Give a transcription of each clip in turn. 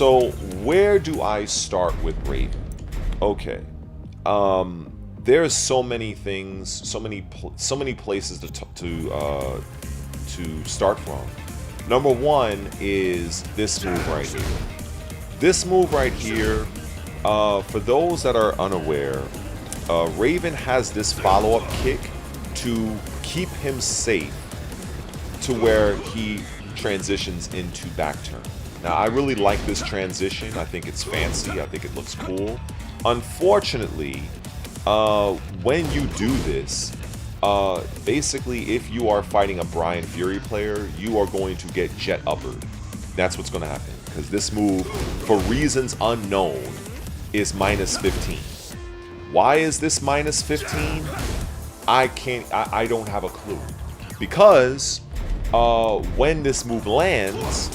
So where do I start with Raven? Okay. There's so many things, so many places to start from. Number one is this move right here. This move right here, for those that are unaware, Raven has this follow-up kick to keep him safe to where he transitions into back turn. Now, I really like this transition. I think it's fancy. I think it looks cool. Unfortunately, when you do this, basically, if you are fighting a Brian Fury player, you are going to get jet uppered. That's what's going to happen. Because this move, for reasons unknown, is minus 15. Why is this minus 15? I don't have a clue. Because when this move lands,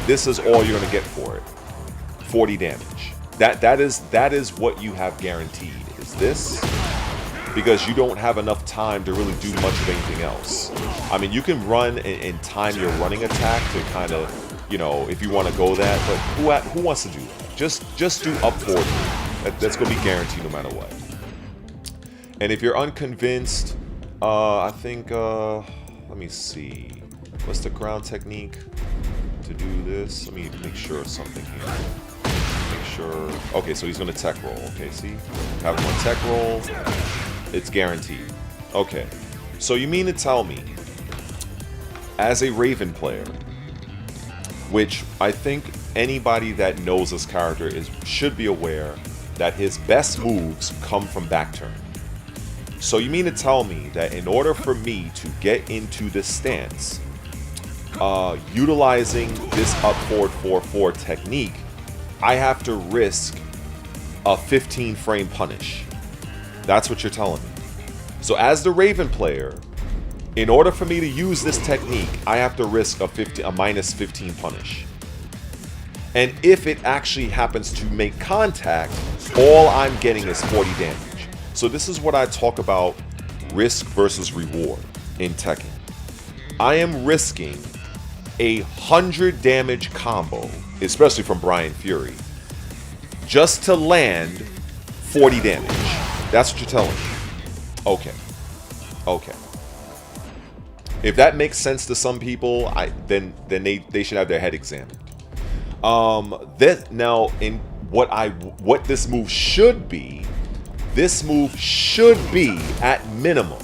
this is all you're gonna get for it. 40 damage. That is what you have guaranteed, is this. Because you don't have enough time to really do much of anything else. I mean, you can run and time your running attack to kind of, you know, if you want to go that, but who wants to do that? Just do up 40. That's gonna be guaranteed no matter what. And if you're unconvinced, I think, let me see. What's the ground technique to do this? Let me make sure of something here. Make sure. Okay, so he's going to tech roll. Okay, see? Have him on tech roll. It's guaranteed. Okay. So you mean to tell me, as a Raven player, which I think anybody that knows this character should be aware that his best moves come from back turn. So you mean to tell me that in order for me to get into this stance, utilizing this up forward 4-4 technique, I have to risk a 15 frame punish. That's what you're telling me. So as the Raven player, in order for me to use this technique, I have to risk a minus 15 punish. And if it actually happens to make contact, all I'm getting is 40 damage. So this is what I talk about risk versus reward in Tekken. I am risking 100 damage combo, especially from Brian Fury, just to land 40 damage. That's what you're telling me. Okay. Okay. If that makes sense to some people, then they should have their head examined. Now in what this move should be. This move should be, at minimum,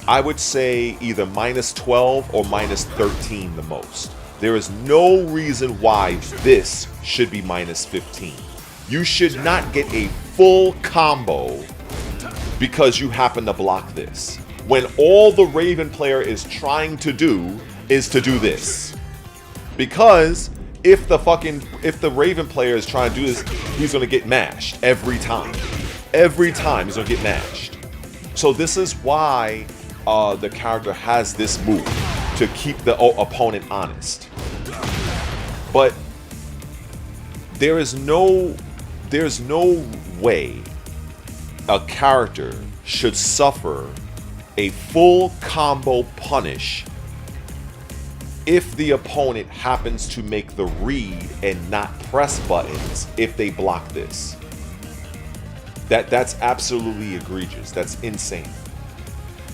I would say either minus 12 or minus 13 the most. There is no reason why this should be minus 15. You should not get a full combo because you happen to block this. When all the Raven player is trying to do is to do this. Because if the Raven player is trying to do this, he's going to get mashed every time. Every time he's going to get mashed. So this is why the character has this move, to keep the opponent honest. But there's no way a character should suffer a full combo punish if the opponent happens to make the read and not press buttons if they block this. That's absolutely egregious. That's insane.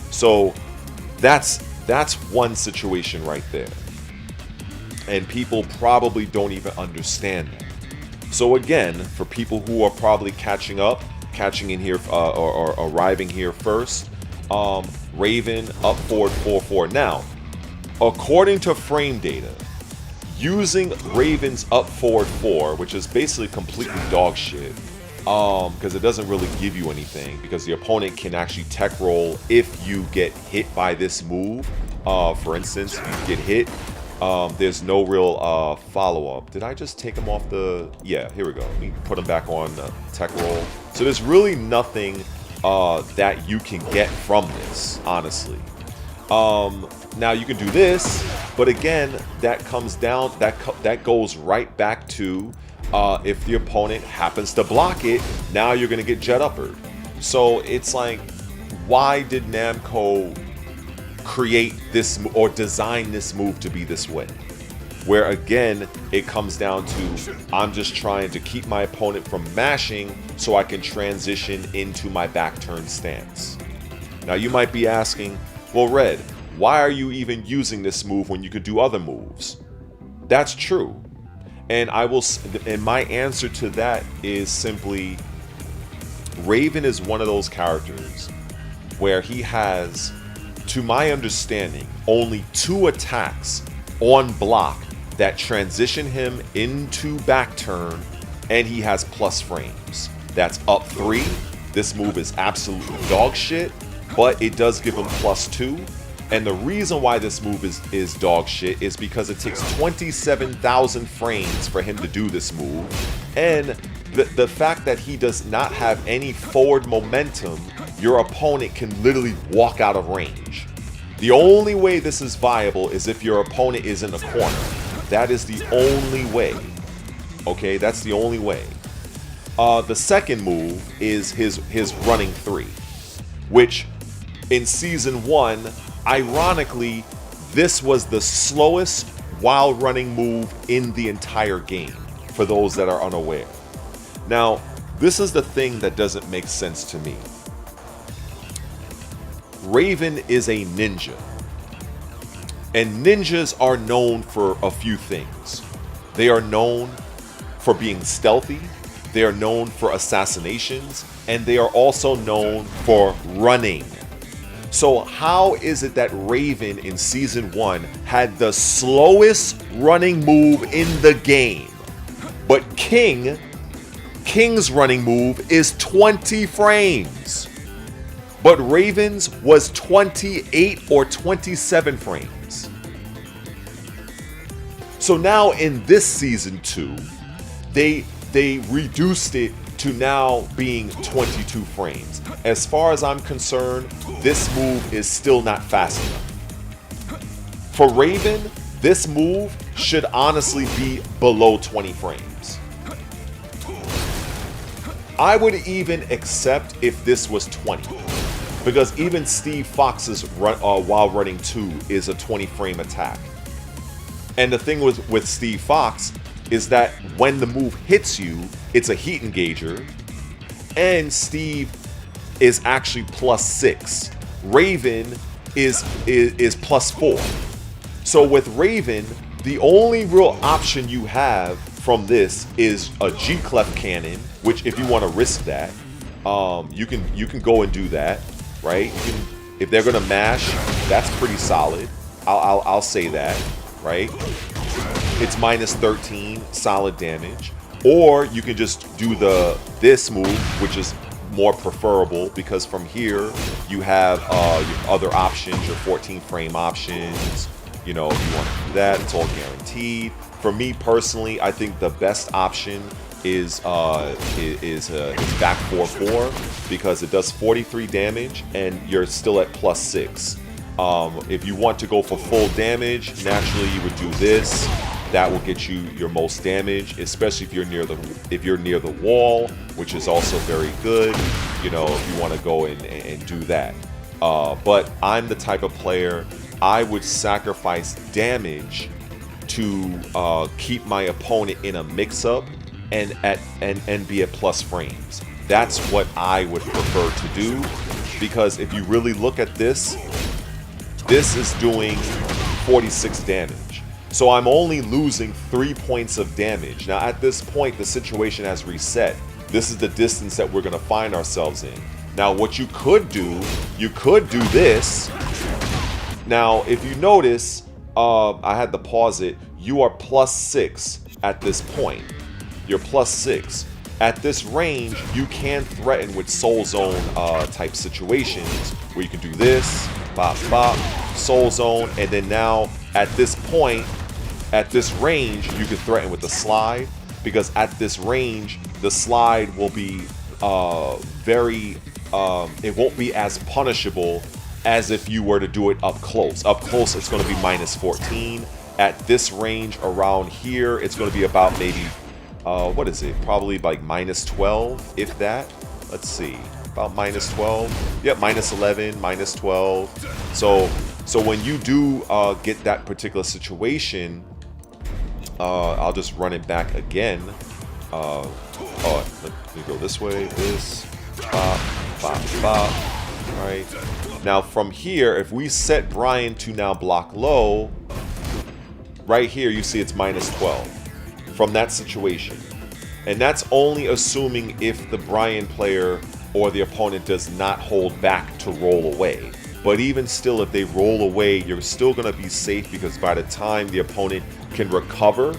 So that's one situation right there. And people probably don't even understand that. So again, for people who are probably catching in here or arriving here first, Raven up forward 4-4. Now, according to frame data, using Raven's up forward 4, which is basically completely dog shit, because it doesn't really give you anything, because the opponent can actually tech roll if you get hit by this move. For instance, if you get hit, there's no real follow-up. Did I just take him off the... Yeah, here we go. Let me put him back on tech roll. So there's really nothing that you can get from this, honestly. Now you can do this, but again, that comes down, that goes right back to if the opponent happens to block it, now you're gonna get jet uppered. So it's like, why did Namco create this or design this move to be this way? where again, it comes down to I'm just trying to keep my opponent from mashing so I can transition into my back turn stance. Now you might be asking, well, Red, why are you even using this move when you could do other moves? That's true. And my answer to that is simply, Raven is one of those characters where he has, to my understanding, only 2 attacks on block that transition him into back turn, and he has plus frames. That's up 3. This move is absolutely dog shit, but it does give him +2. And the reason why this move is dog shit is because it takes 27,000 frames for him to do this move. And the fact that he does not have any forward momentum, your opponent can literally walk out of range. The only way this is viable is if your opponent is in the corner. That is the only way. Okay, that's the only way. The second move is his running 3, which in Season 1, ironically, this was the slowest while running move in the entire game, for those that are unaware. Now, this is the thing that doesn't make sense to me. Raven is a ninja, and ninjas are known for a few things. They are known for being stealthy, they are known for assassinations, and they are also known for running. So how is it that Raven in Season 1 had the slowest running move in the game, but King's running move is 20 frames, but Raven's was 28 or 27 frames? So now in this Season 2, they reduced it to now being 22 frames. As far as I'm concerned, this move is still not fast enough. For Raven, this move should honestly be below 20 frames. I would even accept if this was 20, because even Steve Fox's while running 2 is a 20 frame attack. And the thing with Steve Fox is that when the move hits you, it's a heat engager, and Steve is actually +6. Raven is +4. So with Raven, the only real option you have from this is a G-Clef cannon, which if you want to risk that, you can go and do that, right? If they're gonna mash, that's pretty solid. I'll say that, right? It's -13 solid damage. Or you can just do this move, which is more preferable, because from here you have your other options, your 14 frame options. You know, if you want to do that, it's all guaranteed. For me personally, I think the best option is back 4/4, because it does 43 damage and you're still at +6. If you want to go for full damage, naturally you would do this. That will get you your most damage, especially if you're near the wall, which is also very good. You know, if you want to go and do that. But I'm the type of player, I would sacrifice damage to keep my opponent in a mix-up and be at plus frames. That's what I would prefer to do, because if you really look at this is doing 46 damage. So I'm only losing 3 points of damage. Now at this point, the situation has reset. This is the distance that we're gonna find ourselves in. Now what you could do this. Now if you notice, I had to pause it, you are +6 at this point. You're +6. At this range, you can threaten with Soul Zone type situations where you can do this, bop, bop, Soul Zone, and then now at this point, at this range, you can threaten with the slide, because at this range, the slide will be it won't be as punishable as if you were to do it up close. Up close, it's going to be -14. At this range around here, it's going to be about maybe, what is it? Probably like -12, if that. Let's see, about -12. Yep, -11, -12. So when you do get that particular situation I'll just run it back again. Oh, let me go this way. This, bop, bop, bop. Right. Now from here, if we set Brian to now block low, right here you see it's minus 12 from that situation. And that's only assuming if the Brian player or the opponent does not hold back to roll away. But even still, if they roll away, you're still going to be safe, because by the time the opponent can recover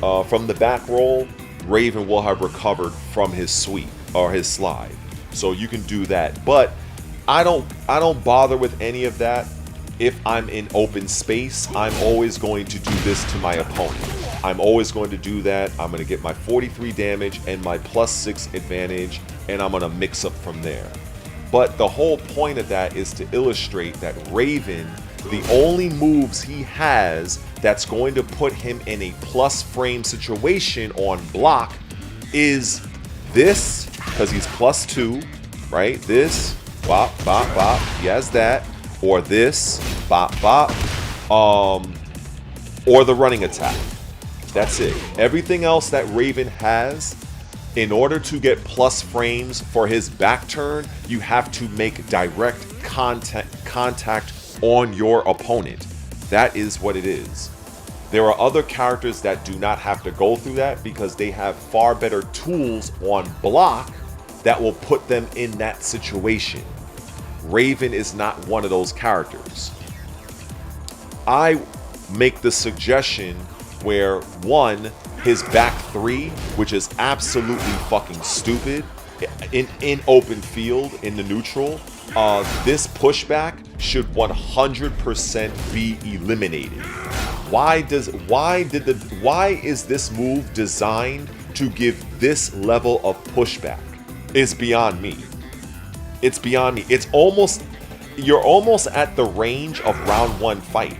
from the back roll, Raven will have recovered from his sweep or his slide. So you can do that. But I don't bother with any of that. If I'm in open space, I'm always going to do this to my opponent. I'm always going to do that. I'm going to get my 43 damage and my +6 advantage, and I'm going to mix up from there. But the whole point of that is to illustrate that Raven, the only moves he has that's going to put him in a plus frame situation on block is this, because he's +2, right? This, bop, bop, bop, he has that. Or this, bop, bop, or the running attack. That's it. Everything else that Raven has, in order to get plus frames for his back turn, you have to make direct contact on your opponent. That is what it is. There are other characters that do not have to go through that, because they have far better tools on block that will put them in that situation. Raven is not one of those characters. I make the suggestion where, one, his back 3, which is absolutely fucking stupid, in open field, in the neutral, this pushback should 100% be eliminated. Why is this move designed to give this level of pushback? It's beyond me. It's beyond me. It's almost, you're almost at the range of round 1 fight.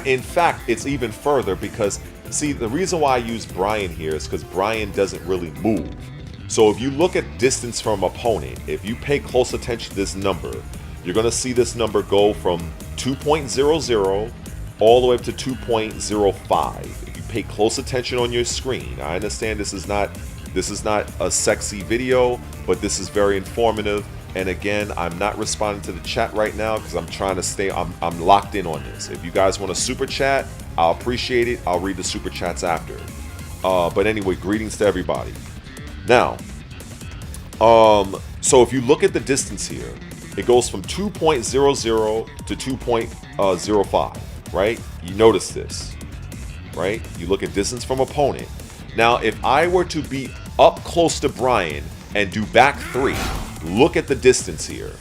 In fact, it's even further, because, see, the reason why I use Brian here is because Brian doesn't really move. So if you look at distance from opponent, if you pay close attention to this number, you're going to see this number go from 2.00 all the way up to 2.05. If you pay close attention on your screen, I understand this is not a sexy video, but this is very informative. And again, I'm not responding to the chat right now because I'm trying to stay, I'm locked in on this. If you guys want to super chat, I'll appreciate it. I'll read the super chats after. But anyway, greetings to everybody. Now, so if you look at the distance here, it goes from 2.00 to 2.05, right? You notice this, right? You look at distance from opponent. Now, if I were to be up close to Brian and do back 3, look at the distance here.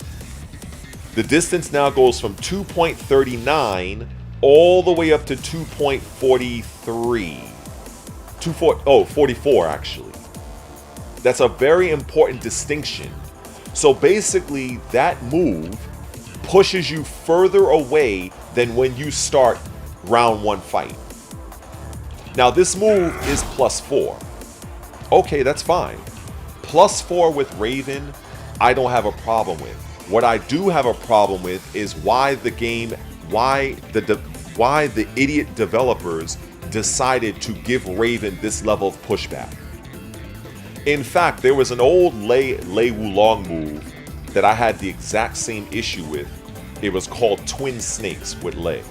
The distance now goes from 2.39 all the way up to 2.43. 44 actually. That's a very important distinction. So basically, that move pushes you further away than when you start round 1 fight. Now this move is +4. Okay, that's fine. +4 with Raven, I don't have a problem with. What I do have a problem with is why the idiot developers decided to give Raven this level of pushback. In fact, there was an old Lei Wulong move that I had the exact same issue with. It was called Twin Snakes with Lei.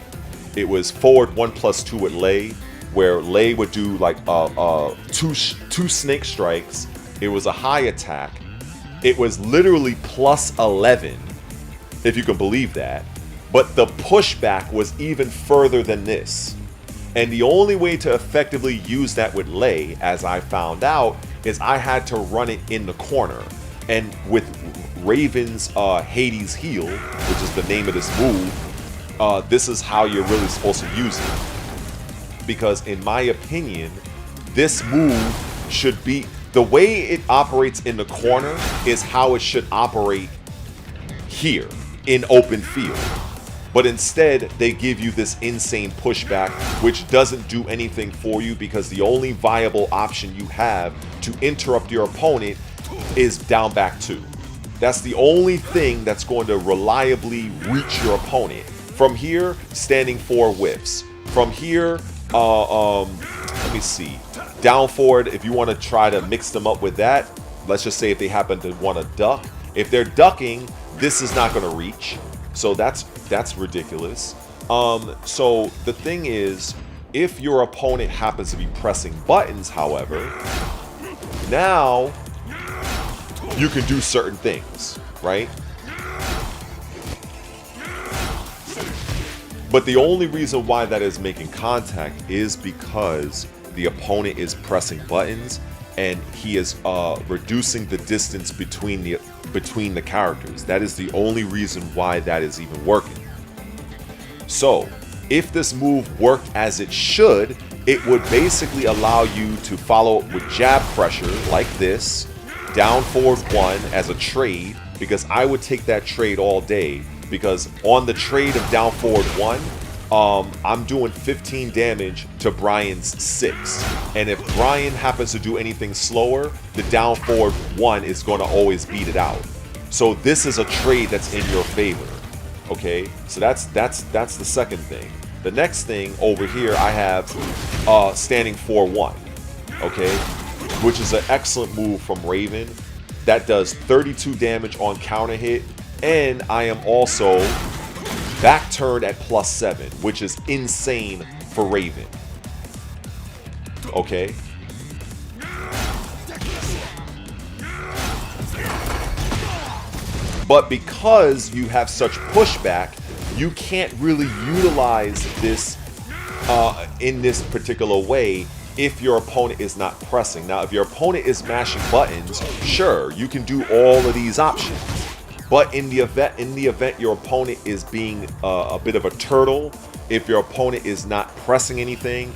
It was forward 1+2 with Lei, where Lei would do like two snake strikes. It was a high attack. It was literally +11, if you can believe that. But the pushback was even further than this. And the only way to effectively use that with Lei, as I found out, is I had to run it in the corner. And with Raven's Hades Heal, which is the name of this move, this is how you're really supposed to use it. Because in my opinion, this move should be, the way it operates in the corner is how it should operate here in open field. But instead, they give you this insane pushback, which doesn't do anything for you, because the only viable option you have to interrupt your opponent is down back 2. That's the only thing that's going to reliably reach your opponent. From here, standing 4 whiffs. From here, Let me see. Down forward, if you want to try to mix them up with that, let's just say if they happen to want to duck. If they're ducking, this is not going to reach. So that's ridiculous. So the thing is, if your opponent happens to be pressing buttons, however, now you can do certain things, right? But the only reason why that is making contact is because the opponent is pressing buttons and he is reducing the distance between the characters. That is the only reason why that is even working. So, if this move worked as it should, it would basically allow you to follow up with jab pressure like this, down forward 1 as a trade, because I would take that trade all day, because on the trade of down forward 1, I'm doing 15 damage to Brian's 6. And if Brian happens to do anything slower, the down forward 1 is going to always beat it out. So this is a trade that's in your favor. Okay, so that's the second thing. The next thing over here, I have standing 4-1, okay, which is an excellent move from Raven. That does 32 damage on counter hit, and I am also back turned at +7, which is insane for Raven. Okay. But because you have such pushback, you can't really utilize this in this particular way if your opponent is not pressing. Now, if your opponent is mashing buttons, sure, you can do all of these options. But in the event your opponent is being a bit of a turtle, if your opponent is not pressing anything,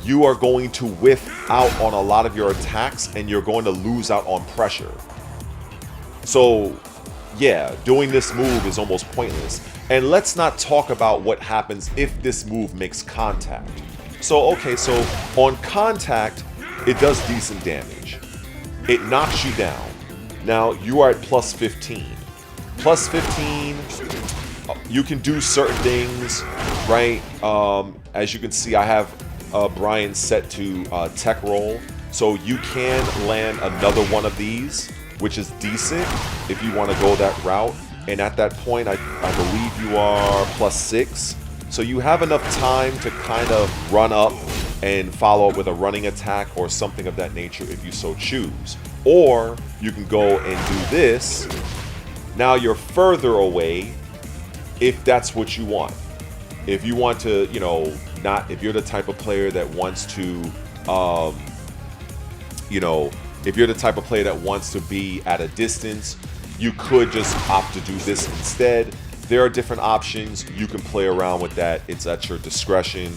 you are going to whiff out on a lot of your attacks and you're going to lose out on pressure. So yeah, doing this move is almost pointless. And let's not talk about what happens if this move makes contact. So, okay, so on contact, it does decent damage. It knocks you down. Now, you are at +15. +15, you can do certain things, right? As you can see, I have Brian set to tech roll. So you can land another one of these, which is decent if you want to go that route. And at that point, I believe you are +6. So you have enough time to kind of run up and follow up with a running attack or something of that nature if you so choose. Or you can go and do this. Now you're further away if that's what you want. If you want to, you know, not, if you're the type of player that wants to, you know, if you're the type of player that wants to be at a distance, you could just opt to do this instead. There are different options. You can play around with that. It's at your discretion.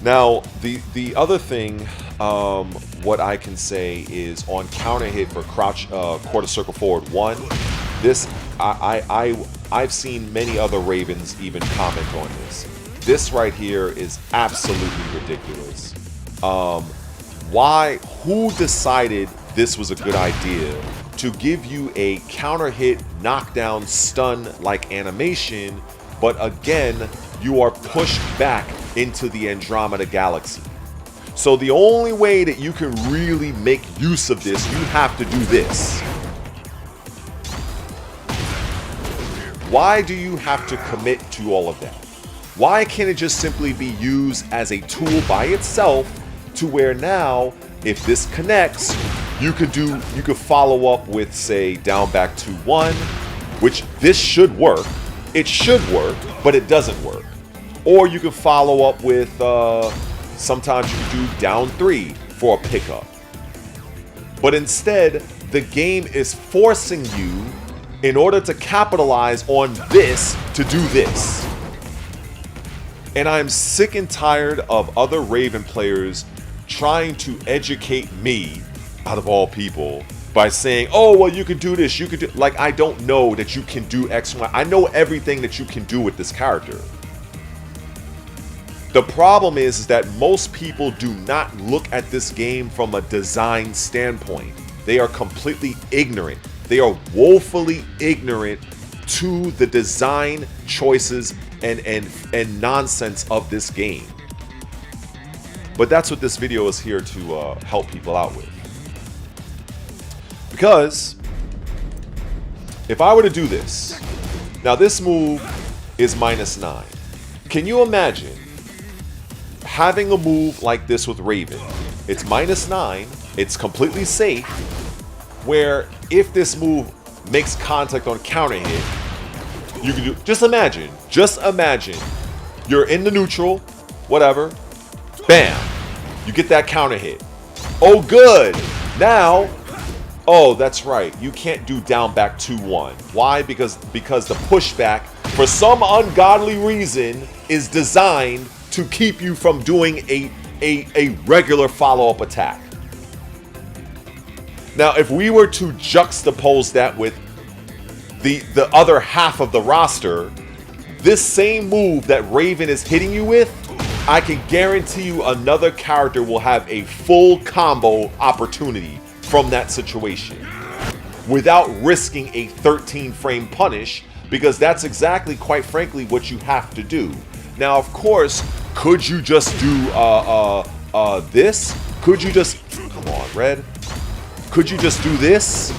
Now, the other thing, what I can say is on counter hit for crouch quarter circle forward 1. This I've seen many other Ravens even comment on this. This right here is absolutely ridiculous. Who decided this was a good idea to give you a counter hit, knockdown, stun like animation, but again, you are pushed back into the Andromeda Galaxy. So the only way that you can really make use of this, you have to do this. Why do you have to commit to all of that? Why can't it just simply be used as a tool by itself, to where now, if this connects, you could follow up with, say, down back 2-1, which this should work. It should work, but it doesn't work. Or you could follow up with, sometimes you can do down 3 for a pickup. But instead, the game is forcing you, in order to capitalize on this, to do this. And I'm sick and tired of other Raven players trying to educate me, out of all people, by saying, oh, well, you can do this, you can do, like, I don't know that you can do X, Y. I know everything that you can do with this character. The problem is that most people do not look at this game from a design standpoint. They are completely ignorant. They are woefully ignorant to the design choices and nonsense of this game. But that's what this video is here to help people out with. Because if I were to do this, now this move is -9. Can you imagine having a move like this with Raven? It's -9, it's completely safe, where if this move makes contact on counter hit, you can do, just imagine, you're in the neutral, whatever, bam, you get that counter hit. Oh good, now, oh that's right, you can't do down back 2-1. Why? Because the pushback, for some ungodly reason, is designed to keep you from doing a regular follow-up attack. Now, if we were to juxtapose that with the other half of the roster, this same move that Raven is hitting you with, I can guarantee you another character will have a full combo opportunity from that situation without risking a 13-frame punish, because that's exactly, quite frankly, what you have to do. Now, of course, could you just do this? Could you just, come on, Red? Could you just do this?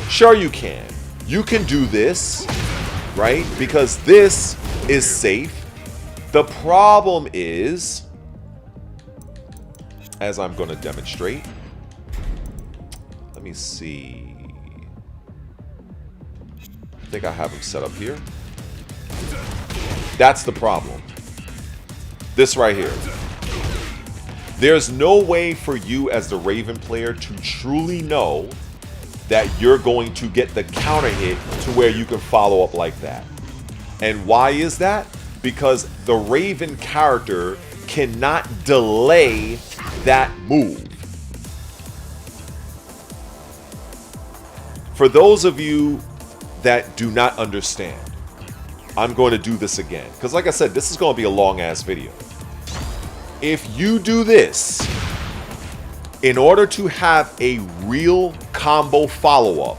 Sure you can. You can do this, right? Because this is safe. The problem is, as I'm going to demonstrate, let me see. I think I have him set up here. That's the problem. This right here. There's no way for you as the Raven player to truly know that you're going to get the counter hit to where you can follow up like that. And why is that? Because the Raven character cannot delay that move. For those of you that do not understand, I'm going to do this again. Because like I said, this is going to be a long-ass video. If you do this, in order to have a real combo follow-up,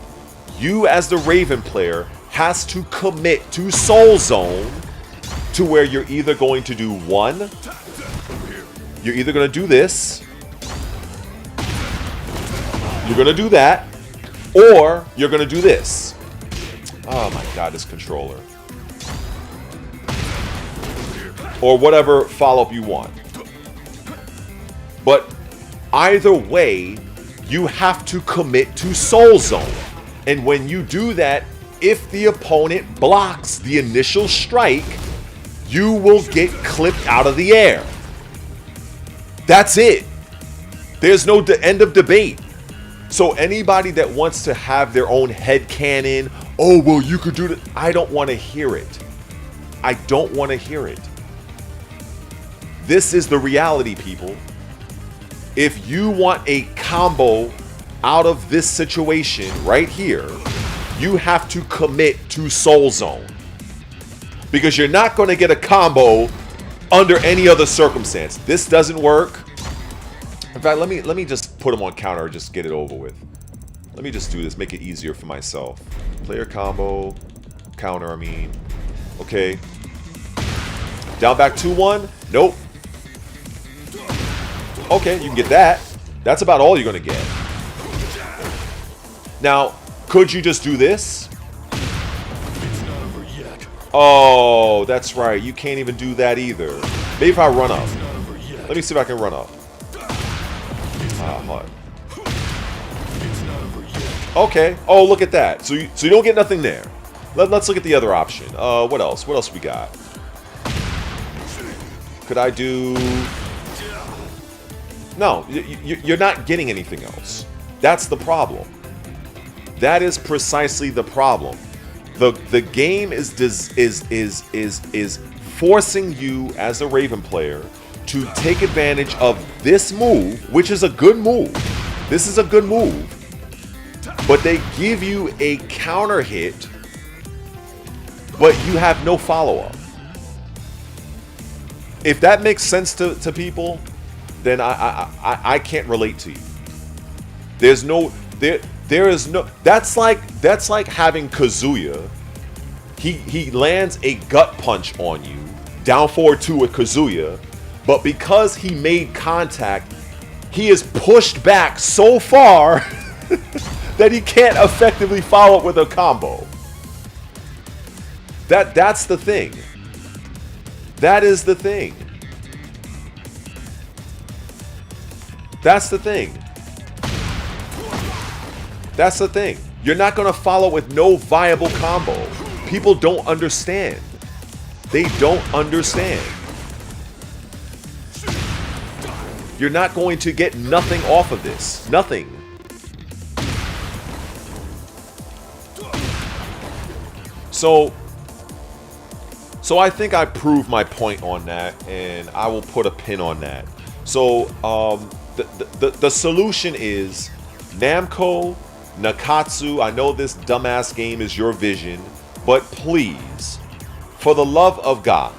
you as the Raven player has to commit to Soul Zone to where you're either going to do one, you're either going to do this, you're going to do that, or you're going to do this. Oh my god, this controller. Or whatever follow-up you want. But either way, you have to commit to Soul Zone. And when you do that, if the opponent blocks the initial strike, you will get clipped out of the air. That's it. There's no end of debate. So anybody that wants to have their own headcanon, oh, well, you could do that, I don't want to hear it. I don't want to hear it. This is the reality, people. If you want a combo out of this situation right here, you have to commit to Soul Zone. Because you're not going to get a combo under any other circumstance. This doesn't work. In fact, let me just put him on counter and just get it over with. Let me just do this, make it easier for myself. Player combo, counter, I mean. Okay. Down back 2-1? Nope. Okay, you can get that. That's about all you're going to get. Now, could you just do this? Oh, that's right. You can't even do that either. Maybe if I run up. Let me see if I can run up. Ah, okay. Oh, look at that. So you don't get nothing there. Let's look at the other option. What else? What else we got? Could I do... No, you're not getting anything else. That's the problem. That is precisely the problem. The game is forcing you as a Raven player to take advantage of this move, which is a good move. This is a good move. But they give you a counter hit, but you have no follow-up. If that makes sense to people, then I can't relate to you. There's no there is no that's like having Kazuya. He lands a gut punch on you, down forward 2 with Kazuya, But because he made contact, he is pushed back so far that he can't effectively follow it with a combo. That's the thing. That is the thing. That's the thing. That's the thing. You're not going to follow with no viable combo. People don't understand. They don't understand. You're not going to get nothing off of this. Nothing. So I think I proved my point on that, and I will put a pin on that. So the solution is Namco, Nakatsu. I know this dumbass game is your vision, but please, for the love of God,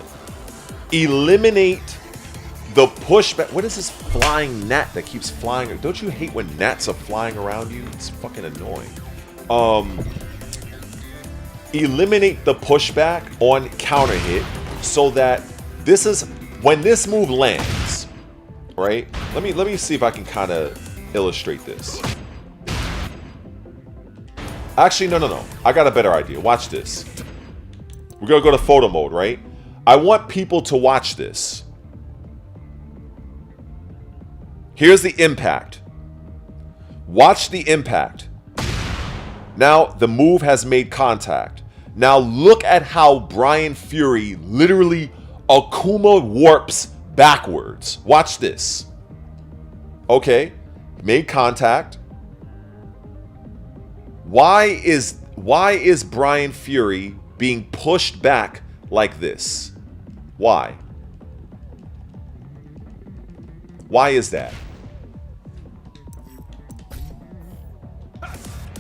eliminate the pushback. What is this flying gnat that keeps flying? Don't you hate when gnats are flying around you? It's fucking annoying. Eliminate the pushback on counter hit so that this is when this move lands, right? Let me see if I can kind of illustrate this. Actually, no. I got a better idea. Watch this. We're gonna go to photo mode, right? I want people to watch this. Here's the impact. Watch the impact. Now the move has made contact. Now look at how Brian Fury literally Akuma warps backwards. Watch this. Okay, made contact. Why is Brian Fury being pushed back like this? Why? Why is that?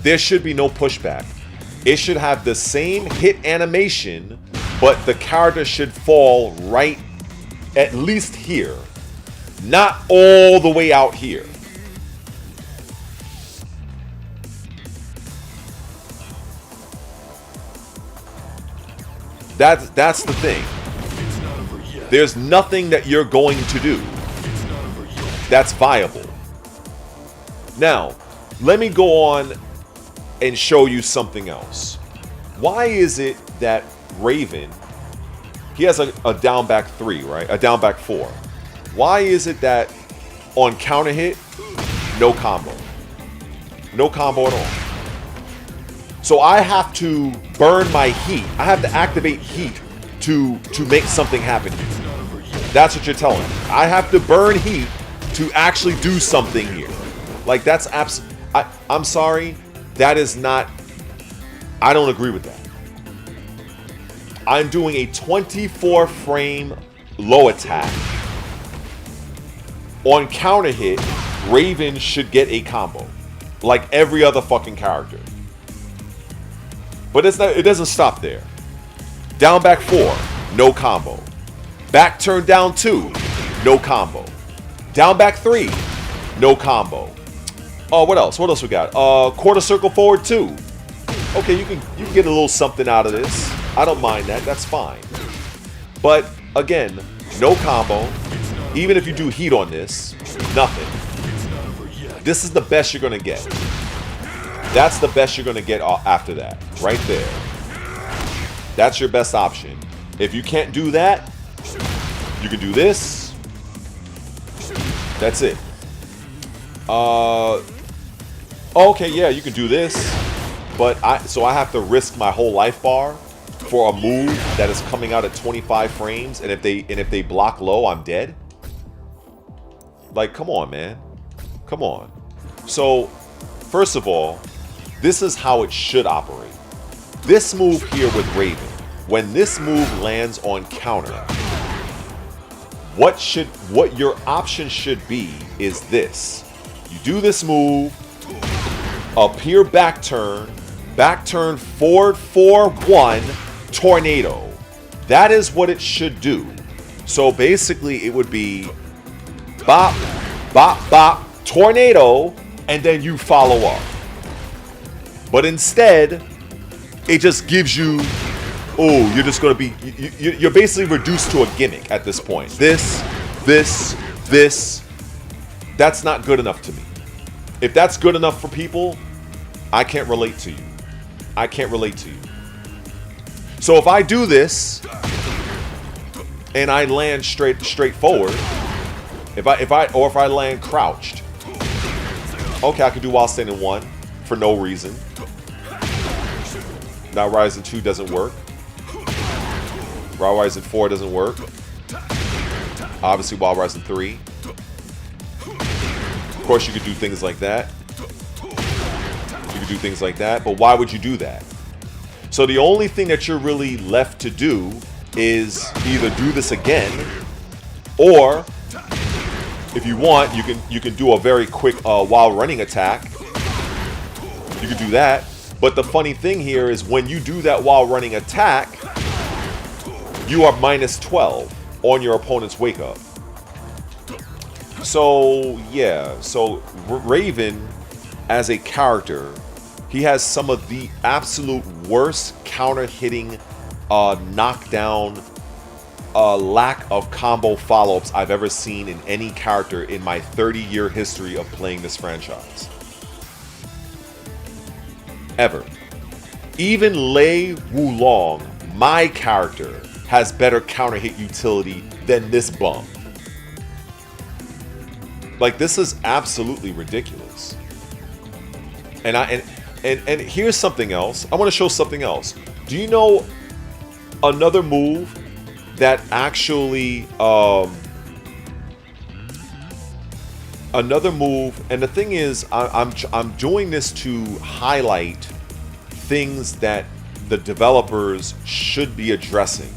There should be no pushback. It should have the same hit animation, but the character should fall right at least here, not all the way out here. That's the thing. There's nothing that you're going to do that's viable. Now, let me go on and show you something else. Why is it that Raven, he has a down back 3, right? A down back 4. Why is it that on counter hit, no combo? No combo at all. So I have to burn my heat. I have to activate heat to make something happen here. That's what you're telling me. I have to burn heat to actually do something here. Like that's I'm sorry. That is not, I don't agree with that. I'm doing a 24 frame low attack. On counter hit, Raven should get a combo. Like every other fucking character. But it doesn't stop there. Down back 4, no combo. Back turn down 2, no combo. Down back 3, no combo. Oh, what else? What else we got? Quarter circle forward 2. Okay, you can get a little something out of this. I don't mind that. That's fine. But again, no combo. Even if you do heat on this, nothing. This is the best you're gonna get. That's the best you're gonna get after that. Right there. That's your best option. If you can't do that, you can do this. That's it. Okay, yeah, you can do this, but I have to risk my whole life bar for a move that is coming out at 25 frames, and if they block low, I'm dead. Like, come on, man, come on. So, first of all, this is how it should operate. This move here with Raven, when this move lands on counter, what your option should be is this. You do this move, up here back turn forward 4-1, tornado. That is what it should do. So basically it would be bop, bop, bop, tornado, and then you follow up. But instead, it just gives you, oh, you're just going to be, you're basically reduced to a gimmick at this point. This, this, this. That's not good enough to me. If that's good enough for people, I can't relate to you. I can't relate to you. So if I do this and I land straightforward, if I land crouched, okay, I can do while standing 1 for no reason. Now Rising 2 doesn't work. While Rising 4 doesn't work. Obviously while Rising 3. Of course you could do things like that. You could do things like that, but why would you do that? So the only thing that you're really left to do is either do this again, or if you want, you can do a very quick while running attack. You can do that. But the funny thing here is when you do that while running attack, you are minus 12 on your opponent's wake up. So yeah, so Raven as a character, he has some of the absolute worst counter hitting, knockdown, lack of combo follow-ups I've ever seen in any character in my 30-year history of playing this franchise. Ever. Even Lei Wulong, my character, has better counter hit utility than this bum. Like, this is absolutely ridiculous. And here's something else. I want to show something else. Do you know another move that actually another move, and the thing is, I'm doing this to highlight things that the developers should be addressing.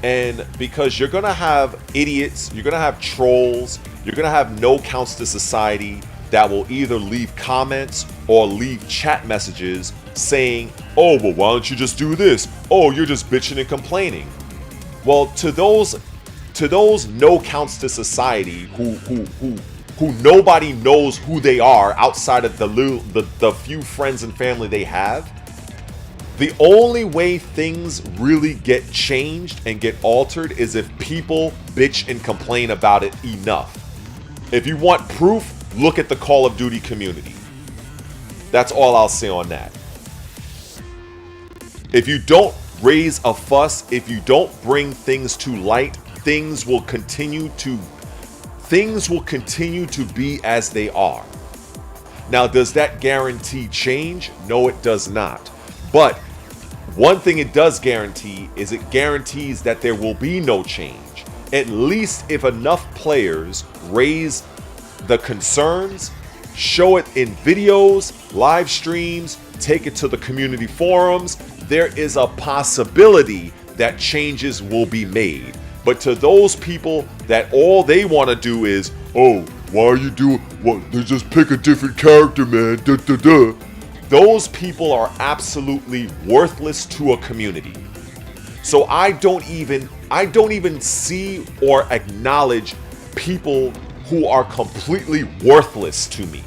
And because you're gonna have idiots, you're gonna have trolls, you're gonna have no counts to society that will either leave comments or leave chat messages saying, oh, well, why don't you just do this? Oh, you're just bitching and complaining. Well, to those no counts to society who nobody knows who they are outside of the few friends and family they have, the only way things really get changed and get altered is if people bitch and complain about it enough. If you want proof, look at the Call of Duty community. That's all I'll say on that. If you don't raise a fuss, if you don't bring things to light, things will continue to be as they are. Now, does that guarantee change? No, it does not. But one thing it does guarantee is it guarantees that there will be no change. At least if enough players raise the concerns, show it in videos, live streams, take it to the community forums, there is a possibility that changes will be made. But to those people that all they want to do is, oh, why are you doing what? They just pick a different character, man. Duh, duh, duh. Those people are absolutely worthless to a community. So I don't even see or acknowledge people who are completely worthless to me.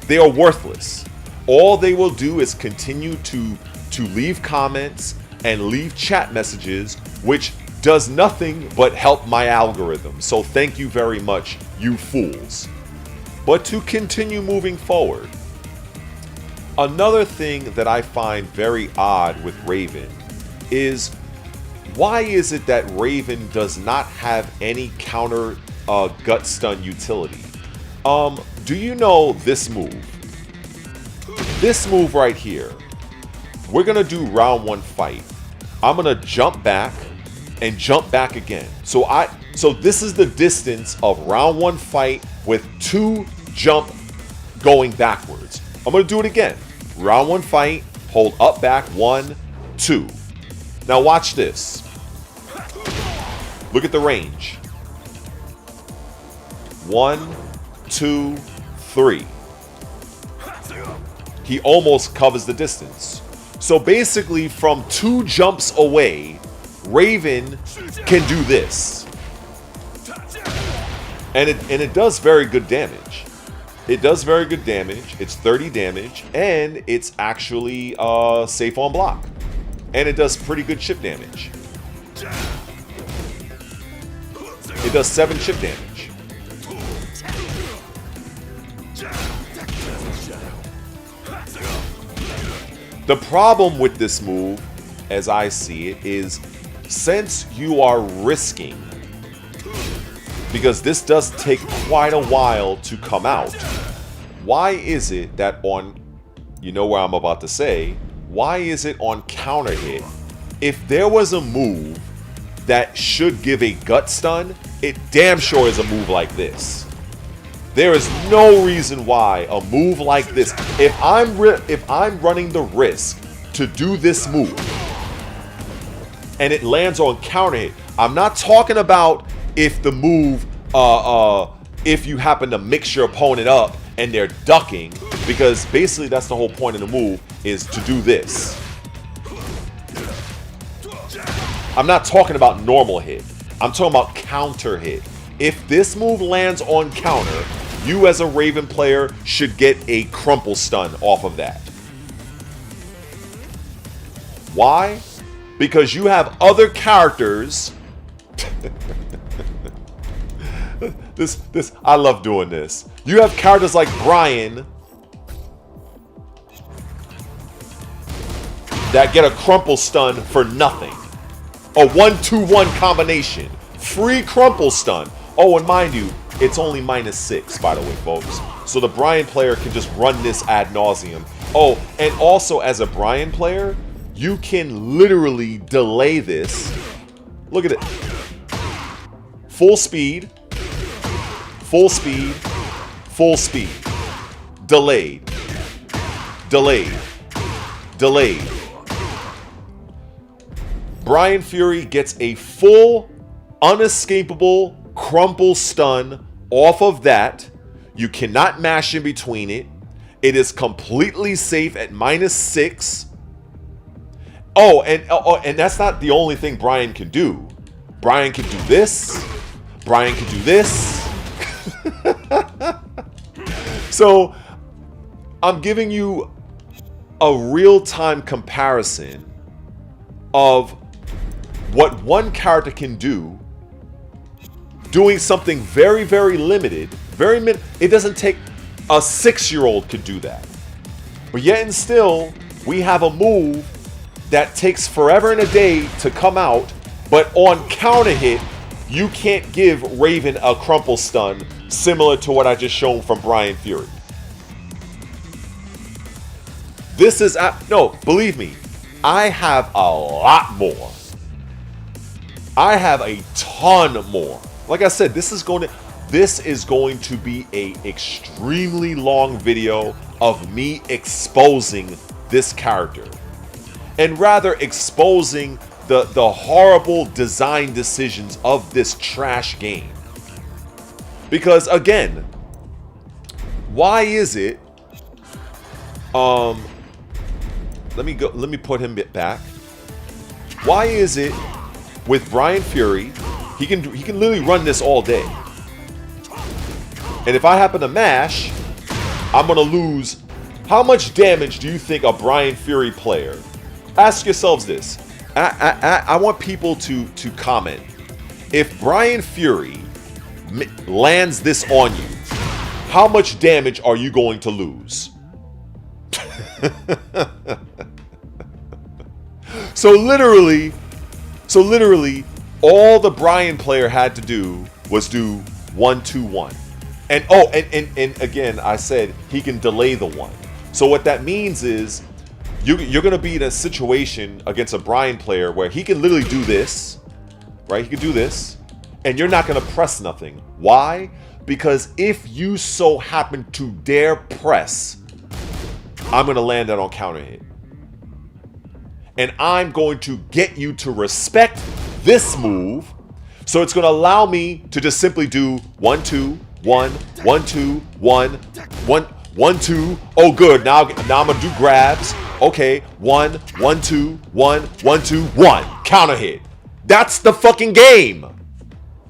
They are worthless. All they will do is continue to leave comments and leave chat messages, which does nothing but help my algorithm. So thank you very much, you fools. But to continue moving forward, another thing that I find very odd with Raven is, why is it that Raven does not have any counter gut stun utility? Do you know this move? This move right here. We're gonna do round 1 fight. I'm gonna jump back and jump back again. So this is the distance of round 1 fight with 2 jump going backwards. I'm gonna do it again. Round 1 fight, hold up back, 1, 2. Now watch this. Look at the range. 1, 2, 3. He almost covers the distance. So basically from 2 jumps away, Raven can do this. And it does very good damage. It does very good damage. It's 30 damage, and it's actually safe on block. And it does pretty good chip damage. It does 7 chip damage. The problem with this move, as I see it, is since you are risking, because this does take quite a while to come out, why is it that on, you know what I'm about to say, why is it on counter hit, if there was a move that should give a gut stun, it damn sure is a move like this. There is no reason why a move like this, if I'm running the risk to do this move and it lands on counter hit, I'm not talking about if the move, if you happen to mix your opponent up and they're ducking, because basically that's the whole point of the move, is to do this. I'm not talking about normal hit. I'm talking about counter hit. If this move lands on counter, you as a Raven player should get a crumple stun off of that. Why? Because you have other characters. I love doing this. You have characters like Brian that get a crumple stun for nothing. A 1-2-1 combination. Free crumple stun. Oh, and mind you, it's only -6, by the way, folks. So the Brian player can just run this ad nauseum. Oh, and also as a Brian player, you can literally delay this. Look at it. Full speed. Full speed. Full speed. Delayed. Delayed. Delayed. Brian Fury gets a full, unescapable crumple stun off of that. You cannot mash in between it. It is completely safe at -6. Oh, and that's not the only thing Brian can do. Brian can do this. Brian can do this. So, I'm giving you a real-time comparison of what one character can do, doing something very, very limited, it doesn't take a 6-year-old could do that. But yet and still, we have a move that takes forever and a day to come out, but on counter hit, you can't give Raven a crumple stun similar to what I just shown from Brian Fury. This is, no, believe me, I have a lot more. I have a ton more. Like I said, this is going to be a extremely long video of me exposing this character. And rather exposing the horrible design decisions of this trash game. Because again, why is it let me put him back. Why is it with Brian Fury, he can literally run this all day. And if I happen to mash, I'm gonna lose. How much damage do you think a Brian Fury player? Ask yourselves this. I want people to comment. If Brian Fury lands this on you, how much damage are you going to lose? So literally, all the Brian player had to do was do 1-2-1. And oh, and again, I said he can delay the 1. So what that means is you're going to be in a situation against a Brian player where he can literally do this, right? He can do this, and you're not going to press nothing. Why? Because if you so happen to dare press, I'm going to land that on counter hit. And I'm going to get you to respect this move. So it's going to allow me to just simply do 1-2-1, 1-2-1, 1-1-2. Oh, good. Now I'm going to do grabs. Okay. 1-1-2, 1-1-2-1. Counter hit. That's the fucking game.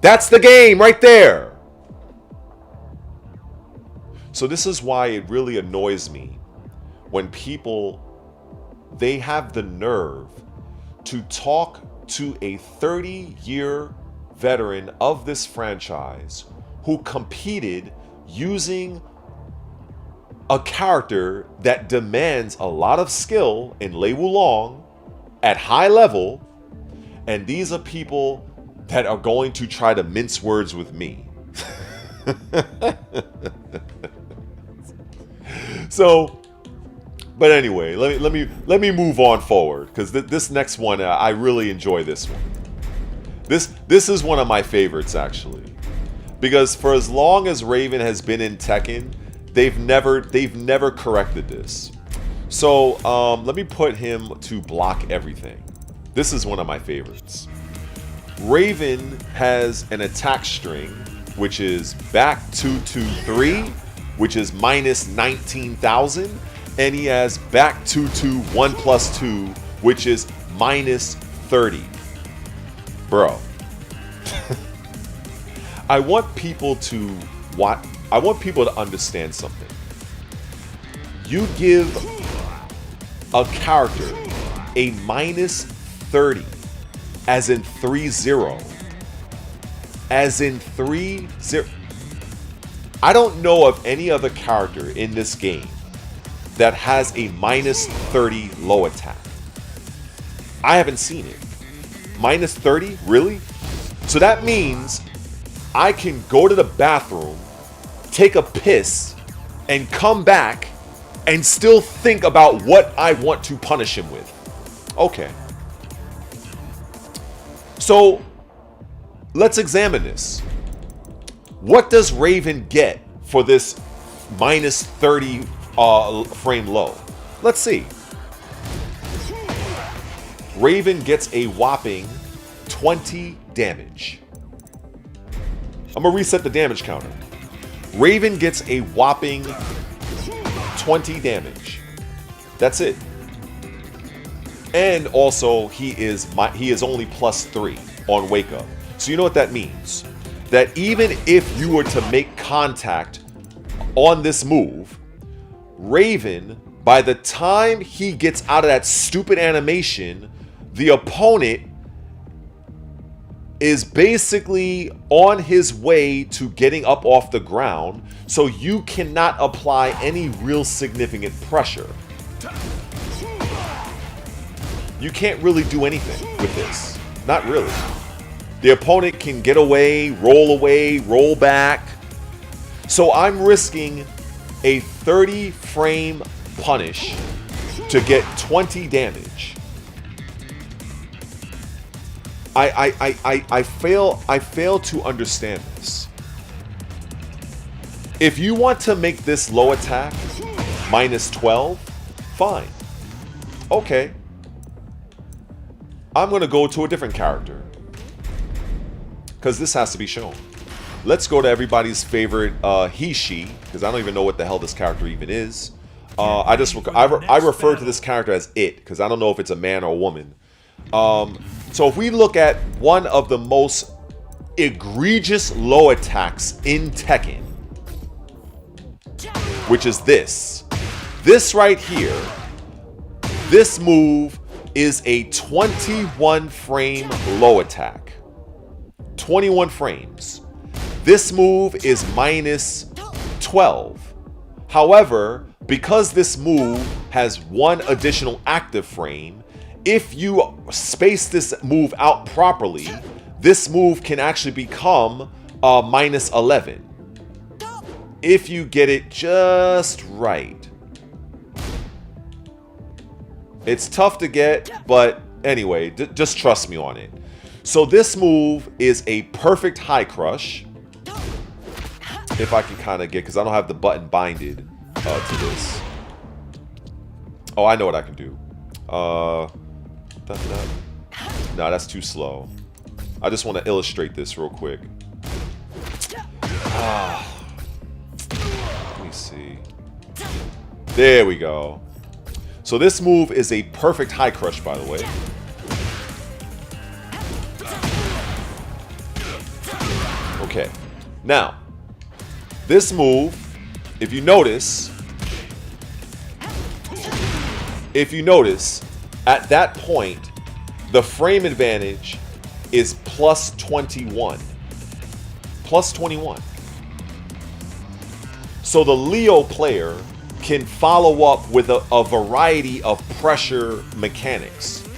That's the game right there. So this is why it really annoys me when people, they have the nerve to talk to a 30-year veteran of this franchise who competed using a character that demands a lot of skill in Lei Wulong at high level, and these are people that are going to try to mince words with me. So, but anyway, let me move on forward, because this next one, I really enjoy this one. This is one of my favorites, actually, because for as long as Raven has been in Tekken, they've never corrected this. So let me put him to block everything. This is one of my favorites. Raven has an attack string, which is back 223, which is minus 19,000, and he has back 221 plus 2, which is minus 30. Bro, I want people to understand something. You give a character a minus 30, as in 3-0. As in 3-0. I don't know of any other character in this game that has a minus 30 low attack. I haven't seen it. Minus 30? Really? So that means I can go to the bathroom, take a piss, and come back and still think about what I want to punish him with. Okay. So let's examine this. What does Raven get for this minus 30 frame low? Let's see. Raven gets a whopping 20 damage. I'm gonna reset the damage counter. Raven gets a whopping 20 damage. That's it. And also he is only plus 3 on wake up. So you know what that means? That even if you were to make contact on this move, Raven, by the time he gets out of that stupid animation, the opponent is basically on his way to getting up off the ground, so you cannot apply any real significant pressure. You can't really do anything with this. Not really. The opponent can get away, roll back. So I'm risking a 30 frame punish to get 20 damage. I fail to understand this. If you want to make this low attack minus 12, fine. Okay. I'm going to go to a different character, because this has to be shown. Let's go to everybody's favorite he, she, because I don't even know what the hell this character even is. I refer to this character as it, because I don't know if it's a man or a woman. So if we look at one of the most egregious low attacks in Tekken, which is this. This right here, this move is a 21 frame low attack. 21 frames. This move is minus 12. However, because this move has one additional active frame, if you space this move out properly, this move can actually become minus 11. If you get it just right. It's tough to get, but anyway, just trust me on it. So this move is a perfect high crush. If I can kind of get, because I don't have the button binded to this. Oh, I know what I can do. No, that's too slow. I just want to illustrate this real quick. Let me see. There we go. So this move is a perfect high crush, by the way. Okay. Now, this move, if you notice, at that point, the frame advantage is plus 21. Plus 21. So the Leo player can follow up with a variety of pressure mechanics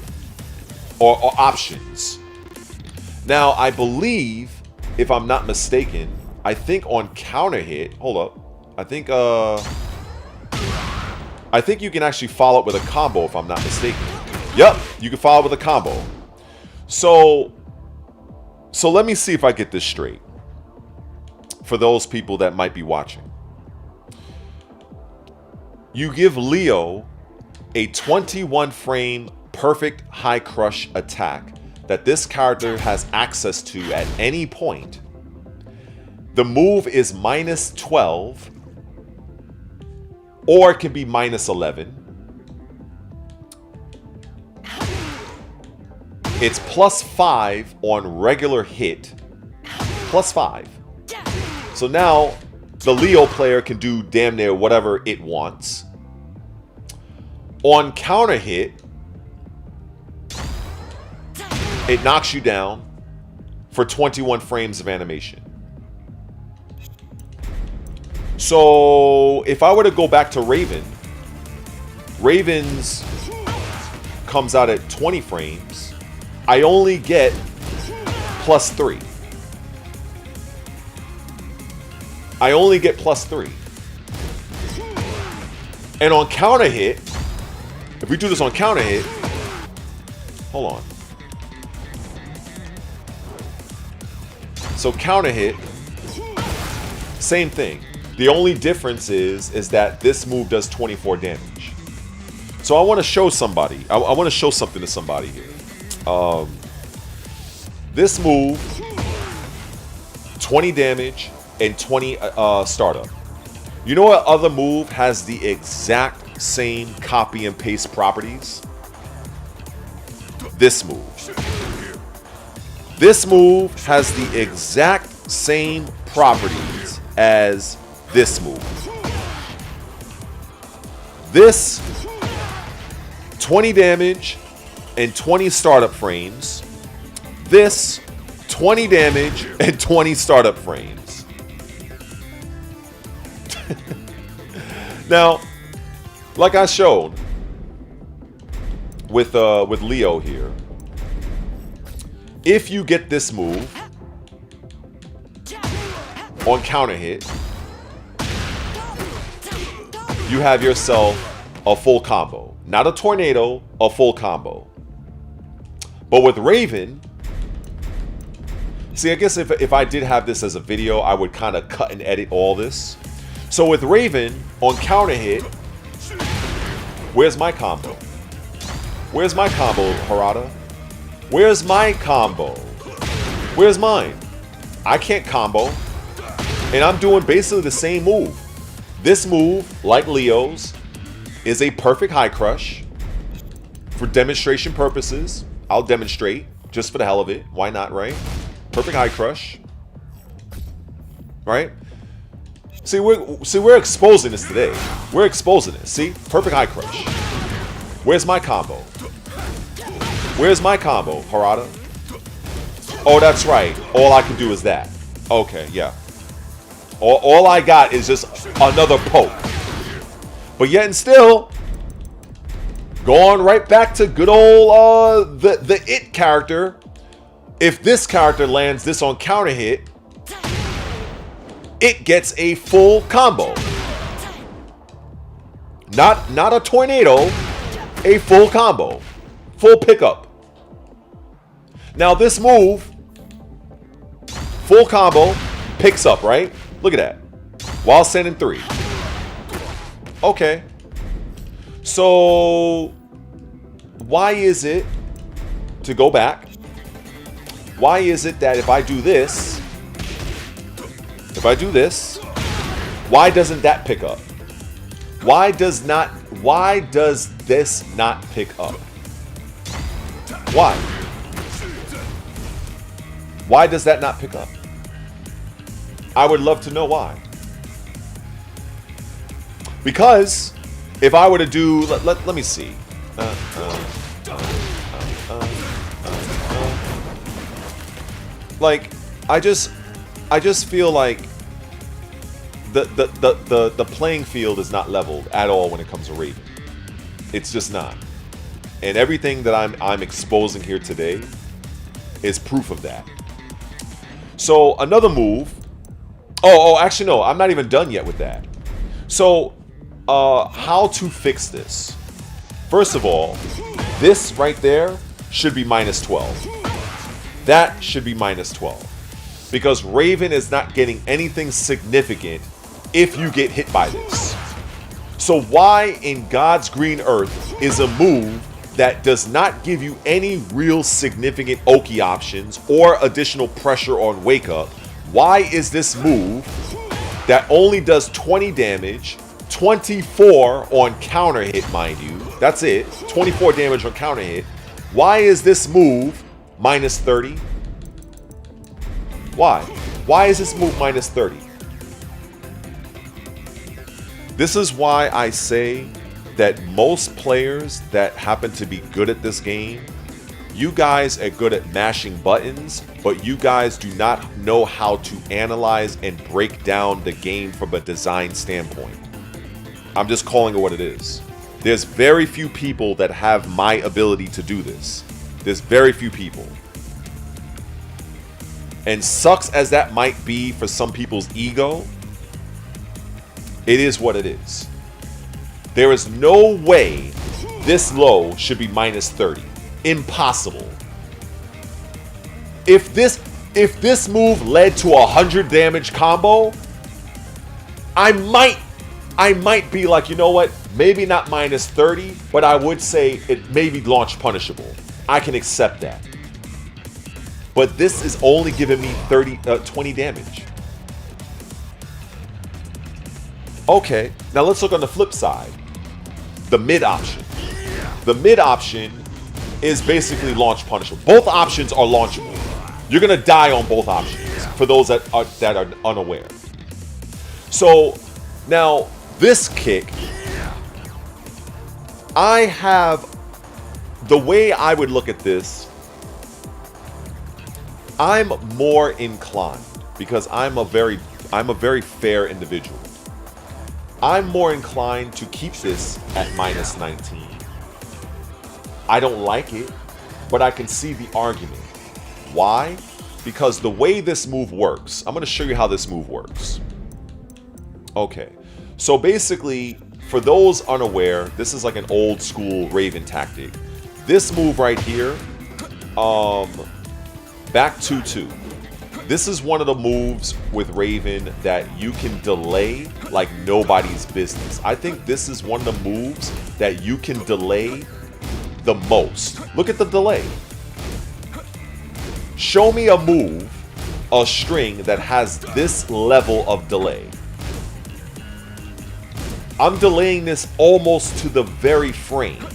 or options. Now, I believe, if I'm not mistaken, I think on counter hit, hold up, I think you can actually follow up with a combo, if I'm not mistaken. Yep, you can follow up with a combo. So let me see if I get this straight for those people that might be watching. You give Leo a 21 frame perfect high crush attack that this character has access to at any point. The move is minus 12, or it can be minus 11. It's plus 5 on regular hit. Plus 5. So now the Leo player can do damn near whatever it wants. On counter hit, it knocks you down for 21 frames of animation. So if I were to go back to Raven, Raven's comes out at 20 frames. I only get plus 3. I only get plus 3. And on counter hit, if we do this on counter hit, hold on. So counter hit, same thing. The only difference is that this move does 24 damage. So I want to show somebody. I want to show something to somebody here. This move, 20 damage and 20 startup. You know what other move has the exact same copy and paste properties? This move. This move has the exact same properties as this move. This 20 damage and 20 startup frames. This 20 damage and 20 startup frames. Now, like I showed with Leo here, if you get this move on counter hit, you have yourself a full combo. Not a tornado, a full combo. But with Raven, see, I guess if I did have this as a video, I would kind of cut and edit all this. So with Raven, on counter hit, where's my combo? Where's my combo, Harada? Where's my combo? Where's mine? I can't combo. And I'm doing basically the same move. This move, like Leo's, is a perfect high crush. For demonstration purposes, I'll demonstrate just for the hell of it. Why not, right? Perfect high crush. Right? See, we're exposing this today. We're exposing it. See? Perfect high crush. Where's my combo? Where's my combo, Harada? Oh, that's right. All I can do is that. Okay, yeah. All I got is just another poke. But yet and still, going right back to good old the It character. If this character lands this on counter hit, it gets a full combo. Not a tornado, a full combo. Full pickup. Now this move, full combo, picks up, right? Look at that. While sending 3. Okay. So why is it, to go back, why is it that if I do this, why doesn't that pick up? Why does this not pick up? Why? Why does that not pick up? I would love to know why. Because if I were to do, let me see. Like, I just feel like the playing field is not leveled at all when it comes to Raven. It's just not. And everything that I'm exposing here today is proof of that. So another move. Oh, actually no, I'm not even done yet with that. So how to fix this? First of all, this right there should be minus 12. That should be minus 12. Because Raven is not getting anything significant if you get hit by this. So why in God's green earth is a move that does not give you any real significant Oki options or additional pressure on wake up? Why is this move that only does 20 damage, 24 on counter hit, mind you, that's it, 24 damage on counter hit, why is this move minus 30? Why? Why is this move minus 30? This is why I say that most players that happen to be good at this game, you guys are good at mashing buttons, but you guys do not know how to analyze and break down the game from a design standpoint. I'm just calling it what it is. There's very few people that have my ability to do this. There's very few people. And sucks as that might be for some people's ego, it is what it is. There is no way this low should be minus 30. Impossible. If this move led to a 100 damage combo, I might be like, you know what? Maybe not minus 30, but I would say it may be launch punishable. I can accept that. But this is only giving me 20 damage. Okay, now let's look on the flip side. The mid option. The mid option is basically launch punishable. Both options are launchable. You're gonna die on both options for those that are unaware. So now this kick, I have the way I would look at this. I'm more inclined because I'm a very fair individual. I'm more inclined to keep this at minus 19. I don't like it, but I can see the argument. Why? Because the way this move works, I'm going to show you how this move works. Okay, so basically, for those unaware, this is like an old school Raven tactic. This move right here, back 2-2. This is one of the moves with Raven that you can delay like nobody's business. I think this is one of the moves that you can delay the most. Look at the delay. Show me a move, a string that has this level of delay. I'm delaying this almost to the very frame.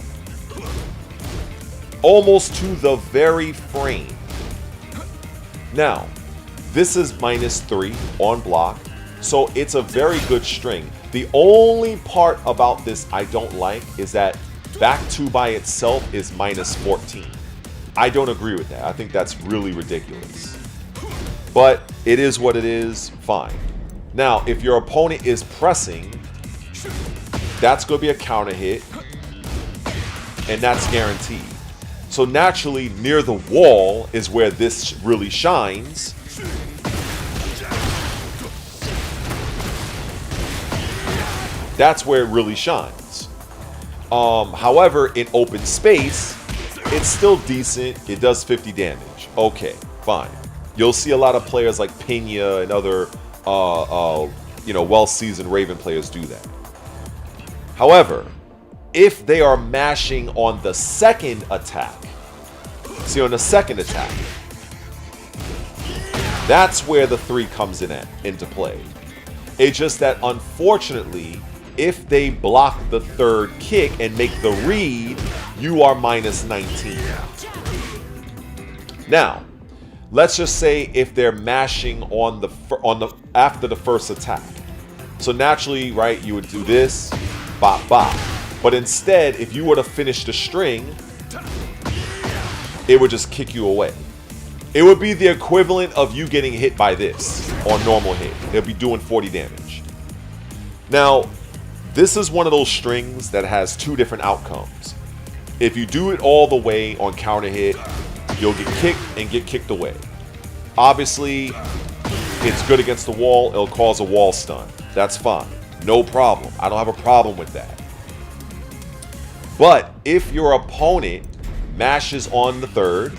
Almost to the very frame. Now, this is minus 3 on block, so it's a very good string. The only part about this I don't like is that back 2 by itself is minus 14. I don't agree with that. I think that's really ridiculous. But it is what it is, fine. Now, if your opponent is pressing, that's going to be a counter hit, and that's guaranteed. So naturally, near the wall is where this really shines. That's where it really shines. However, in open space, it's still decent. It does 50 damage. Okay, fine. You'll see a lot of players like Pena and other, well-seasoned Raven players do that. However, if they are mashing on the second attack, see on the second attack, that's where the 3 comes into play. It's just that unfortunately, if they block the third kick and make the read, you are minus 19. Now, let's just say if they're mashing on the after the first attack. So naturally, right, you would do this, bop, bop. But instead, if you were to finish the string, it would just kick you away. It would be the equivalent of you getting hit by this on normal hit. It'll be doing 40 damage. Now, this is one of those strings that has two different outcomes. If you do it all the way on counter hit, you'll get kicked and get kicked away. Obviously, it's good against the wall. It'll cause a wall stun. That's fine. No problem. I don't have a problem with that. But if your opponent mashes on the third,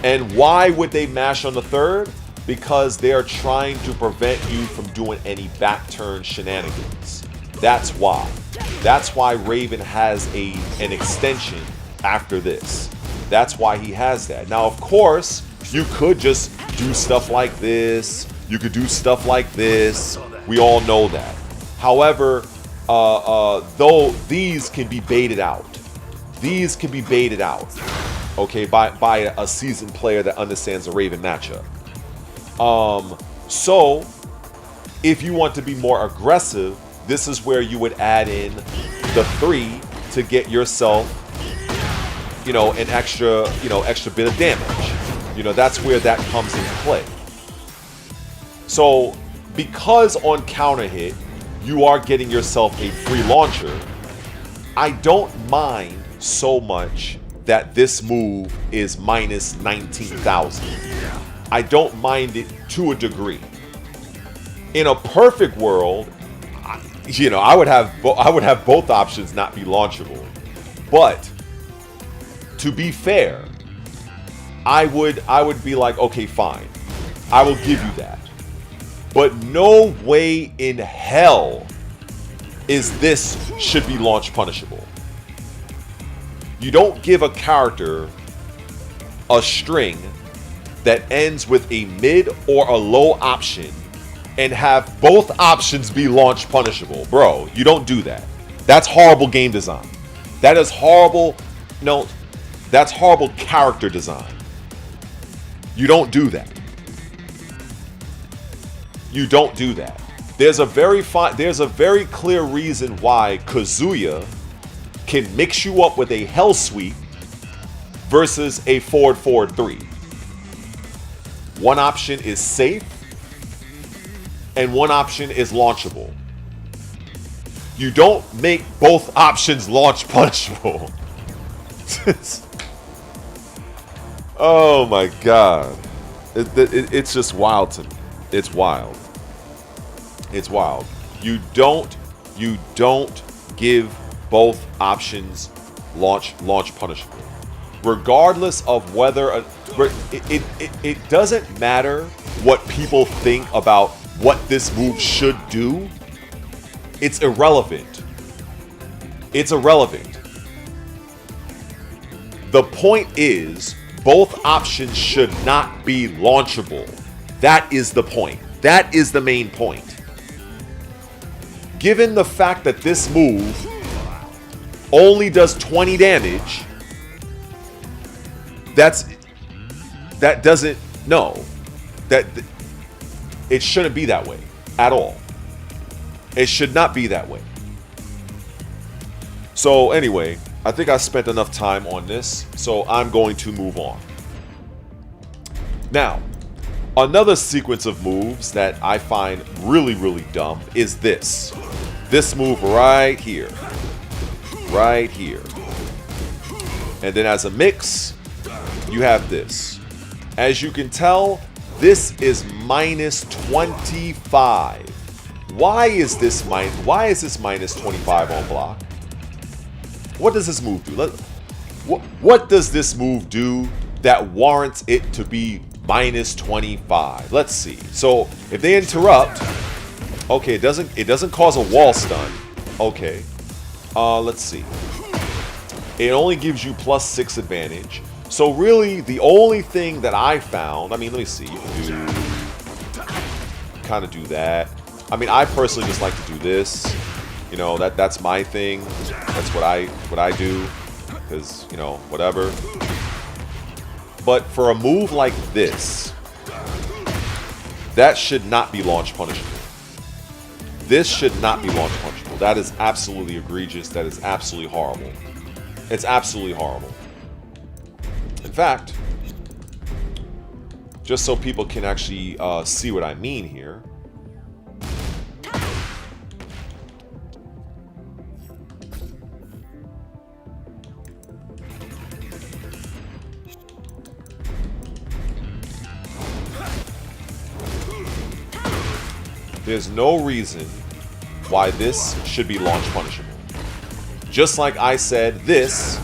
and why would they mash on the third? Because they are trying to prevent you from doing any back turn shenanigans. That's why. That's why Raven has an extension after this. That's why he has that. Now, of course, you could just do stuff like this. You could do stuff like this. We all know that. However, though these can be baited out. These can be baited out, okay, by a seasoned player that understands the Raven matchup. So, if you want to be more aggressive, this is where you would add in the 3 to get yourself, you know, an extra bit of damage. That's where that comes into play. So, because on counter hit, you are getting yourself a free launcher, I don't mind so much that this move is minus 19,000. I don't mind it to a degree. In a perfect world, I would have both options not be launchable. But to be fair, I would be like, okay, fine, I will give you that. But no way in hell is this should be launch punishable. You don't give a character a string that ends with a mid or a low option and have both options be launch punishable. Bro, you don't do that. That's horrible game design. That is horrible. No, that's horrible character design. You don't do that. You don't do that. There's a very clear reason why Kazuya can mix you up with a hell sweep versus a forward 3. One option is safe and one option is launchable. You don't make both options launch punishable. Oh my god. It's just wild to me. It's wild. It's wild. You don't give both options launch punishable. Regardless of whether it doesn't matter what people think about what this move should do. It's irrelevant. It's irrelevant. The point is, both options should not be launchable. That is the point. That is the main point. Given the fact that this move only does 20 damage, that doesn't, no, that it shouldn't be that way at all. It should not be that way. So anyway, I think I spent enough time on this, so I'm going to move on. Now, another sequence of moves that I find really, really dumb is this. This move right here. Right here. And then as a mix, you have this. As you can tell, this is minus 25. Why is this minus 25 on block? What does this move do? What does this move do that warrants it to be minus 25? Let's see. So if they interrupt, okay, it doesn't cause a wall stun. Okay. Let's see. It only gives you +6 advantage. So really, the only thing that I found, I mean, let me see. You can kind of do that. I mean, I personally just like to do this. You know, that's my thing. That's what I do. Because, you know, whatever. But for a move like this, that should not be launch punishable. This should not be launch punishable. That is absolutely egregious. That is absolutely horrible. It's absolutely horrible. In fact, just so people can actually see what I mean here. There's no reason why this should be launch punishable. Just like I said, this,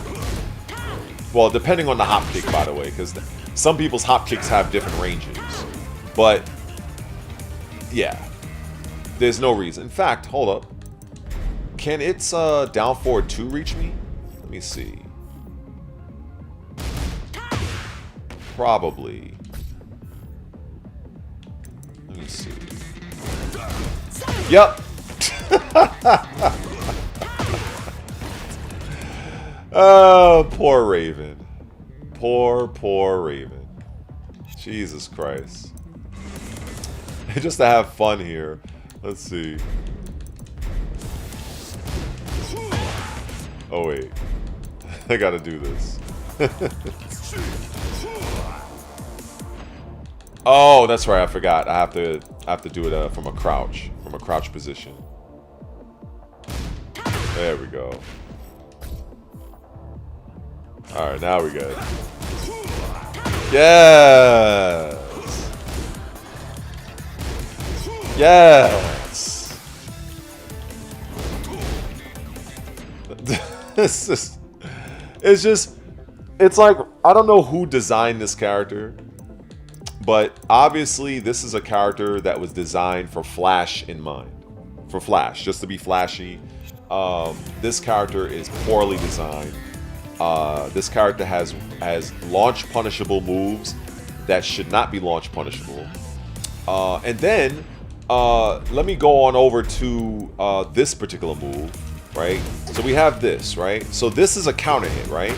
well, depending on the hop kick, by the way, because some people's hop kicks have different ranges. But, yeah, there's no reason. In fact, hold up. Can its down forward 2 reach me? Let me see. Probably. Let me see. Yep. Oh, poor Raven. Poor Raven. Jesus Christ. Just to have fun here. Let's see. Oh, wait. I gotta do this. Oh, that's right. I forgot. I have to do it from a crouch position. There we go. All right, now we good. Yes. Yes. It's like, I don't know who designed this character, but obviously this is a character that was designed for Flash in mind. For Flash, just to be flashy. This character is poorly designed. This character has launch punishable moves that should not be launch punishable. And then, let me go on over to this particular move, right? So we have this, right? So this is a counter hit, right?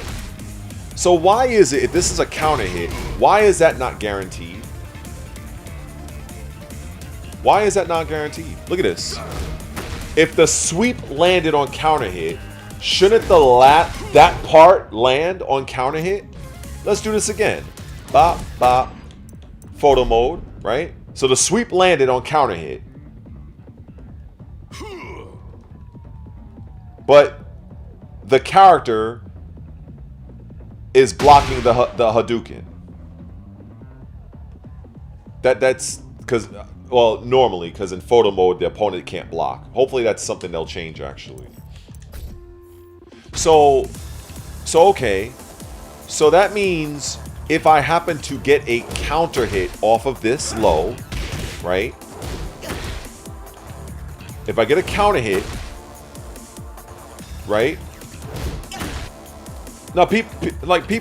So why is it, if this is a counter hit, why is that not guaranteed? Why is that not guaranteed? Look at this. If the sweep landed on counter hit, shouldn't that part land on counter hit? Let's do this again. Bop, bop. Photo mode, right? So the sweep landed on counter hit. But the character is blocking the Hadouken. That's because, well, normally, because in photo mode, the opponent can't block. Hopefully that's something they'll change, actually. So okay. So that means if I happen to get a counter hit off of this low, right? If I get a counter hit, right? Now, peep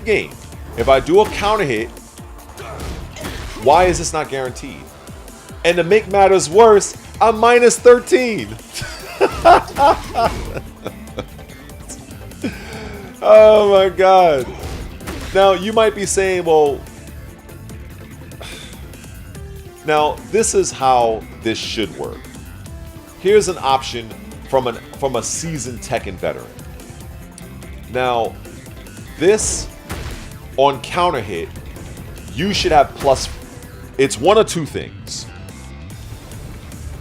game. If I do a counter hit, why is this not guaranteed? And to make matters worse, I'm minus 13. Oh my god. Now, you might be saying, well, now this is how this should work. Here's an option from a seasoned Tekken veteran. Now, this on counter hit, you should have plus. It's one of two things.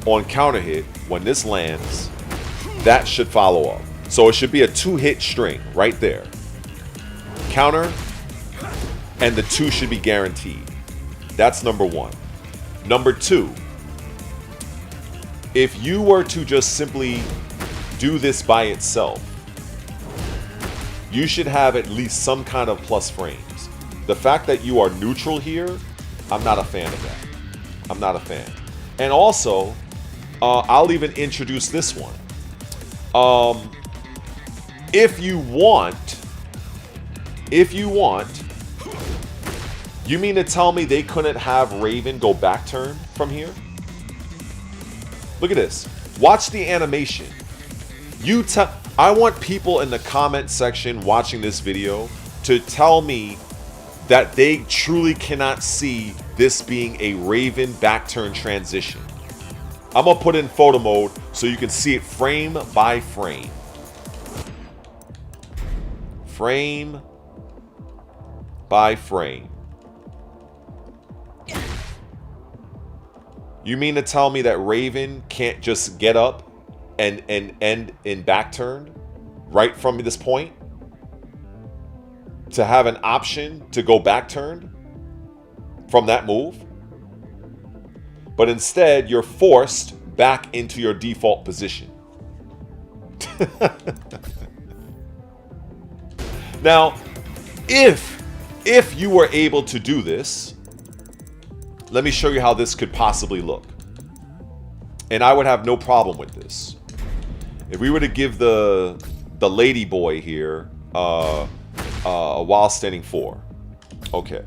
On counter hit, when this lands, that should follow up. So it should be a 2-hit string right there. Counter, and the 2 should be guaranteed. That's number 1. Number 2, if you were to just simply do this by itself, you should have at least some kind of plus frames. The fact that you are neutral here, I'm not a fan of that. I'm not a fan. And also, I'll even introduce this one. If you want, you mean to tell me they couldn't have Raven go back turn from here? Look at this. Watch the animation. I want people in the comment section watching this video to tell me that they truly cannot see this being a Raven back turn transition. I'm gonna put it in photo mode so you can see it frame by frame. Frame by frame. You mean to tell me that Raven can't just get up and end in back turn right from this point? To have an option to go back turn from that move? But instead, you're forced back into your default position. Now, if you were able to do this, let me show you how this could possibly look. And I would have no problem with this. If we were to give the lady boy here a while standing 4. Okay.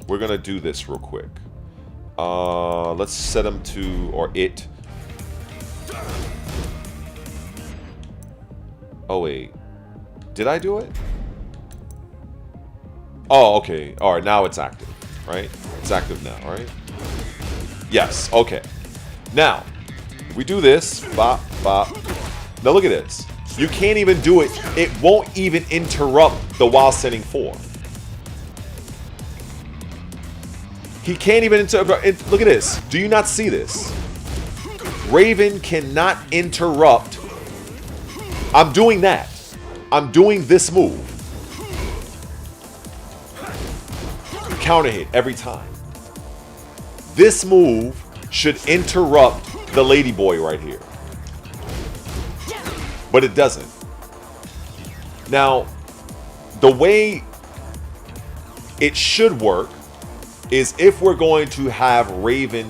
We're going to do this real quick. Let's set him to, or it. Oh, wait. Did I do it? Oh, okay. All right, now it's active, right? It's active now, right? Yes, okay. Now, we do this. Bop, bop. Now look at this. You can't even do it. It won't even interrupt the while standing 4. He can't even interrupt. Look at this. Do you not see this? Raven cannot interrupt. I'm doing that. I'm doing this move. Counter hit every time. This move should interrupt the ladyboy right here. But it doesn't. Now, the way it should work is if we're going to have Raven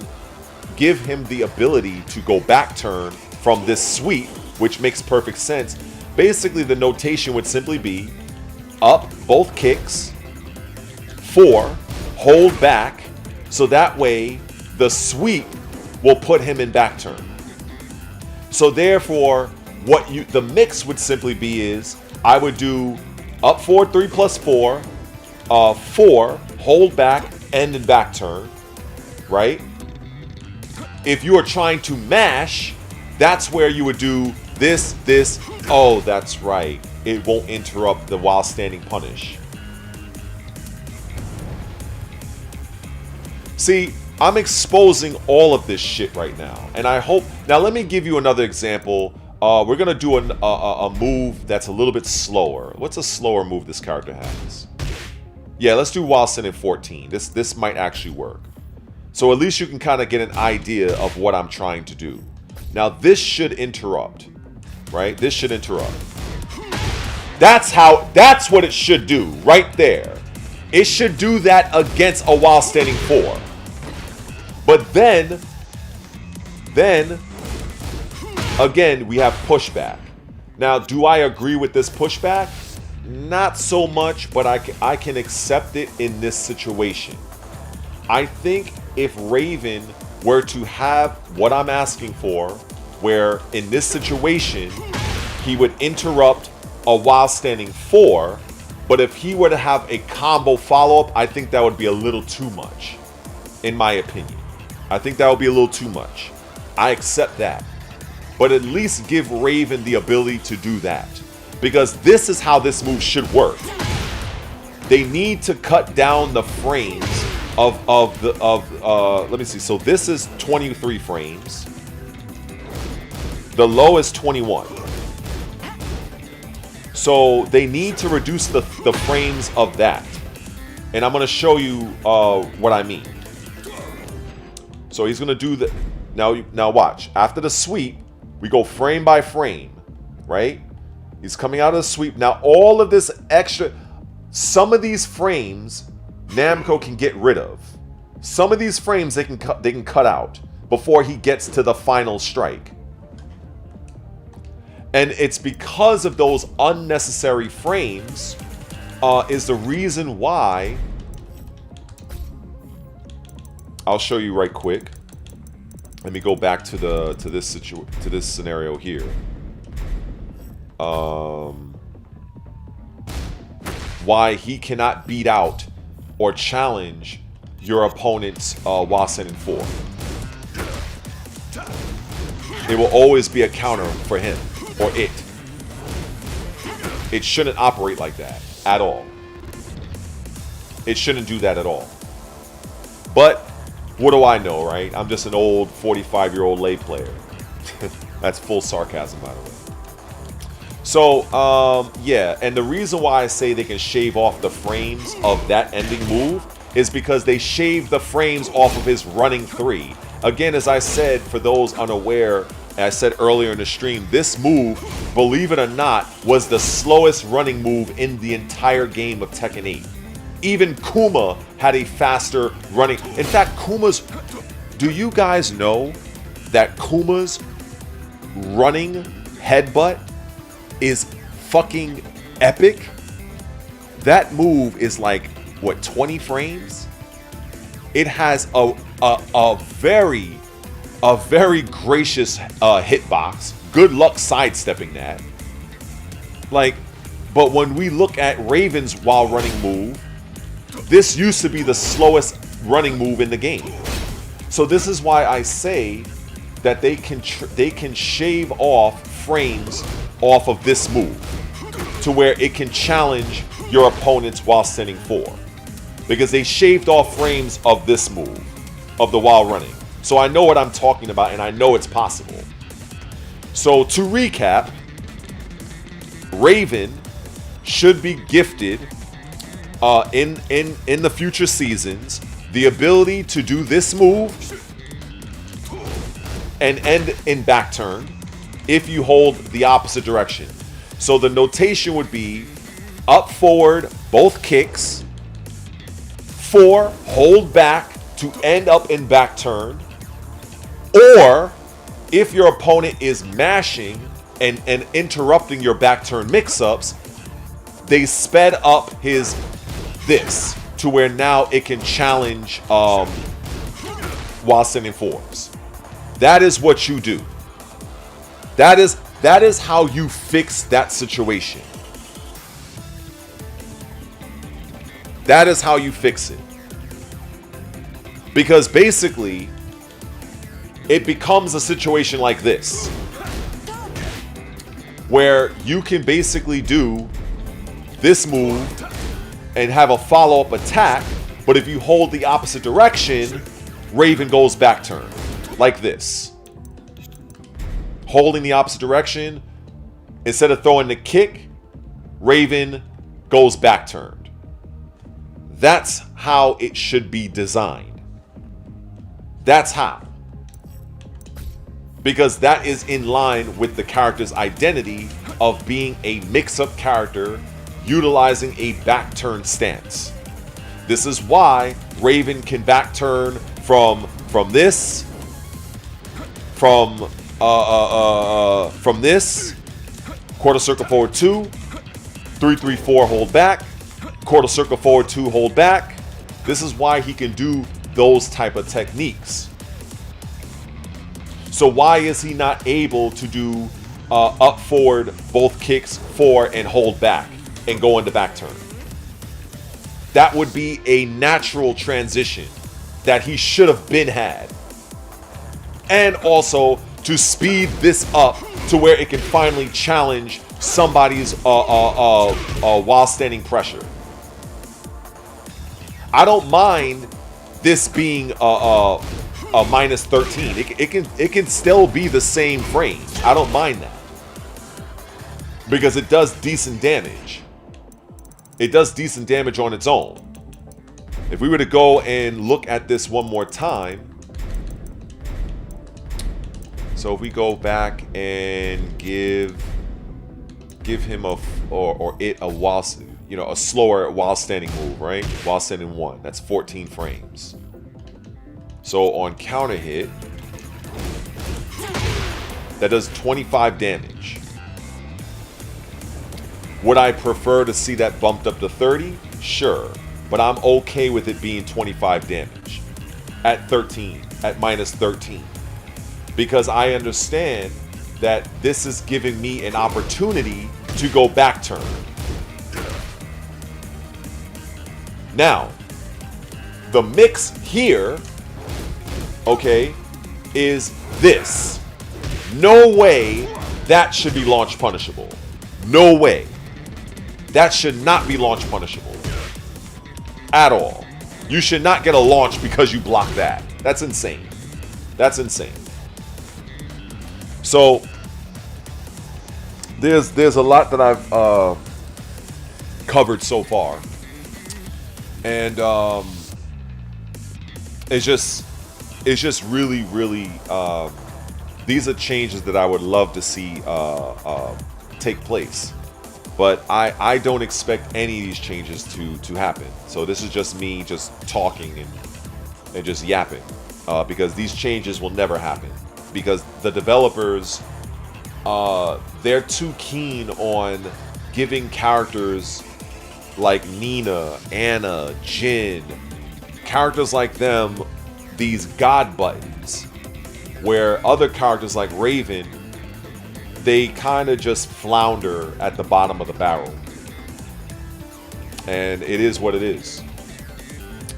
give him the ability to go back turn from this sweep, which makes perfect sense. Basically, the notation would simply be up both kicks, 4, hold back, so that way the sweep will put him in back turn. So therefore, what the mix would simply be is I would do up 4, 3 plus 4, 4, hold back, end in back turn, right? If you are trying to mash, that's where you would do this. Oh, that's right. It won't interrupt the while standing punish. See, I'm exposing all of this shit right now. And I hope... Now, let me give you another example. We're going to do a move that's a little bit slower. What's a slower move this character has? Yeah, let's do while standing 14. This might actually work. So at least you can kind of get an idea of what I'm trying to do. Now, this should interrupt. Right? This should interrupt. That's what it should do. Right there. It should do that against a while standing 4. But then, again, we have pushback. Now, do I agree with this pushback? Not so much, but I can accept it in this situation. I think if Raven were to have what I'm asking for, where in this situation, he would interrupt a while standing 4, but if he were to have a combo follow-up, I think that would be a little too much, in my opinion. I think that would be a little too much. I accept that. But at least give Raven the ability to do that. Because this is how this move should work. They need to cut down the frames let me see. So this is 23 frames. The low is 21. So they need to reduce the frames of that. And I'm going to show you what I mean. So he's going to do the... Now watch. After the sweep, we go frame by frame. Right? He's coming out of the sweep. Now all of this extra... Some of these frames, Namco can get rid of. Some of these frames they can cut out before he gets to the final strike. And it's because of those unnecessary frames is the reason why. I'll show you right quick. Let me go back to this scenario here. Why he cannot beat out or challenge your opponent's while standing 4. It will always be a counter for him or it. It shouldn't operate like that at all. It shouldn't do that at all. But What do I know, right? I'm just an old 45-year-old lay player. That's full sarcasm, by the way. So, yeah, and the reason why I say they can shave off the frames of that ending move is because they shave the frames off of his running 3. Again, as I said, for those unaware, I said earlier in the stream, this move, believe it or not, was the slowest running move in the entire game of Tekken 8. Even Kuma had a faster running. In fact, do you guys know that Kuma's running headbutt is fucking epic? That move is like, what, 20 frames? It has a very gracious hitbox. Good luck sidestepping that. Like, but when we look at Raven's while running move, this used to be the slowest running move in the game. So this is why I say that they can shave off frames off of this move to where it can challenge your opponents while sending 4. Because they shaved off frames of this move, of the while running. So I know what I'm talking about, and I know it's possible. So to recap, Raven should be gifted in the future seasons the ability to do this move and end in back turn if you hold the opposite direction. So the notation would be up forward, both kicks, 4, hold back to end up in back turn, or if your opponent is mashing and interrupting your back turn mix-ups, they sped up his this to where now it can challenge while sending 4s. That is what you do. That is how you fix that situation. That is how you fix it. Because basically, it becomes a situation like this, where you can basically do this move and have a follow-up attack, but if you hold the opposite direction, Raven goes back turn, like this. Holding the opposite direction, instead of throwing the kick, Raven goes back turned. That's how it should be designed. That's how. Because that is in line with the character's identity of being a mix-up character utilizing a back turn stance. This is why Raven can back turn from this, from this, quarter circle forward 2, 3-3-4 hold back, quarter circle forward 2 hold back. This is why he can do those type of techniques. So why is he not able to do up forward, both kicks, 4, and hold back and go into back turn? That would be a natural transition that he should have been had. And also to speed this up to where it can finally challenge somebody's while standing pressure. I don't mind this being a minus 13. It can still be the same frame. I don't mind that. Because it does decent damage. It does decent damage on its own. If we were to go and look at this one more time. So if we go back and give him a while, a slower while standing move, right? While standing 1. That's 14 frames. So on counter hit, that does 25 damage. Would I prefer to see that bumped up to 30? Sure. But I'm okay with it being 25 damage at 13, at minus 13. Because I understand that this is giving me an opportunity to go back turn. Now, the mix here, okay, is this. No way that should be launch punishable. No way. That should not be launch punishable. At all. You should not get a launch because you block that. That's insane. That's insane. So there's a lot that I've covered so far, and it's just really these are changes that I would love to see take place, but I don't expect any of these changes to happen. So this is just me just talking and just yapping, because these changes will never happen, because the developers, they're too keen on giving characters like Nina, Anna, Jin, characters like them, these god buttons, where other characters like Raven, they kind of just flounder at the bottom of the barrel. And it is what it is.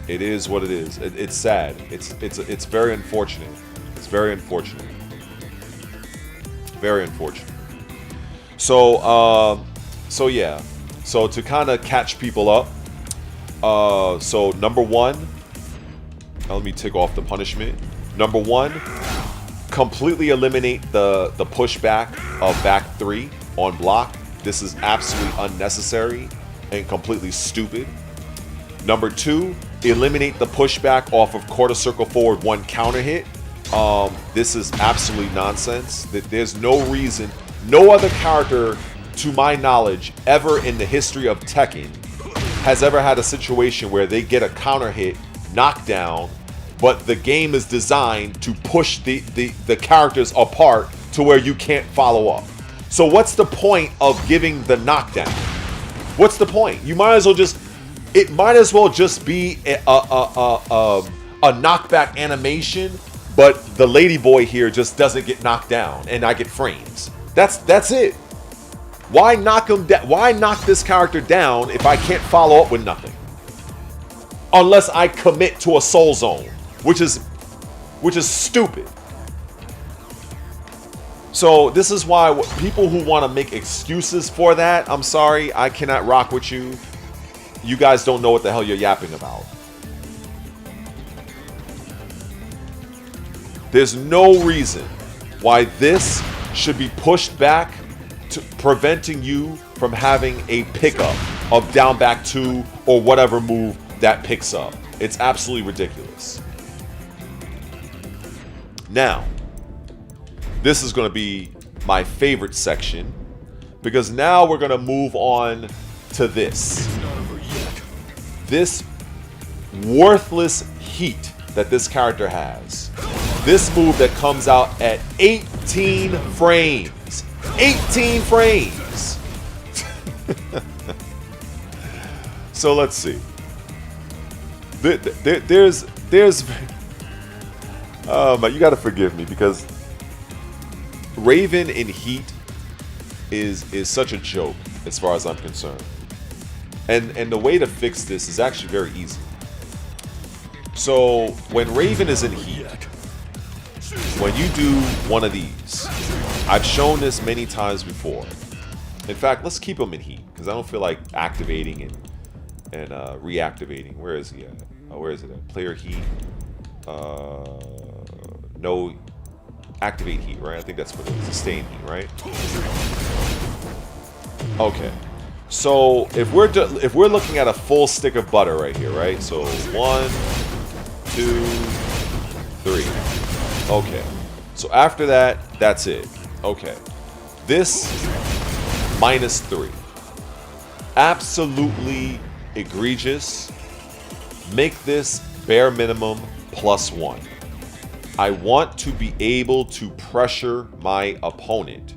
It is what it is. It's sad. It's very unfortunate. It's very unfortunate. Very unfortunate. So yeah. So to kind of catch people up, so number one, let me take off the punishment. Number one, completely eliminate the pushback of back 3 on block. This is absolutely unnecessary and completely stupid. Number 2, eliminate the pushback off of quarter circle forward 1 counter hit. This is absolutely nonsense. There's no reason, no other character, to my knowledge, ever in the history of Tekken has ever had a situation where they get a counter hit, knockdown, but the game is designed to push the characters apart to where you can't follow up. So what's the point of giving the knockdown? What's the point? You might as well just, it might as well just be a knockback animation, but the ladyboy here just doesn't get knocked down and I get frames. That's it. Why knock him down? Why knock this character down if I can't follow up with nothing? Unless I commit to a soul zone, which is stupid. So this is why people who want to make excuses for that, I'm sorry, I cannot rock with you. You guys don't know what the hell you're yapping about. There's no reason why this should be pushed back, to preventing you from having a pickup of down back 2 or whatever move that picks up. It's absolutely ridiculous. Now, this is going to be my favorite section, because now we're going to move on to this. This worthless heat that this character has. This move that comes out at 18 frames. 18 frames! So let's see. There's you gotta forgive me, because Raven in Heat is such a joke as far as I'm concerned. And the way to fix this is actually very easy. So when Raven is in Heat, when you do one of these, I've shown this many times before. In fact, let's keep him in Heat, because I don't feel like activating and reactivating. Where is he at? Oh, where is it at? Player Heat. No, activate Heat, right? I think that's what it is. Sustain Heat, right? Okay. So if we're looking at a full stick of butter right here, right? So 1, 2, 3. Okay. So after that, that's it. Okay. This -3. Absolutely egregious. Make this bare minimum +1. I want to be able to pressure my opponent.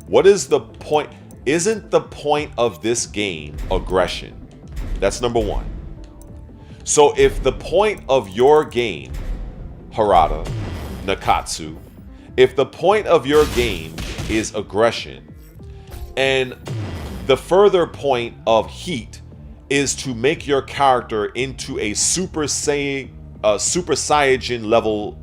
What is the point? Isn't the point of this game aggression? That's number 1. So if the point of your game, Harada, Nakatsu, if the point of your game is aggression, and the further point of Heat is to make your character into a Super Saiyajin level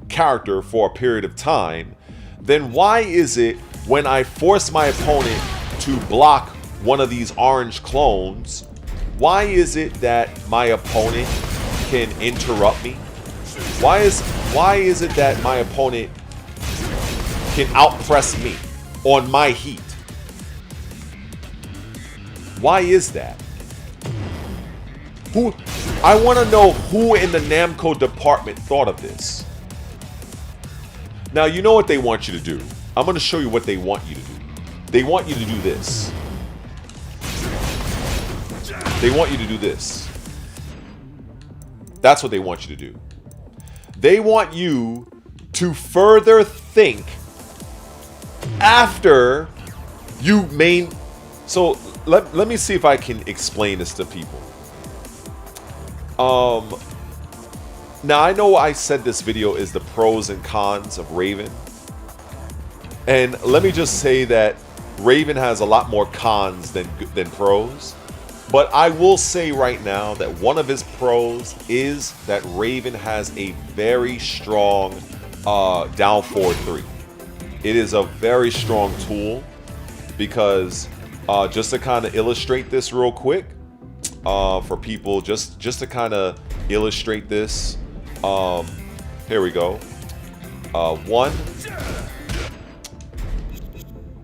character for a period of time, then why is it when I force my opponent to block one of these orange clones, why is it that my opponent can interrupt me? Why is it that my opponent can outpress me on my heat? Why is that? I want to know who in the Namco department thought of this. Now, you know what they want you to do. I'm going to show you what they want you to do. They want you to do this. They want you to do this. That's what they want you to do. They want you to further think after you main... So, let me see if I can explain this to people. Now, I know I said this video is the pros and cons of Raven. And let me just say that Raven has a lot more cons than pros. But I will say right now that one of his pros is that Raven has a very strong down forward 3. It is a very strong tool because just to kind of illustrate this real quick, for people, just to kind of illustrate this, here we go. 1.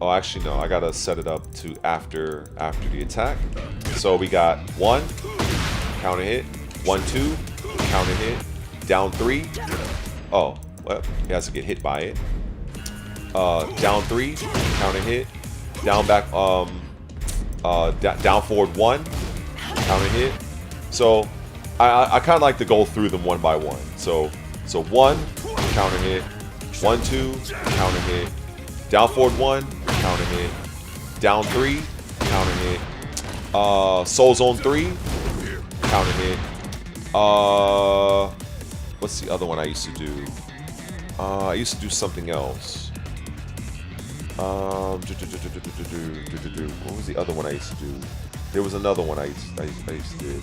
Oh, actually no, I gotta set it up to after the attack. So we got 1, counter hit, 1, 2, counter hit, down 3. Oh, well, he has to get hit by it. Down 3, counter hit, down back, down forward 1, counter hit. So I kind of like to go through them one by one. So 1, counter hit, 1, 2, counter hit, down forward 1, counter hit, down 3, counter hit, Soul Zone 3, counter hit. What's the other one I used to do? I used to do something else. What was the other one I used to do? There was another one I used to do.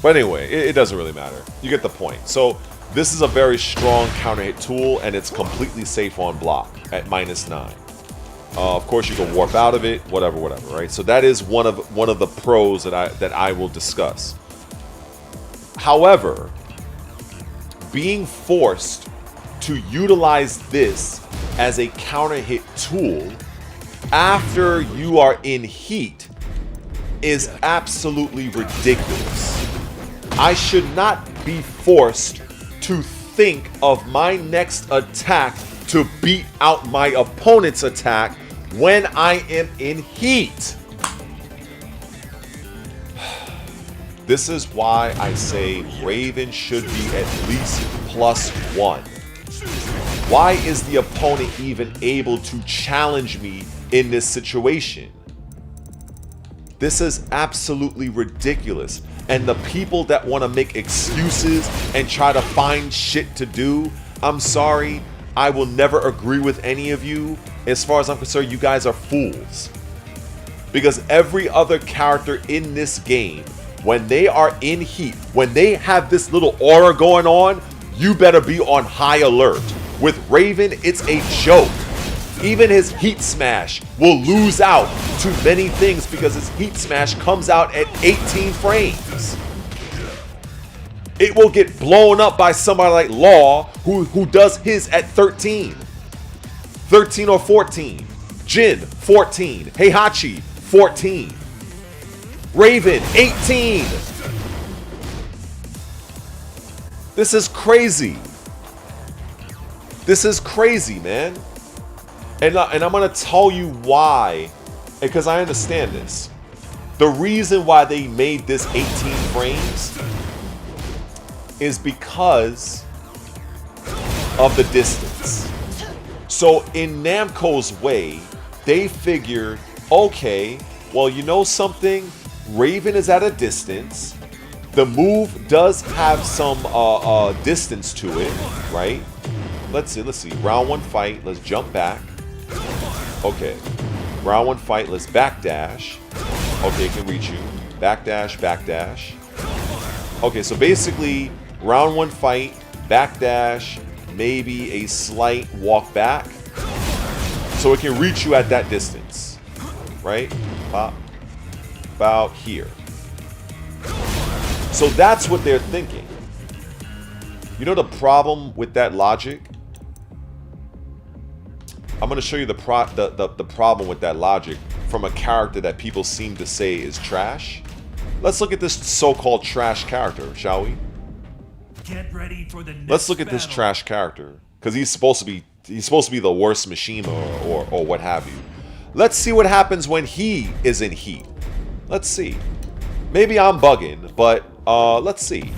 But anyway, it doesn't really matter. You get the point. So this is a very strong counter hit tool, and it's completely safe on block at -9. Of course, you can warp out of it, whatever, right? So that is one of the pros that I will discuss. However, being forced to utilize this as a counter hit tool after you are in heat is absolutely ridiculous. I should not be forced to think of my next attack to beat out my opponent's attack when I am in heat. This is why I say Raven should be at least +1. Why is the opponent even able to challenge me in this situation? This is absolutely ridiculous. And the people that want to make excuses and try to find shit to do, I'm sorry, I will never agree with any of you. As far as I'm concerned, you guys are fools. Because every other character in this game, when they are in heat, when they have this little aura going on, you better be on high alert. With Raven, it's a joke. Even his heat smash will lose out to many things because his heat smash comes out at 18 frames. It will get blown up by somebody like Law who does his at 13. 13 or 14. Jin, 14. Heihachi, 14. Raven, 18. This is crazy. This is crazy, man. And I'm going to tell you why, because I understand this. The reason why they made this 18 frames is because of the distance. So in Namco's way, they figured, okay, well, you know something? Raven is at a distance. The move does have some distance to it, right? Let's see. Round 1 fight. Let's jump back. Okay. Round 1 fight. Let's backdash. Okay, it can reach you. Backdash, backdash. Okay, so basically, round 1 fight, backdash, maybe a slight walk back. So it can reach you at that distance. Right? Pop. about here. So that's what they're thinking. You know the problem with that logic? I'm going to show you the problem with that logic from a character that people seem to say is trash. Let's look at this so-called trash character, shall we? Get ready for the next Let's look at this trash character, because he's supposed to be the worst Mishima or what have you. Let's see what happens when he is in heat. Let's see. Maybe I'm bugging, but let's see.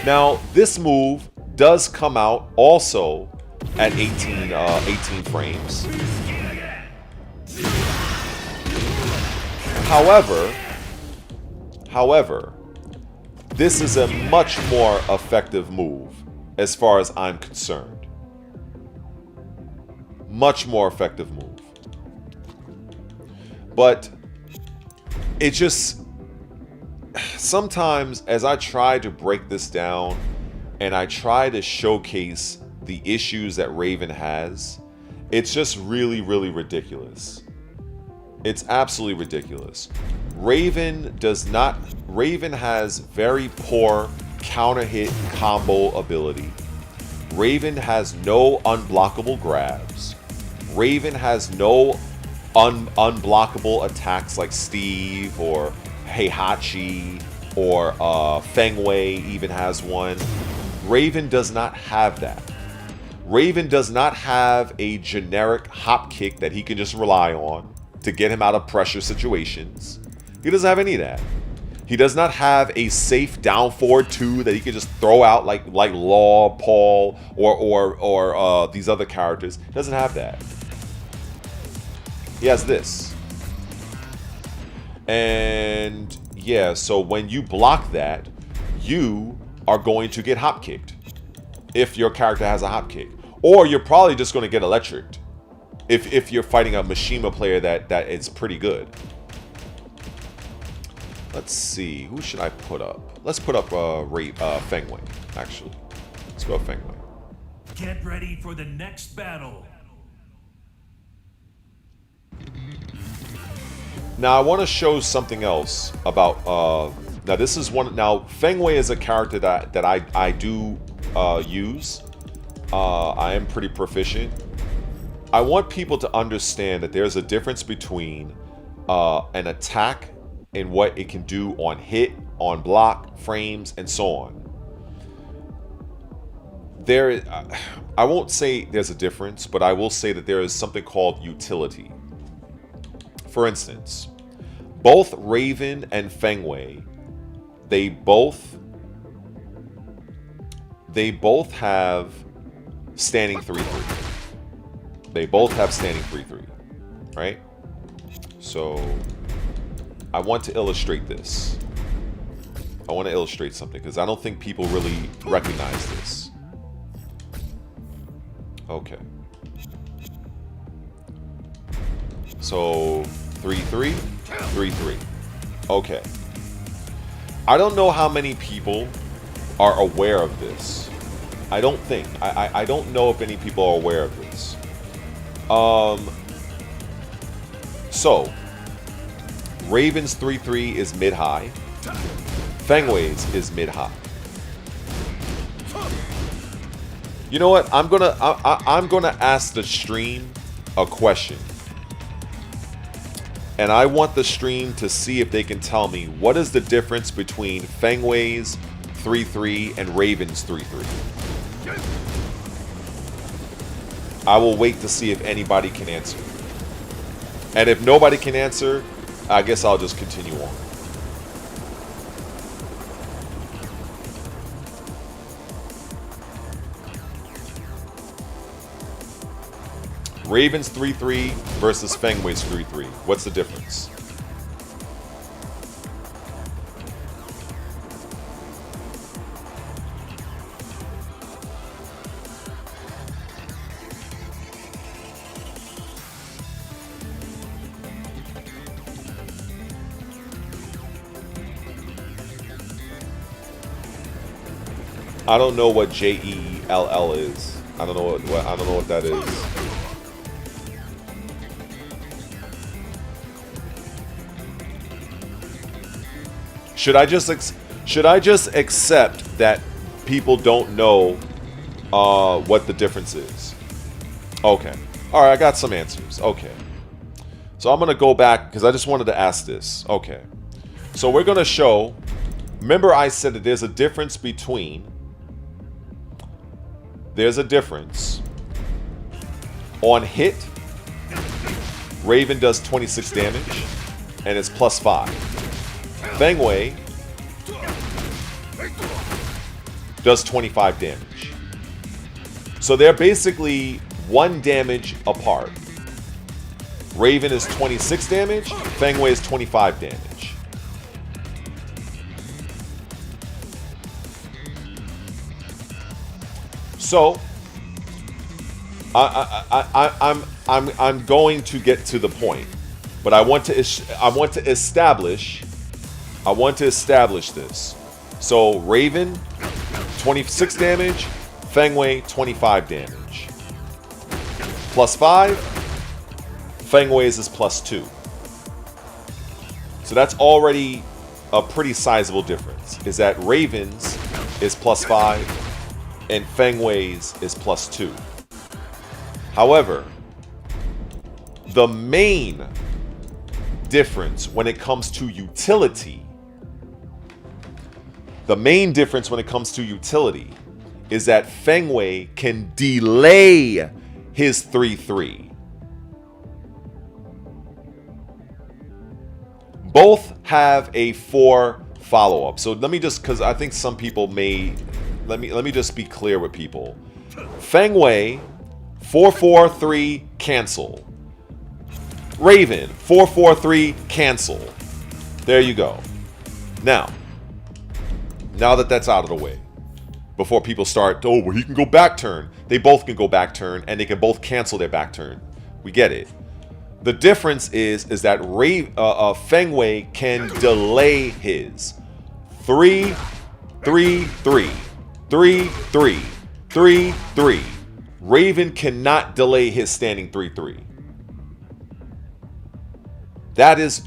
Now this move does come out also at 18 frames. However, this is a much more effective move as far as I'm concerned. Much more effective move. But it just, sometimes as I try to break this down and I try to showcase the issues that Raven has, it's just really, really ridiculous. It's absolutely ridiculous. Raven has very poor counter hit combo ability. Raven has no unblockable grabs. Raven has no unblockable attacks like Steve or Heihachi or Feng Wei even has one. Raven does not have that. Raven does not have a generic hop kick that he can just rely on to get him out of pressure situations. He doesn't have any of that. He does not have a safe down forward 2 that he can just throw out like Law, Paul, or these other characters. He doesn't have that. He has this. And yeah, so when you block that, you are going to get hop kicked. If your character has a hop kick. Or you're probably just going to get electricked. If you're fighting a Mishima player that is pretty good. Let's see. Who should I put up? Let's put up Feng Wei, actually. Let's go Feng Wei. Get ready for the next battle. Now I want to show something else about now this is one. Now Feng Wei is a character that I do use. I am pretty proficient. I want people to understand that there's a difference between an attack and what it can do on hit, on block, frames, and so on. I won't say there's a difference, but I will say that there is something called utility. For instance, both Raven and Feng Wei, they both have standing 3-3. They both have standing 3-3, right? So I want to illustrate this. I want to illustrate something because I don't think people really recognize this. Okay. So 3-3, 3-3. Okay. I don't know how many people are aware of this. I don't think. I don't know if any people are aware of this. So Raven's 3-3 is mid-high. Feng Wei's is mid-high. You know what? I'm gonna ask the stream a question. And I want the stream to see if they can tell me what is the difference between Feng Wei's 3-3 and Raven's 3-3. I will wait to see if anybody can answer. And if nobody can answer, I guess I'll just continue on. Raven's 3-3 versus Feng Wei's 3-3. What's the difference? I don't know what JEELL is. I don't know what that is. Should I just accept that people don't know what the difference is? Okay. All right, I got some answers. Okay. So I'm going to go back because I just wanted to ask this. Okay. So we're going to show, remember I said that there's a difference on hit. Raven does 26 damage and it's +5. Feng Wei does 25 damage. So they're basically 1 damage apart. Raven is 26 damage, Feng Wei is 25 damage. So I'm going to get to the point, but I want to establish this. So Raven 26 damage, Feng Wei 25 damage. +5, Feng Wei's is +2. So that's already a pretty sizable difference. Is that Raven's is +5 and Feng Wei's is +2. However, the main difference when it comes to utility, is that Feng Wei can delay his 3-3. Both have a 4 follow-up. So let me just, because I think some people may, let me just be clear with people. Feng Wei, 4-4-3, cancel. Raven, 4-4-3, cancel. There you go. Now that that's out of the way, before people start, oh, well, he can go back turn. They both can go back turn, and they can both cancel their back turn. We get it. The difference is that Feng Wei can delay his 3-3-3, 3-3, 3-3. Raven cannot delay his standing 3-3. That is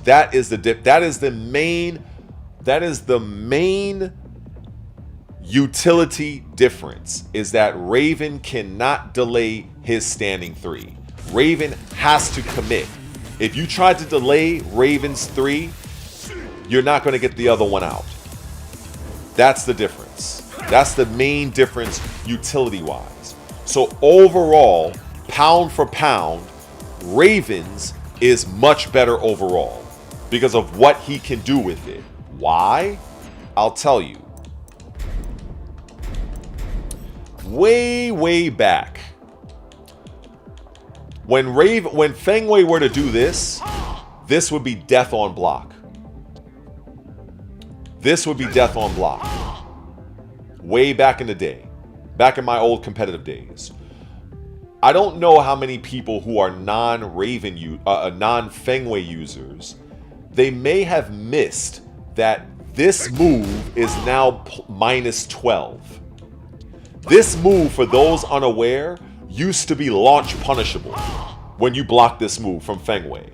the main utility difference, is that Raven cannot delay his standing 3. Raven has to commit. If you try to delay Raven's 3, you're not going to get the other one out. That's the difference. That's the main difference utility-wise. So overall, pound for pound, Raven's is much better overall because of what he can do with it. Why? I'll tell you. Way back, when Feng Wei were to do this, this would be death on block. This would be death on block. Way back in the day, back in my old competitive days. I don't know how many people who are non-Feng Wei users, they may have missed that this move is now -12. This move, for those unaware, used to be launch punishable when you block this move from Feng Wei.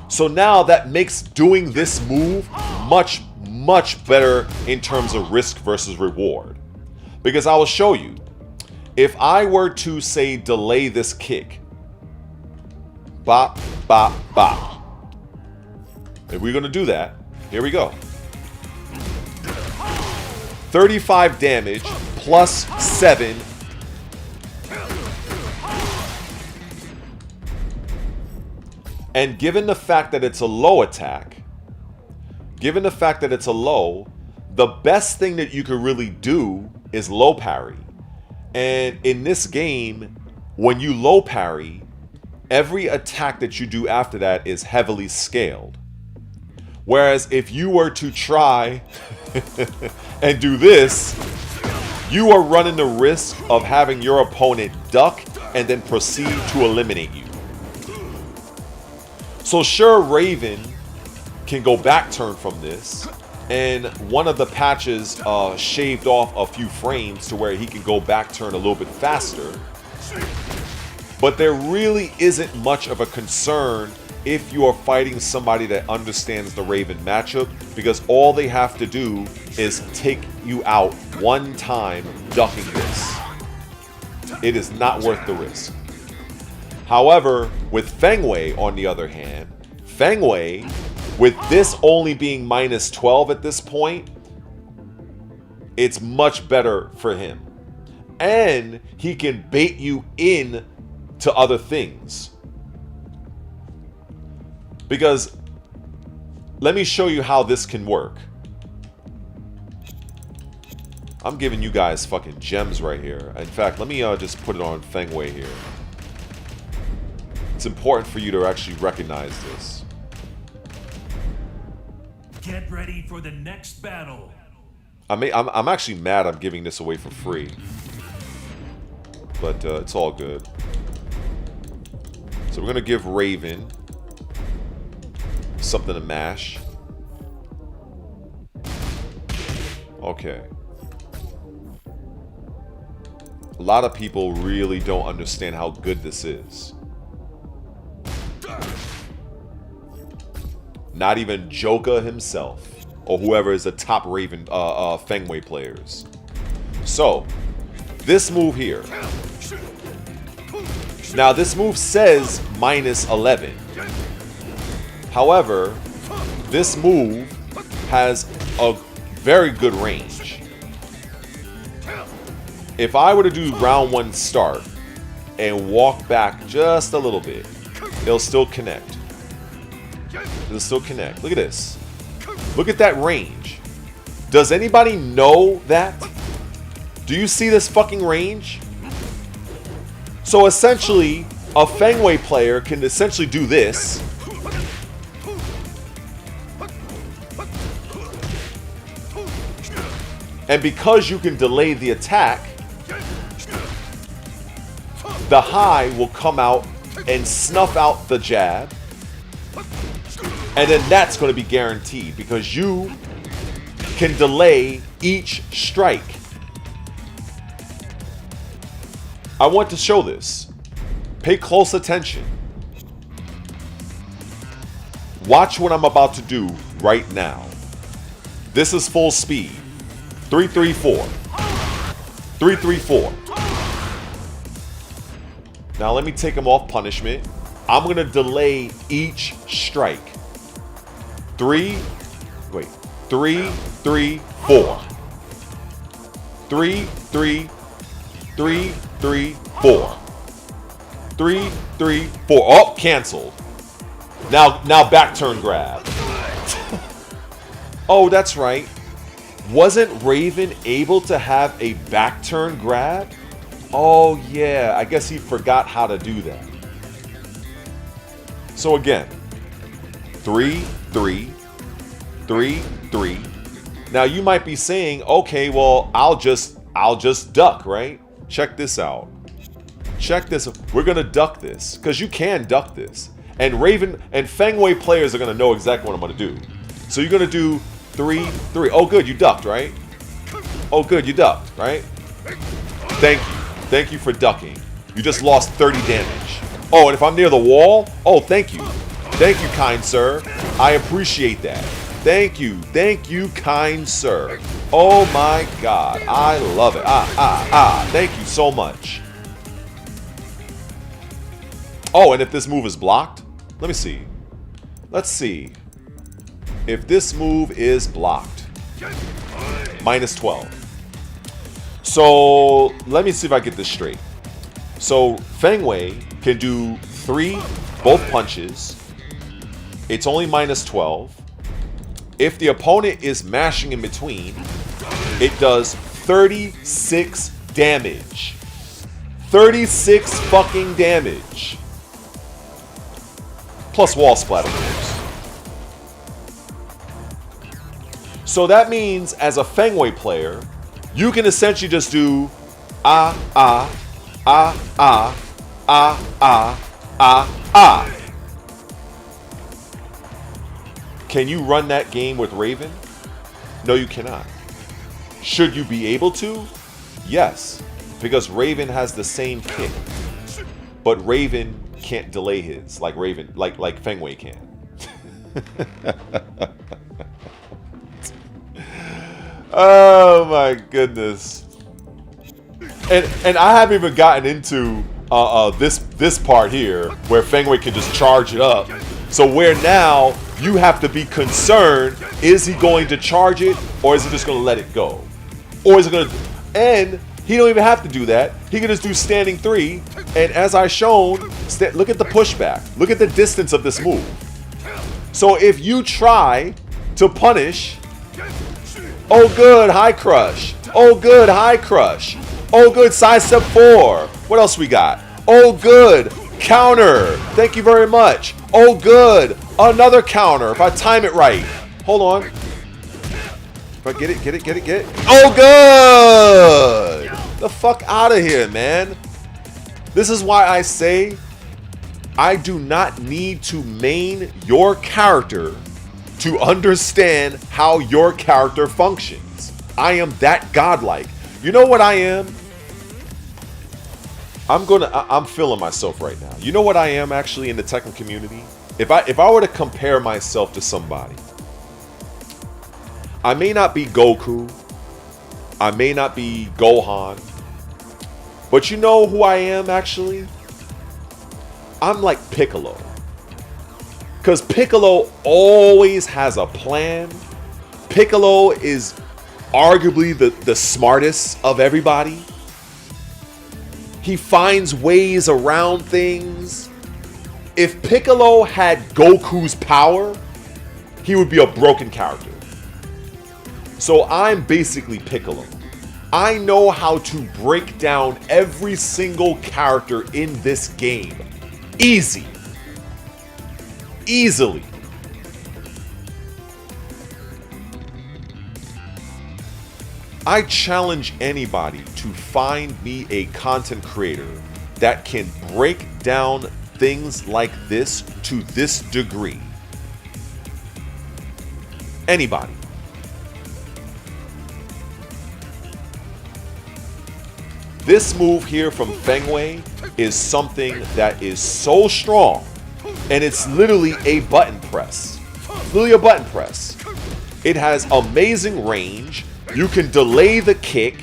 So now that makes doing this move much better in terms of risk versus reward. Because I will show you, if I were to say delay this kick, bop, bop, bop. If we're going to do that, here we go. 35 damage +7. And given the fact that it's a low attack, the best thing that you could really do is low parry. And in this game, when you low parry, every attack that you do after that is heavily scaled. Whereas if you were to try and do this, you are running the risk of having your opponent duck and then proceed to eliminate you. So sure, Raven can go back turn from this, and one of the patches shaved off a few frames to where he can go back turn a little bit faster. But there really isn't much of a concern if you are fighting somebody that understands the Raven matchup, because all they have to do is take you out one time ducking this. It is not worth the risk. However, with Feng Wei, on the other hand, Feng Wei, with this only being minus 12 at this point, it's much better for him. And he can bait you in to other things. Because let me show you how this can work. I'm giving you guys fucking gems right here. In fact, let me just put it on Feng Wei here. It's important for you to actually recognize this. Get ready for the next battle. I'm actually mad I'm giving this away for free. But it's all good. So we're going to give Raven something to mash. Okay. A lot of people really don't understand how good this is. Not even Joker himself, or whoever is the top Raven Feng Wei players. So, this move here. Now, this move says minus 11. However, this move has a very good range. If I were to do round 1 start and walk back just a little bit, it'll still connect. It'll still connect. Look at this. Look at that range. Does anybody know that? Do you see this fucking range? So essentially, a Feng Wei player can essentially do this. And because you can delay the attack, the high will come out and snuff out the jab. And then that's going to be guaranteed because you can delay each strike. I want to show this. Pay close attention. Watch what I'm about to do right now. This is full speed. 3-3-4. 3-3-4. Now let me take him off punishment. I'm going to delay each strike. 3, 3, 4. 3, 3, 3, 3, 4. 3, 3, 4. Oh, canceled. Now back turn grab. Oh, that's right. Wasn't Raven able to have a back turn grab? Oh yeah, I guess he forgot how to do that. So again, 3, 3, 3, 3. Now you might be saying, okay, well, I'll just duck, right? Check this out. Check this. We're gonna duck this because you can duck this, and Raven and Feng Wei players are gonna know exactly what I'm gonna do. So you're gonna do 3, 3. Oh, good, you ducked, right? Oh, good, you ducked, right? Thank you. Thank you for ducking. You just lost 30 damage. Oh, and if I'm near the wall? Oh, thank you. Thank you, kind sir. I appreciate that. Thank you. Thank you, kind sir. Oh my God. I love it. Thank you so much. Oh, and if this move is blocked? Let me see. Let's see. If this move is blocked. Minus 12. So, let me see if I get this straight. So, Feng Wei can do 3 both punches. It's only minus 12. If the opponent is mashing in between, it does 36 damage. 36 fucking damage. Plus wall splatter. So that means, as a Feng Wei player, you can essentially just do Can you run that game with Raven? No, you cannot. Should you be able to? Yes, because Raven has the same kick, but Raven can't delay his like Raven, like Feng Wei can. Oh my goodness. And I haven't even gotten into this part here where Feng Wei can just charge it up. So where now you have to be concerned, is he going to charge it or is he just going to let it go? Or is it going to... And he don't even have to do that. He can just do standing 3. And as I shown, look at the pushback. Look at the distance of this move. So if you try to punish... Oh good, high crush. Oh good, high crush. Oh good, sidestep 4. What else we got? Oh good, counter. Thank you very much. Oh good, another counter. If I time it right. Hold on. If I get it. Oh good. The fuck out of here, man. This is why I say I do not need to main your character to understand how your character functions. I am that godlike. You know what I am? I'm feeling myself right now. You know what I am actually in the Tekken community? If I were to compare myself to somebody, I may not be Goku, I may not be Gohan, but you know who I am actually? I'm like Piccolo. Because Piccolo always has a plan. Piccolo is arguably the smartest of everybody. He finds ways around things. If Piccolo had Goku's power, he would be a broken character. So I'm basically Piccolo. I know how to break down every single character in this game. Easily. I challenge anybody to find me a content creator that can break down things like this to this degree. Anybody. This move here from Feng Wei is something that is so strong, and it's literally a button press. Literally a button press. It has amazing range. You can delay the kick.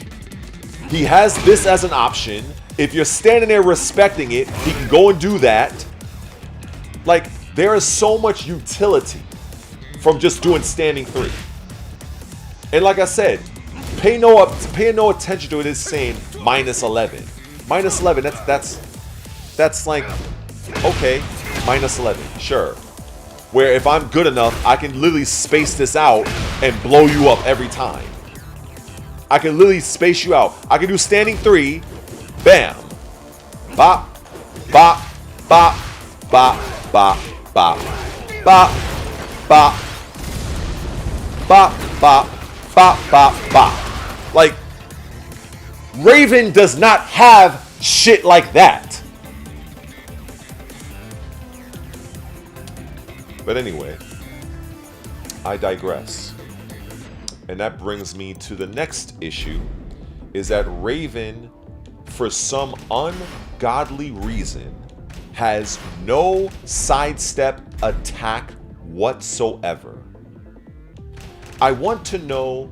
He has this as an option. If you're standing there respecting it, he can go and do that. Like, there is so much utility from just doing standing 3. And like I said, pay no attention to it. It's saying minus 11. Minus 11, that's like, okay, minus 11, sure. Where if I'm good enough, I can literally space this out and blow you up every time. I can literally space you out. I can do standing 3, bam, bop, bop, bop, bop, bop, bop, bop, bop, bop, bop, bop, bop, bop. Like, Raven does not have shit like that. But anyway, I digress. And that brings me to the next issue, is that Raven, for some ungodly reason, has no sidestep attack whatsoever. I want to know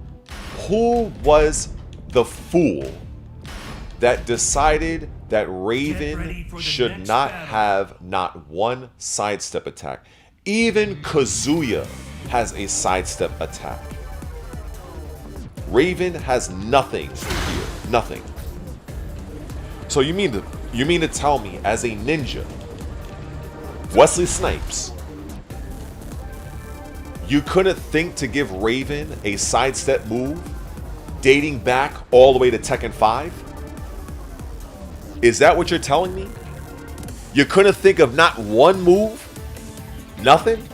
who was the fool that decided that Raven should not have not one sidestep attack. Even Kazuya has a sidestep attack. Raven has nothing here. Nothing. So you mean to tell me, as a ninja, Wesley Snipes, you couldn't think to give Raven a sidestep move dating back all the way to Tekken 5? Is that what you're telling me? You couldn't think of not one move? Nothing?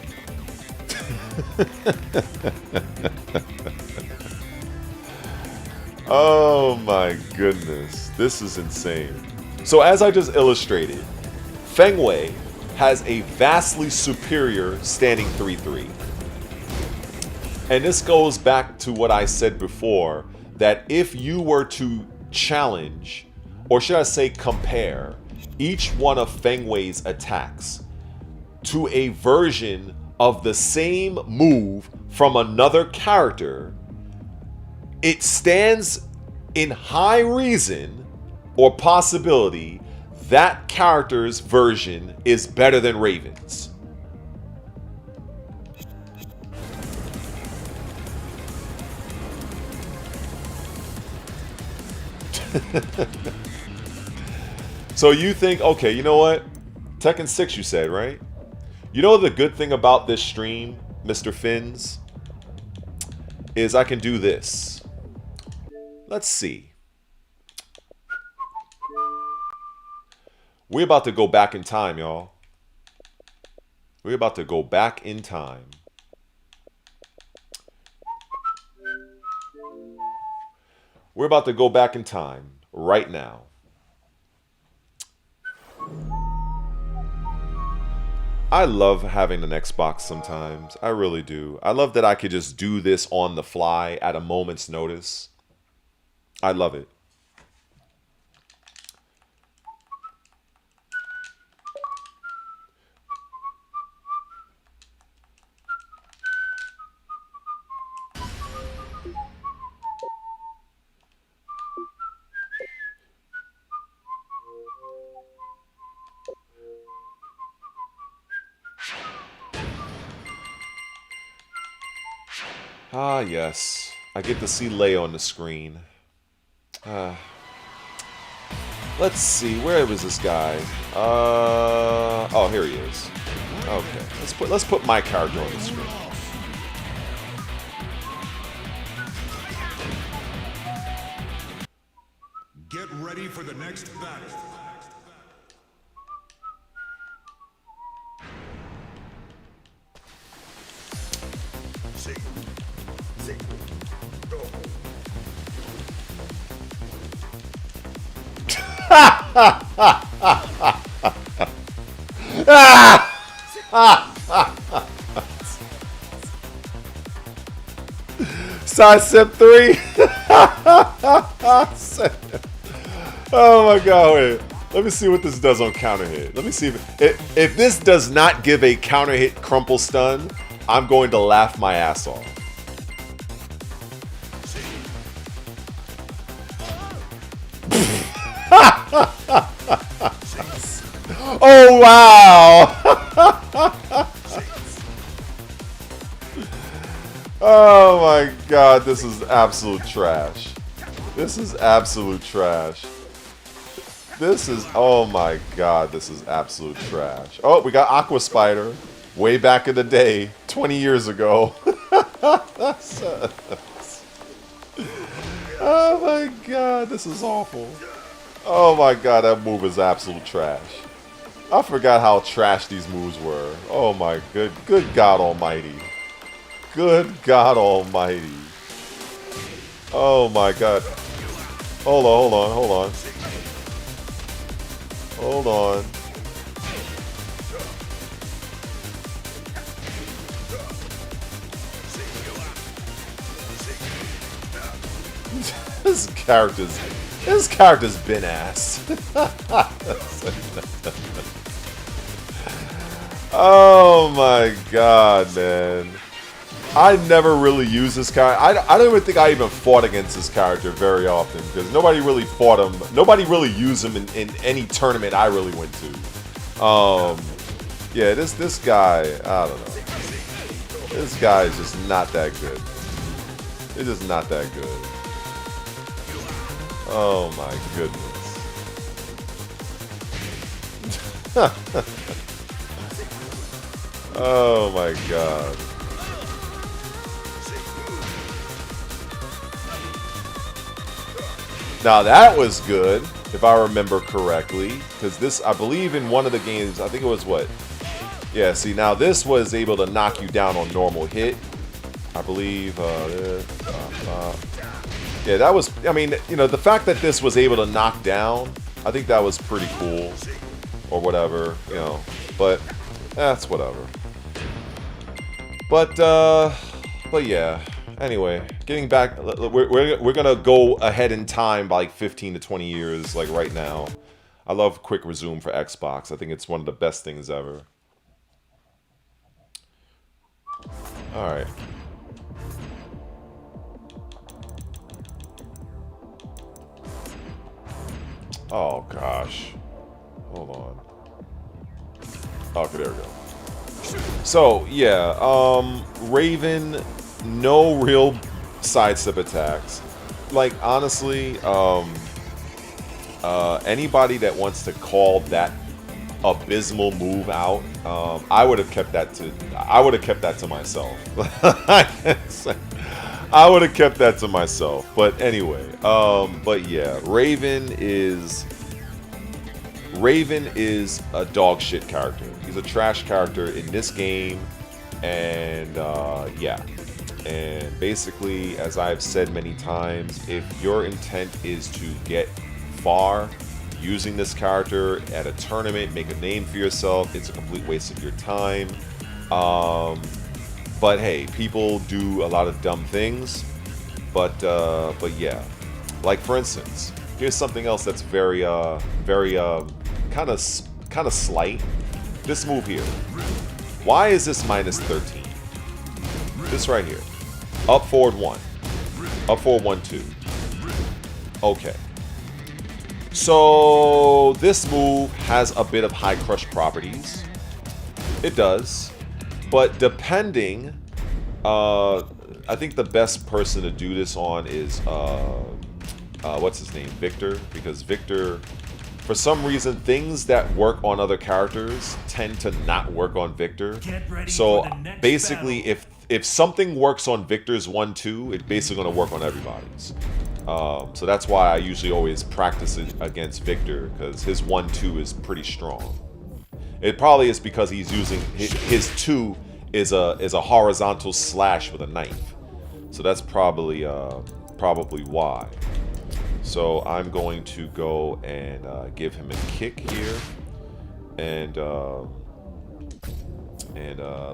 Oh my goodness. This is insane. So as I just illustrated, Feng Wei has a vastly superior standing 3-3. And this goes back to what I said before, that if you were to challenge, or should I say compare, each one of Feng Wei's attacks to a version of the same move from another character, it stands in high reason or possibility that character's version is better than Raven's. So you think, okay, you know what? Tekken 6 you said, right? You know the good thing about this stream, Mr. Finns, is I can do this. Let's see. We're about to go back in time, y'all. We're about to go back in time. We're about to go back in time right now. I love having an Xbox sometimes. I really do. I love that I could just do this on the fly at a moment's notice. I love it. Ah, yes. I get to see Lei on the screen. Let's see. Where was this guy? Oh, here he is. Okay. Let's put my character on the screen. Get ready for the next battle. Sidestep 3. Oh my god, wait. Let me see what this does on counter hit. Let me see if this does not give a counter hit crumple stun, I'm going to laugh my ass off. Oh wow! Oh my god, this is absolute trash. This is absolute trash. This is, oh my god, this is absolute trash. Oh, we got Aqua Spider way back in the day, 20 years ago. Oh my god, this is awful. Oh my god, that move is absolute trash. I forgot how trash these moves were. Oh my good god almighty. Good god almighty. Oh my god. Hold on, hold on, hold on. Hold on. This character's been ass. Oh my god, man. I never really use this character. I don't even think I even fought against this character very often because nobody really fought him. Nobody really used him in any tournament I really went to. Yeah, this guy, I don't know. This guy is just not that good. It's just not that good. Oh my goodness. Oh my god. Now that was good, if I remember correctly, because this, I believe in one of the games, I think it was what? Yeah, see, now this was able to knock you down on normal hit. I believe, yeah, that was, I mean, you know, the fact that this was able to knock down, I think that was pretty cool, or whatever, you know, but that's whatever. But yeah. Anyway, getting back, we're gonna go ahead in time by like 15 to 20 years, like right now. I love quick resume for Xbox. I think it's one of the best things ever. All right. Oh gosh. Hold on. Okay, there we go. So yeah, Raven, no real sidestep attacks. Like honestly, anybody that wants to call that abysmal move out, I would have kept that to myself. I would have kept that to myself. But anyway, but yeah, Raven is a dog shit character. He's a trash character in this game, and yeah. And basically, as I've said many times, if your intent is to get far using this character at a tournament, make a name for yourself, it's a complete waste of your time. But hey, people do a lot of dumb things. But yeah, like for instance, here's something else that's very kind of slight. This move here. Why is this minus 13? This right here. Up forward 1. Up forward 1, 2. Okay. So this move has a bit of high crush properties. It does. But depending, I think the best person to do this on is what's his name? Victor. Because Victor, for some reason, things that work on other characters tend to not work on Victor. So basically, if something works on Victor's 1-2, it's basically going to work on everybody's. So that's why I usually always practice it against Victor, because his 1-2 is pretty strong. It probably is because he's using his 2 is a horizontal slash with a knife. So that's probably why. So I'm going to go and give him a kick here, and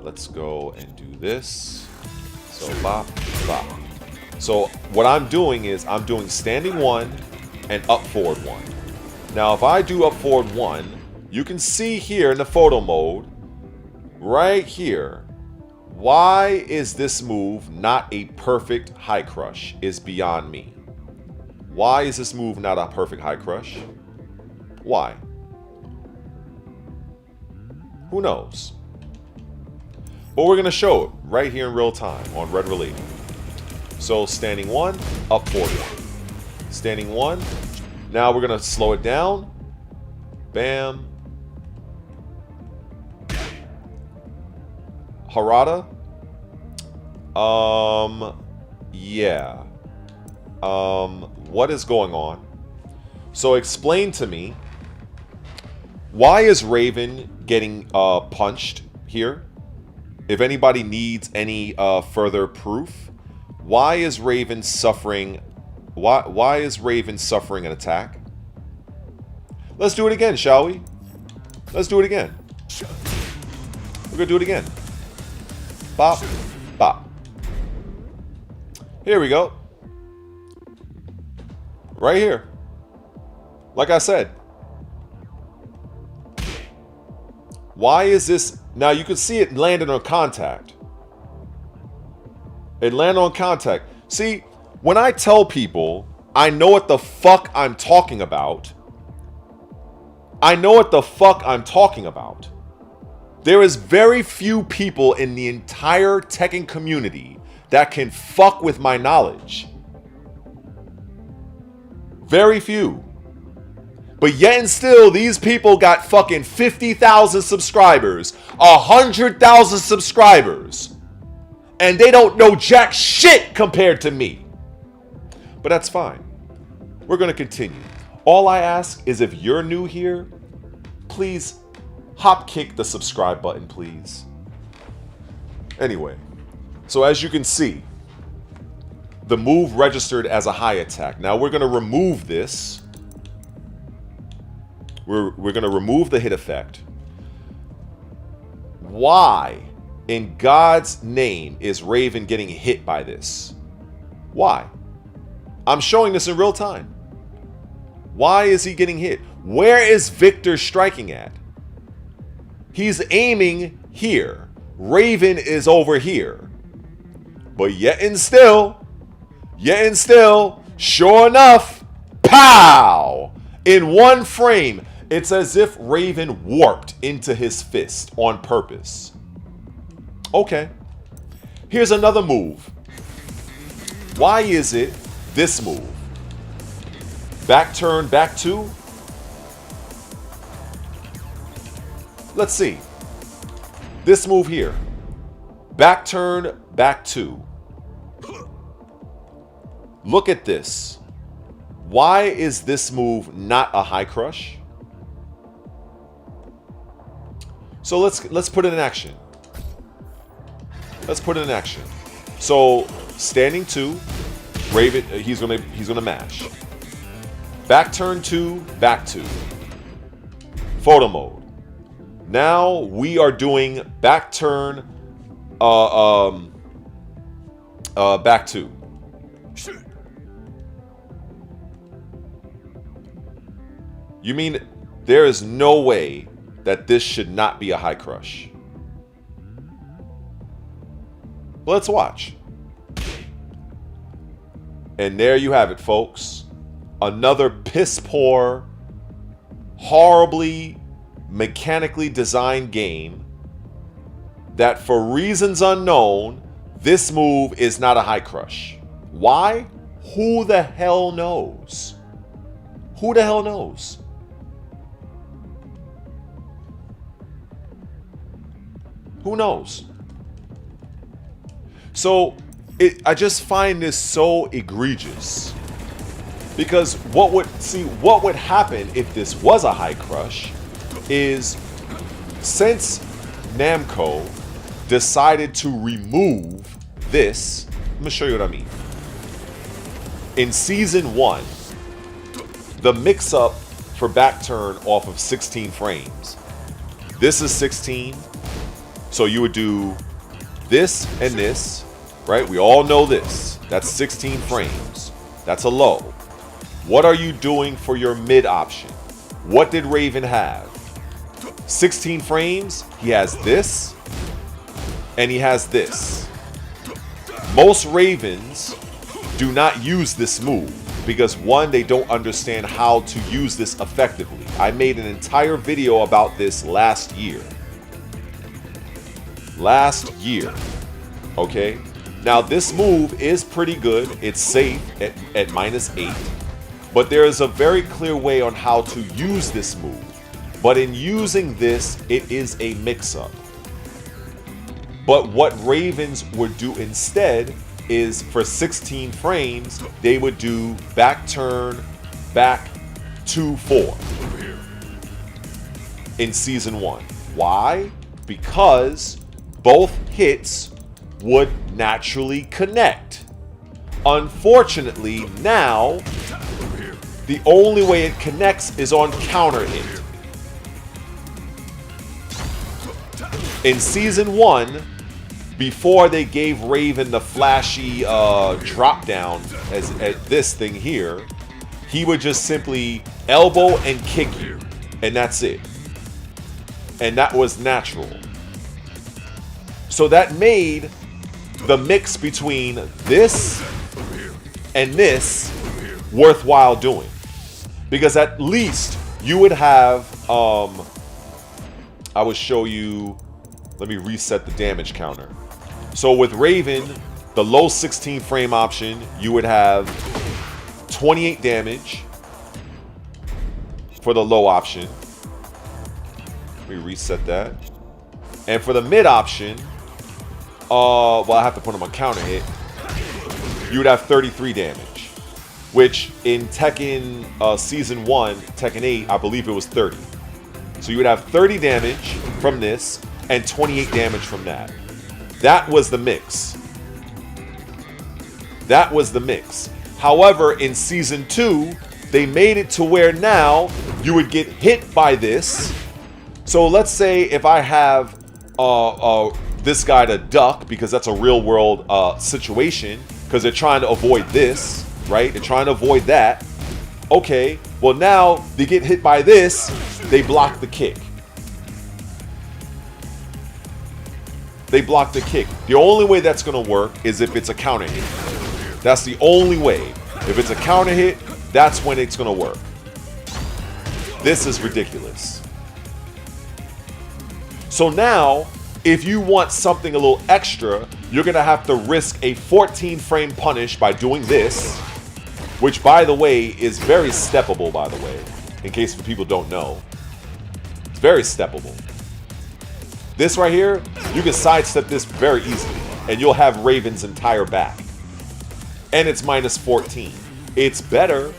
let's go and do this. So bop, bop. So what I'm doing is I'm doing standing 1 and up forward 1. Now if I do up forward 1, you can see here in the photo mode, right here, why is this move not a perfect high crush is beyond me. Why is this move not a perfect high crush? Why? Who knows? But we're going to show it right here in real time on Red Related. So standing 1, up forward 1. Standing 1. Now we're going to slow it down. Bam. Harada. Yeah. What is going on? So explain to me, why is Raven getting punched here? If anybody needs any further proof, why is Raven suffering? Why is Raven suffering an attack? Let's do it again, shall we? Let's do it again. We're gonna do it again. Bop, bop. Here we go. Right here. Like I said. Why is this? Now you can see it landed on contact. It landed on contact. See, when I tell people I know what the fuck I'm talking about, I know what the fuck I'm talking about. There is very few people in the entire Tekken community that can fuck with my knowledge. Very few. But yet and still, these people got fucking 50,000 subscribers, 100,000 subscribers, and they don't know jack shit compared to me. But that's fine. We're going to continue. All I ask is, if you're new here, please hop kick the subscribe button, please. Anyway, so as you can see, the move registered as a high attack. Now we're going to remove this. We're going to remove the hit effect. Why in God's name is Raven getting hit by this? Why? I'm showing this in real time. Why is he getting hit? Where is Victor striking at? He's aiming here. Raven is over here. But yet and still, sure enough, pow! In one frame, it's as if Raven warped into his fist on purpose. Okay. Here's another move. Why is it this move? Back turn, back two? Let's see. This move here. Back turn, back two. Look at this. Why is this move not a high crush? So let's put it in action. Let's put it in action. So standing two, Raven, he's gonna mash. Back turn two, back two. Photo mode. Now we are doing back turn, back two. You mean there is no way that this should not be a high crush? Let's watch. And there you have it, folks. Another piss poor, horribly mechanically designed game that, for reasons unknown, this move is not a high crush. Why? Who the hell knows? Who the hell knows? Who knows? So I just find this so egregious, because what would happen if this was a high crush is, since Namco decided to remove this, let me show you what I mean. In season 1, the mix-up for back turn off of 16 frames. This is 16, so you would do this and this, right? We all know this. That's 16 frames. That's a low. What are you doing for your mid option? What did Raven have? 16 frames, he has this, and he has this. Most Ravens do not use this move because, one, they don't understand how to use this effectively. I made an entire video about this last year. Okay? Now, this move is pretty good. It's safe at -8. But there is a very clear way on how to use this move. But in using this, it is a mix-up. But what Ravens would do instead is, for 16 frames, they would do back turn, back 2-4 in season 1. Why? Because both hits would naturally connect. Unfortunately, now the only way it connects is on counter hit. In season 1, before they gave Raven the flashy drop down as this thing here, he would just simply elbow and kick you, and that's it. And that was natural. So that made the mix between this and this worthwhile doing, because at least you would have I would show you, let me reset the damage counter. So with Raven, the low 16 frame option, you would have 28 damage for the low option. Let me reset that. And for the mid option, well, I have to put him on counter hit. You would have 33 damage, which in Tekken Season 1, Tekken 8, I believe it was 30. So you would have 30 damage from this and 28 damage from that. That was the mix. That was the mix. However, in Season 2, they made it to where now you would get hit by this. So let's say if I have this guy to duck, because that's a real world situation, because they're trying to avoid this, right? They're trying to avoid that. Okay, well now they get hit by this, they block the kick. They block the kick. The only way that's going to work is if it's a counter hit. That's the only way. If it's a counter hit, that's when it's going to work. This is ridiculous. So now, if you want something a little extra, you're going to have to risk a 14 frame punish by doing this, which, by the way, is very steppable, by the way, in case people don't know. It's very steppable. This right here, you can sidestep this very easily, and you'll have Raven's entire back. And it's minus 14. It's better.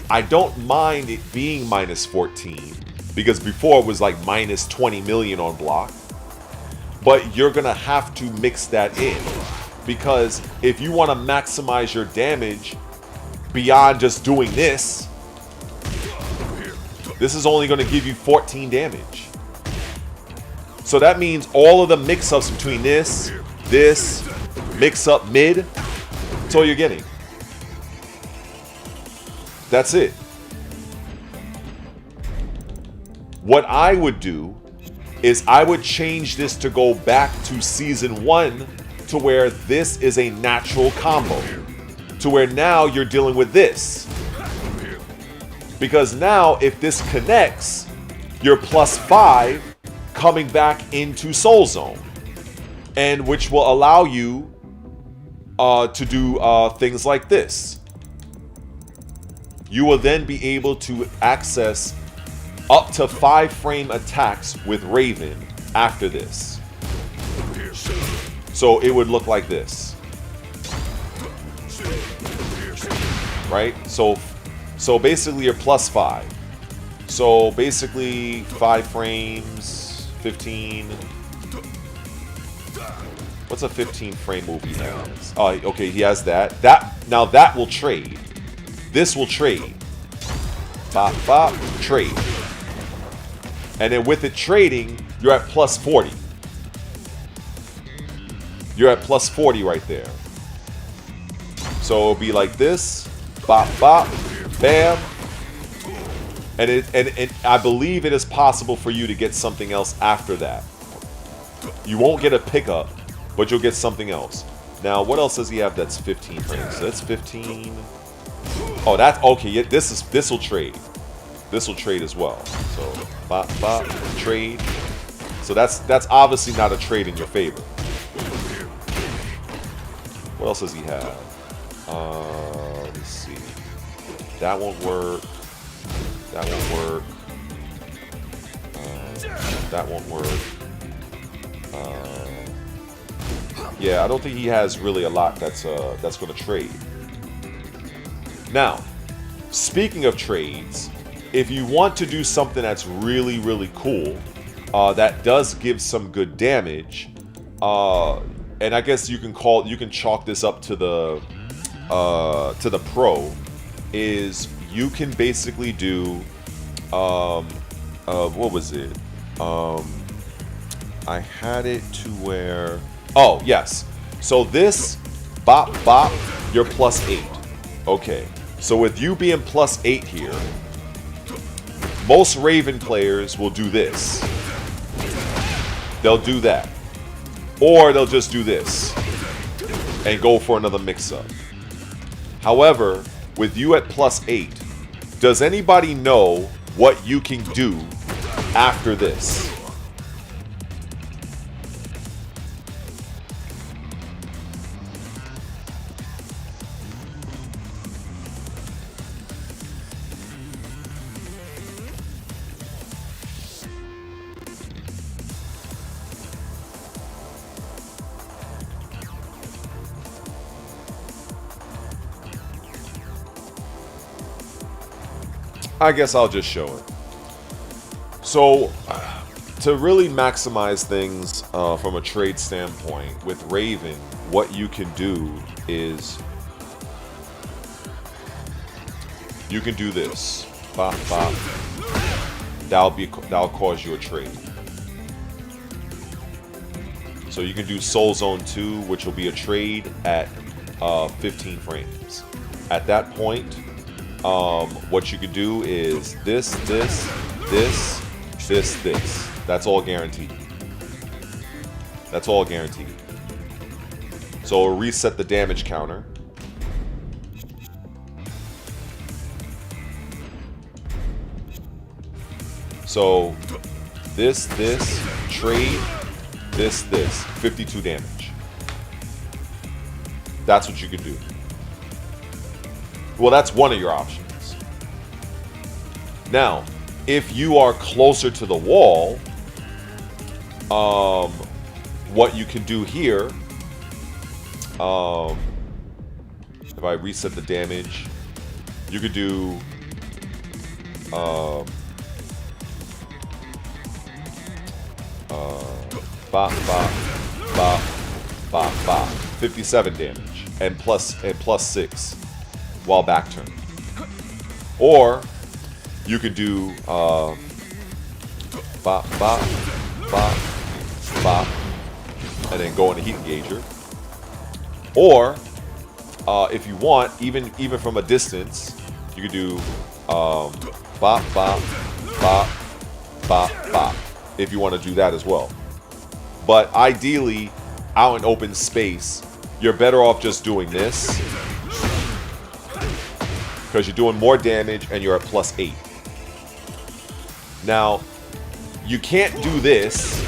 I don't mind it being minus 14, because before it was like minus 20 million on block. But you're going to have to mix that in, because if you want to maximize your damage beyond just doing this, this is only going to give you 14 damage. So that means all of the mix-ups between this, mix-up mid, that's all you're getting. That's it. What I would do is I would change this to go back to Season 1 to where this is a natural combo. To where now you're dealing with this. Because now if this connects, you're +5 coming back into Soul Zone, and which will allow you to do things like this. You will then be able to access up to 5 frame attacks with Raven after this. So it would look like this, right? So basically you're +5. So basically 5 frames. 15. What's a 15 frame move he has? Oh, okay, he has that. Now that will trade. This will trade. Bop, bop, trade. And then with it trading, you're at +40. You're at +40 right there. So it'll be like this. Bop, bop, bam. And I believe it is possible for you to get something else after that. You won't get a pickup, but you'll get something else. Now, what else does he have that's 15 frames? So that's 15. Oh, that's okay. Yeah, this will trade. This will trade as well. So, bop, bop, trade. So that's obviously not a trade in your favor. What else does he have? Let's see. That won't work. That won't work. That won't work. Yeah, I don't think he has really a lot that's going to trade. Now, speaking of trades, if you want to do something that's really, really cool, that does give some good damage, and I guess you can chalk this up to the pro, is you can basically do, what was it? I had it to where, oh, yes. So this, bop, bop, you're +8. Okay. So with you being +8 here, most Raven players will do this. They'll do that. Or they'll just do this and go for another mix-up. However, with you at +8, does anybody know what you can do after this? I guess I'll just show it. So, to really maximize things from a trade standpoint, with Raven, what you can do is you can do this. Bop, bop. That'll cause you a trade. So you can do Soul Zone 2, which will be a trade at 15 frames. At that point, what you could do is this. That's all guaranteed. That's all guaranteed. So it'll reset the damage counter. So this, trade, this, 52 damage. That's what you could do. Well, that's one of your options. Now, if you are closer to the wall, what you can do here, if I reset the damage, you could do ba, 57 damage and plus 6 while back turn. Or you could do and then go in the heat engager. Or if you want, even from a distance, you could do if you want to do that as well. But ideally, out in open space, you're better off just doing this because you're doing more damage and you're at +8. Now, you can't do this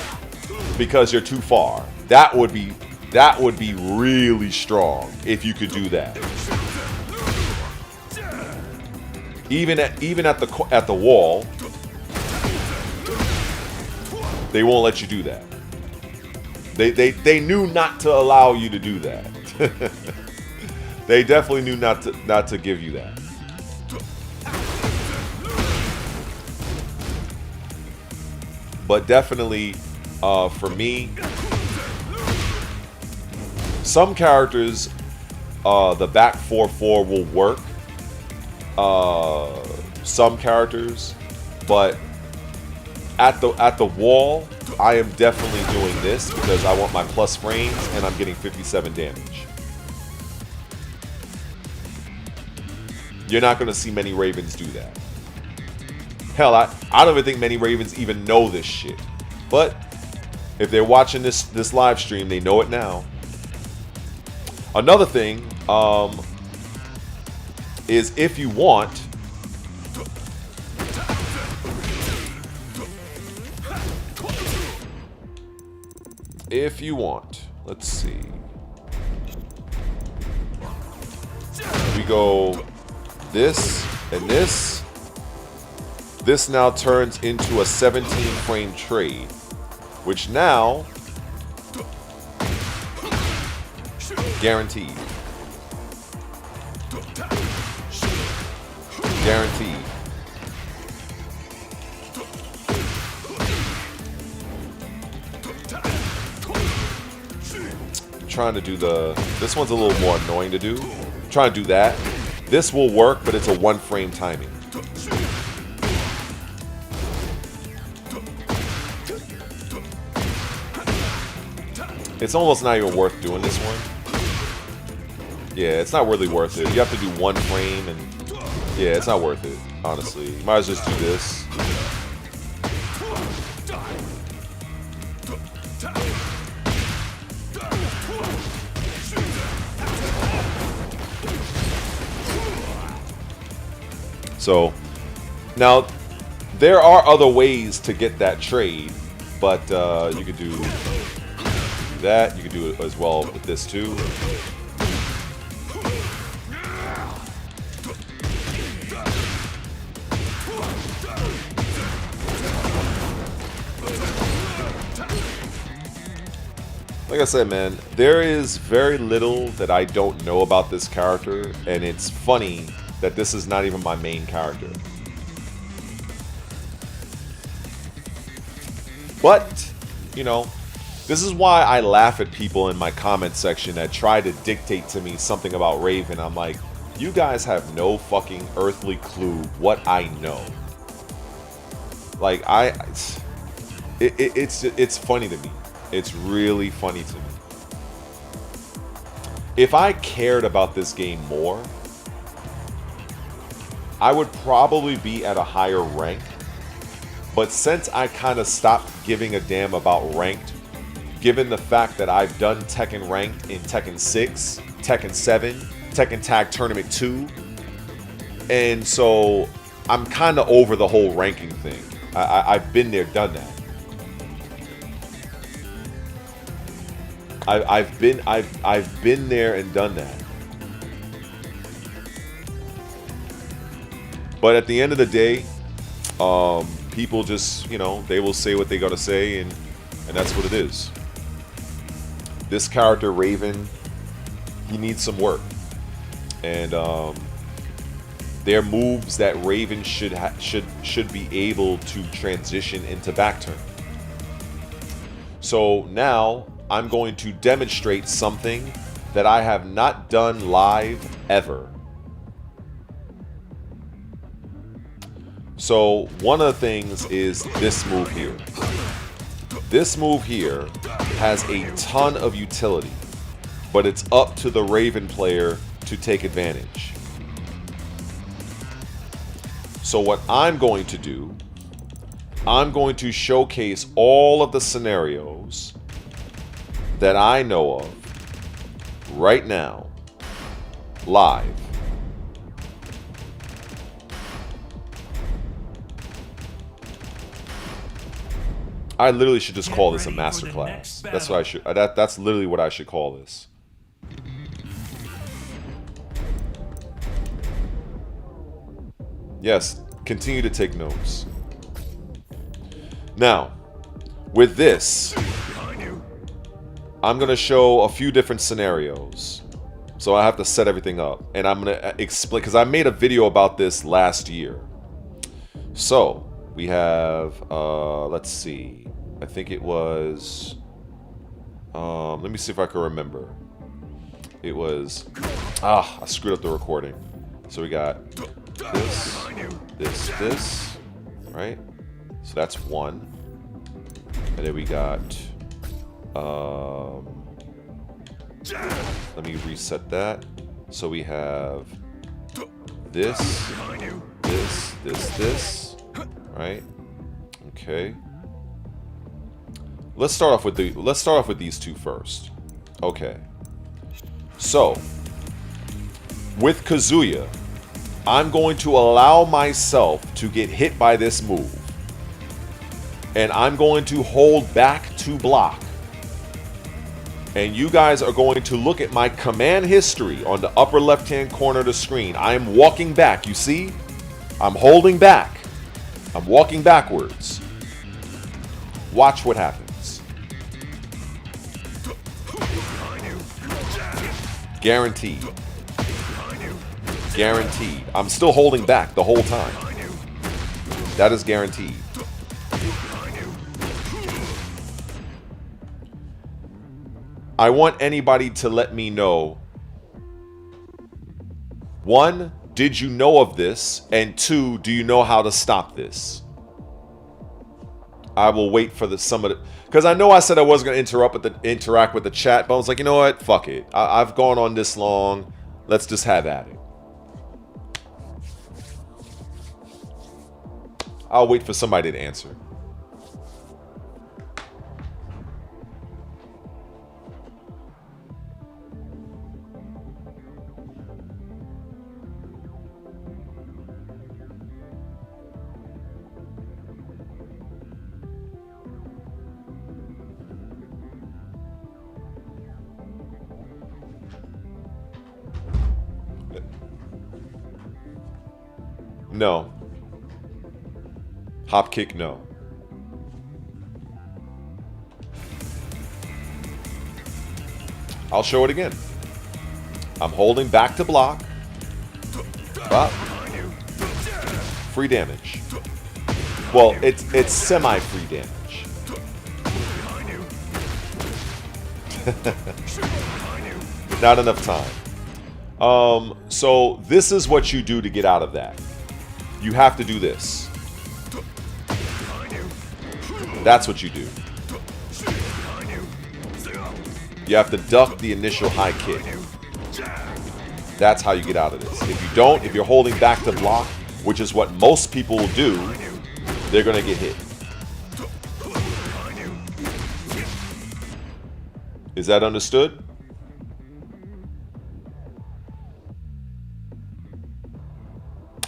because you're too far. That would be really strong if you could do that. Even at the wall, they won't let you do that. They knew not to allow you to do that. They definitely knew not to give you that. But definitely, for me, some characters, the back 4/4 will work. Some characters, but at the wall, I am definitely doing this because I want my plus frames and I'm getting 57 damage. You're not going to see many Ravens do that. Hell, I don't even think many Ravens even know this shit. But if they're watching this live stream, they know it now. Another thing is if you want, let's see. We go this and this. This now turns into a 17 frame trade, which now guaranteed. Guaranteed. I'm trying to do this one's a little more annoying to do. I'm trying to do that. This will work, but it's a 1 frame timing. It's almost not even worth doing this one. Yeah, it's not really worth it. You have to do 1 frame and yeah, it's not worth it, honestly. You might as well just do this. So, now, there are other ways to get that trade, but you could do that. You could do it as well with this too. Like I said, man, there is very little that I don't know about this character, and it's funny that this is not even my main character. But, you know, this is why I laugh at people in my comment section that try to dictate to me something about Raven. I'm like, you guys have no fucking earthly clue what I know. Like, it's funny to me. It's really funny to me. If I cared about this game more, I would probably be at a higher rank. But since I kind of stopped giving a damn about ranked, given the fact that I've done Tekken ranked in Tekken 6, Tekken 7, Tekken Tag Tournament 2, and so I'm kind of over the whole ranking thing. I've been there, done that. I've been there and done that. But at the end of the day, people just, you know, they will say what they gotta say, and that's what it is. This character, Raven, he needs some work. And there are moves that Raven should be able to transition into back turn. So now I'm going to demonstrate something that I have not done live ever. So one of the things is this move here. This move here has a ton of utility, but it's up to the Raven player to take advantage. So what I'm going to do, I'm going to showcase all of the scenarios that I know of right now, live. I literally should just call this a masterclass. That's what I should. That's literally what I should call this. Yes, continue to take notes. Now, with this, I'm gonna show a few different scenarios. So I have to set everything up, and I'm gonna explain because I made a video about this last year. So we have, let's see. I think it was, let me see if I can remember. It was, I screwed up the recording. So we got this, right? So that's one. And then we got, let me reset that. So we have this, right? Okay. Let's start off with these two first. Okay. So, with Kazuya, I'm going to allow myself to get hit by this move. And I'm going to hold back to block. And you guys are going to look at my command history on the upper left-hand corner of the screen. I am walking back, you see? I'm holding back. I'm walking backwards. Watch what happens. Guaranteed. Guaranteed. I'm still holding back the whole time. That is guaranteed. I want anybody to let me know. 1, did you know of this? And 2, do you know how to stop this? I will wait for some of the, because I know I said I wasn't going to interact with the chat, but I was like, you know what? Fuck it. I've gone on this long. Let's just have at it. I'll wait for somebody to answer. No. Hop kick, no. I'll show it again. I'm holding back to block. Up. Free damage. Well, it's semi-free damage. Not enough time. So this is what you do to get out of that. You have to do this. That's what you do. You have to duck the initial high kick. That's how you get out of this. If you don't, if you're holding back to block, which is what most people will do, they're going to get hit. Is that understood?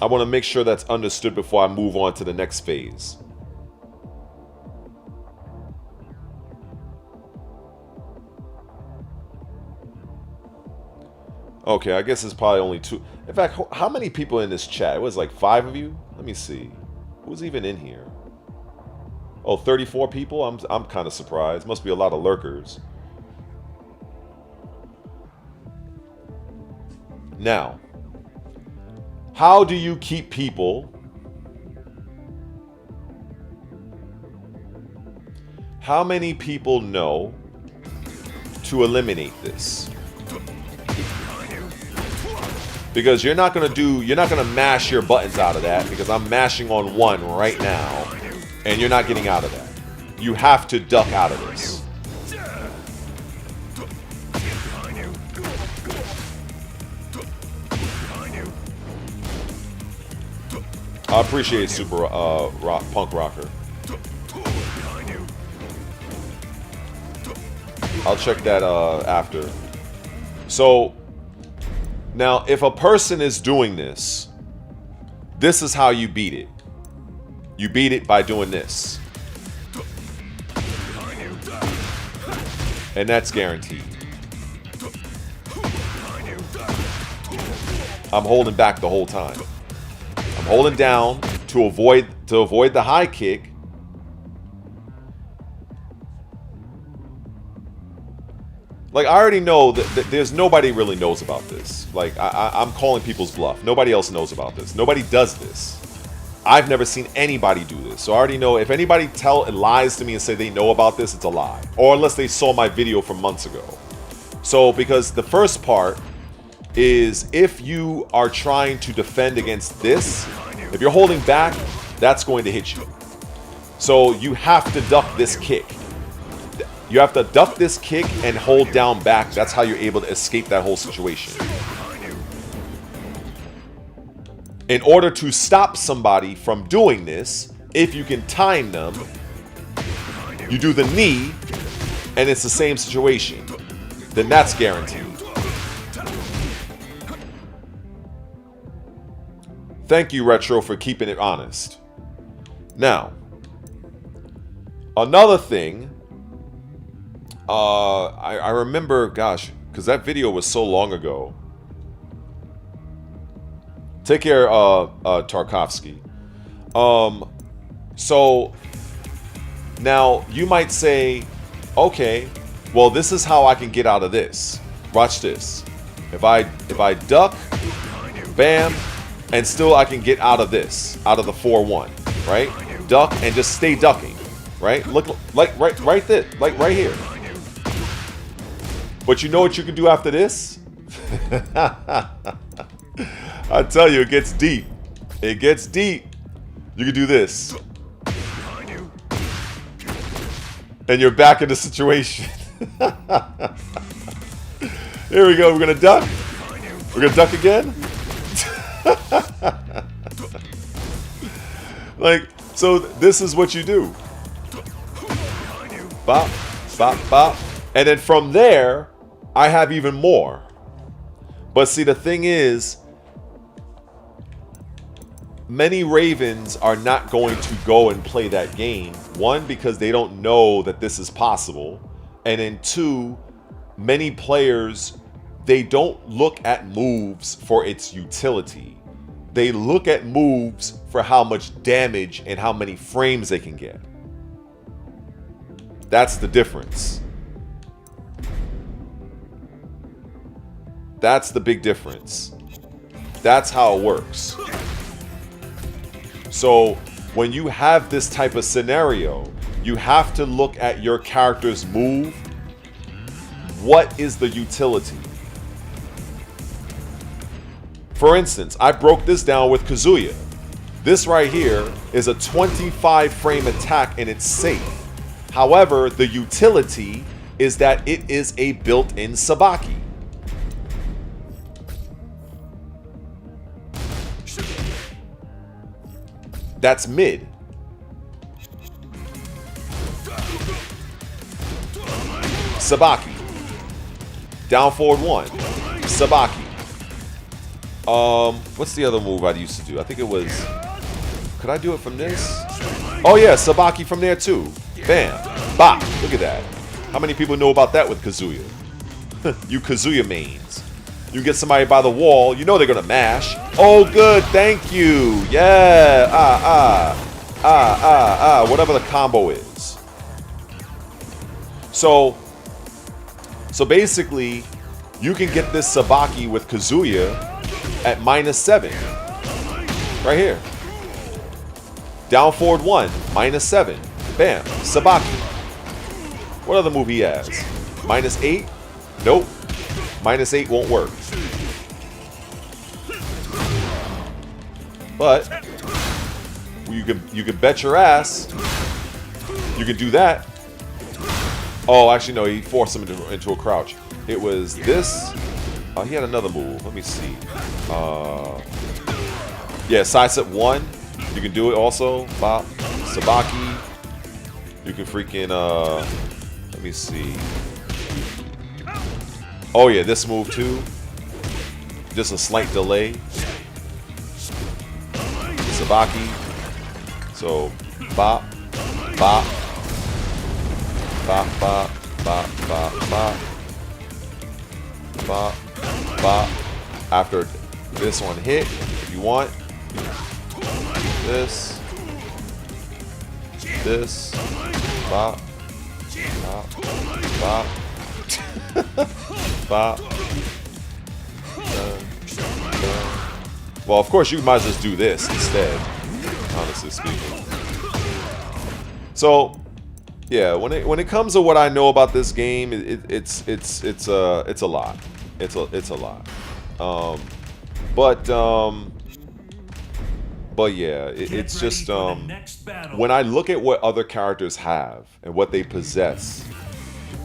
I want to make sure that's understood before I move on to the next phase. Okay, I guess it's probably only 2. In fact, how many people in this chat? It was like 5 of you? Let me see. Who's even in here? Oh, 34 people? I'm kind of surprised. Must be a lot of lurkers. Now, how do you keep people? How many people know to eliminate this? Because you're not gonna mash your buttons out of that, because I'm mashing on 1 right now, and you're not getting out of that. You have to duck out of this. I appreciate Super Punk Rocker. I'll check that after. So now, if a person is doing this, this is how you beat it. You beat it by doing this. And that's guaranteed. I'm holding back the whole time. I'm holding down to avoid the high kick. Like, I already know that there's nobody really knows about this. Like, I'm calling people's bluff. Nobody else knows about this. Nobody does this. I've never seen anybody do this. So I already know if anybody lies to me and say they know about this, it's a lie. Or unless they saw my video from months ago. So, because the first part is, if you are trying to defend against this, if you're holding back, that's going to hit you. So you have to duck this kick. You have to duck this kick and hold down back. That's how you're able to escape that whole situation. In order to stop somebody from doing this, if you can time them, you do the knee, and it's the same situation. Then that's guaranteed. Thank you, Retro, for keeping it honest. Now, another thing, I remember, gosh, because that video was so long ago. Take care, Tarkovsky. So now you might say, okay, well, this is how I can get out of this. Watch this. If I duck, bam, and still I can get out of this, out of the 4-1, right? Duck and just stay ducking, right? Look, like right there, like right here. But you know what you can do after this? I tell you, it gets deep. It gets deep. You can do this. And you're back in the situation. Here we go. We're going to duck. We're going to duck again. Like, so this is what you do. Bop, bop, bop. And then from there, I have even more. But see, the thing is, many Ravens are not going to go and play that game. 1, because they don't know that this is possible. And then 2, many players, they don't look at moves for its utility. They look at moves for how much damage and how many frames they can get. That's the difference. That's the big difference. That's how it works. So when you have this type of scenario, you have to look at your character's move. What is the utility? For instance, I broke this down with Kazuya. This right here is a 25 frame attack and it's safe. However, the utility is that it is a built-in Sabaki. That's mid. Sabaki. Down forward 1. Sabaki. What's the other move I used to do? I think it was... Could I do it from this? Oh yeah, Sabaki from there too. Bam. Bop. Look at that. How many people know about that with Kazuya? You Kazuya mains. You get somebody by the wall, you know they're gonna mash. Oh good, thank you. Yeah. Whatever the combo is. So basically, you can get this Sabaki with Kazuya at -7. Right here. Down forward 1, -7. Bam. Sabaki. What other move he has? -8? Nope. -8 won't work. But you can bet your ass you can do that. Oh, actually no, he forced him into a crouch. It was this. Oh, he had another move. Let me see. Yeah, side step 1. You can do it also. Bop. Sabaki. You can freaking let me see. Oh yeah, this move too. Just a slight delay. Sabaki. So bop, bop, bop, bop, bop, bop, bop, bop, bop. After this one hit, if you want, this, bop, bop, bop. Bop. Well, of course, you might just do this instead, honestly speaking. So, yeah, when it comes to what I know about this game, it's a lot. It's a lot. But yeah, it's just when I look at what other characters have and what they possess,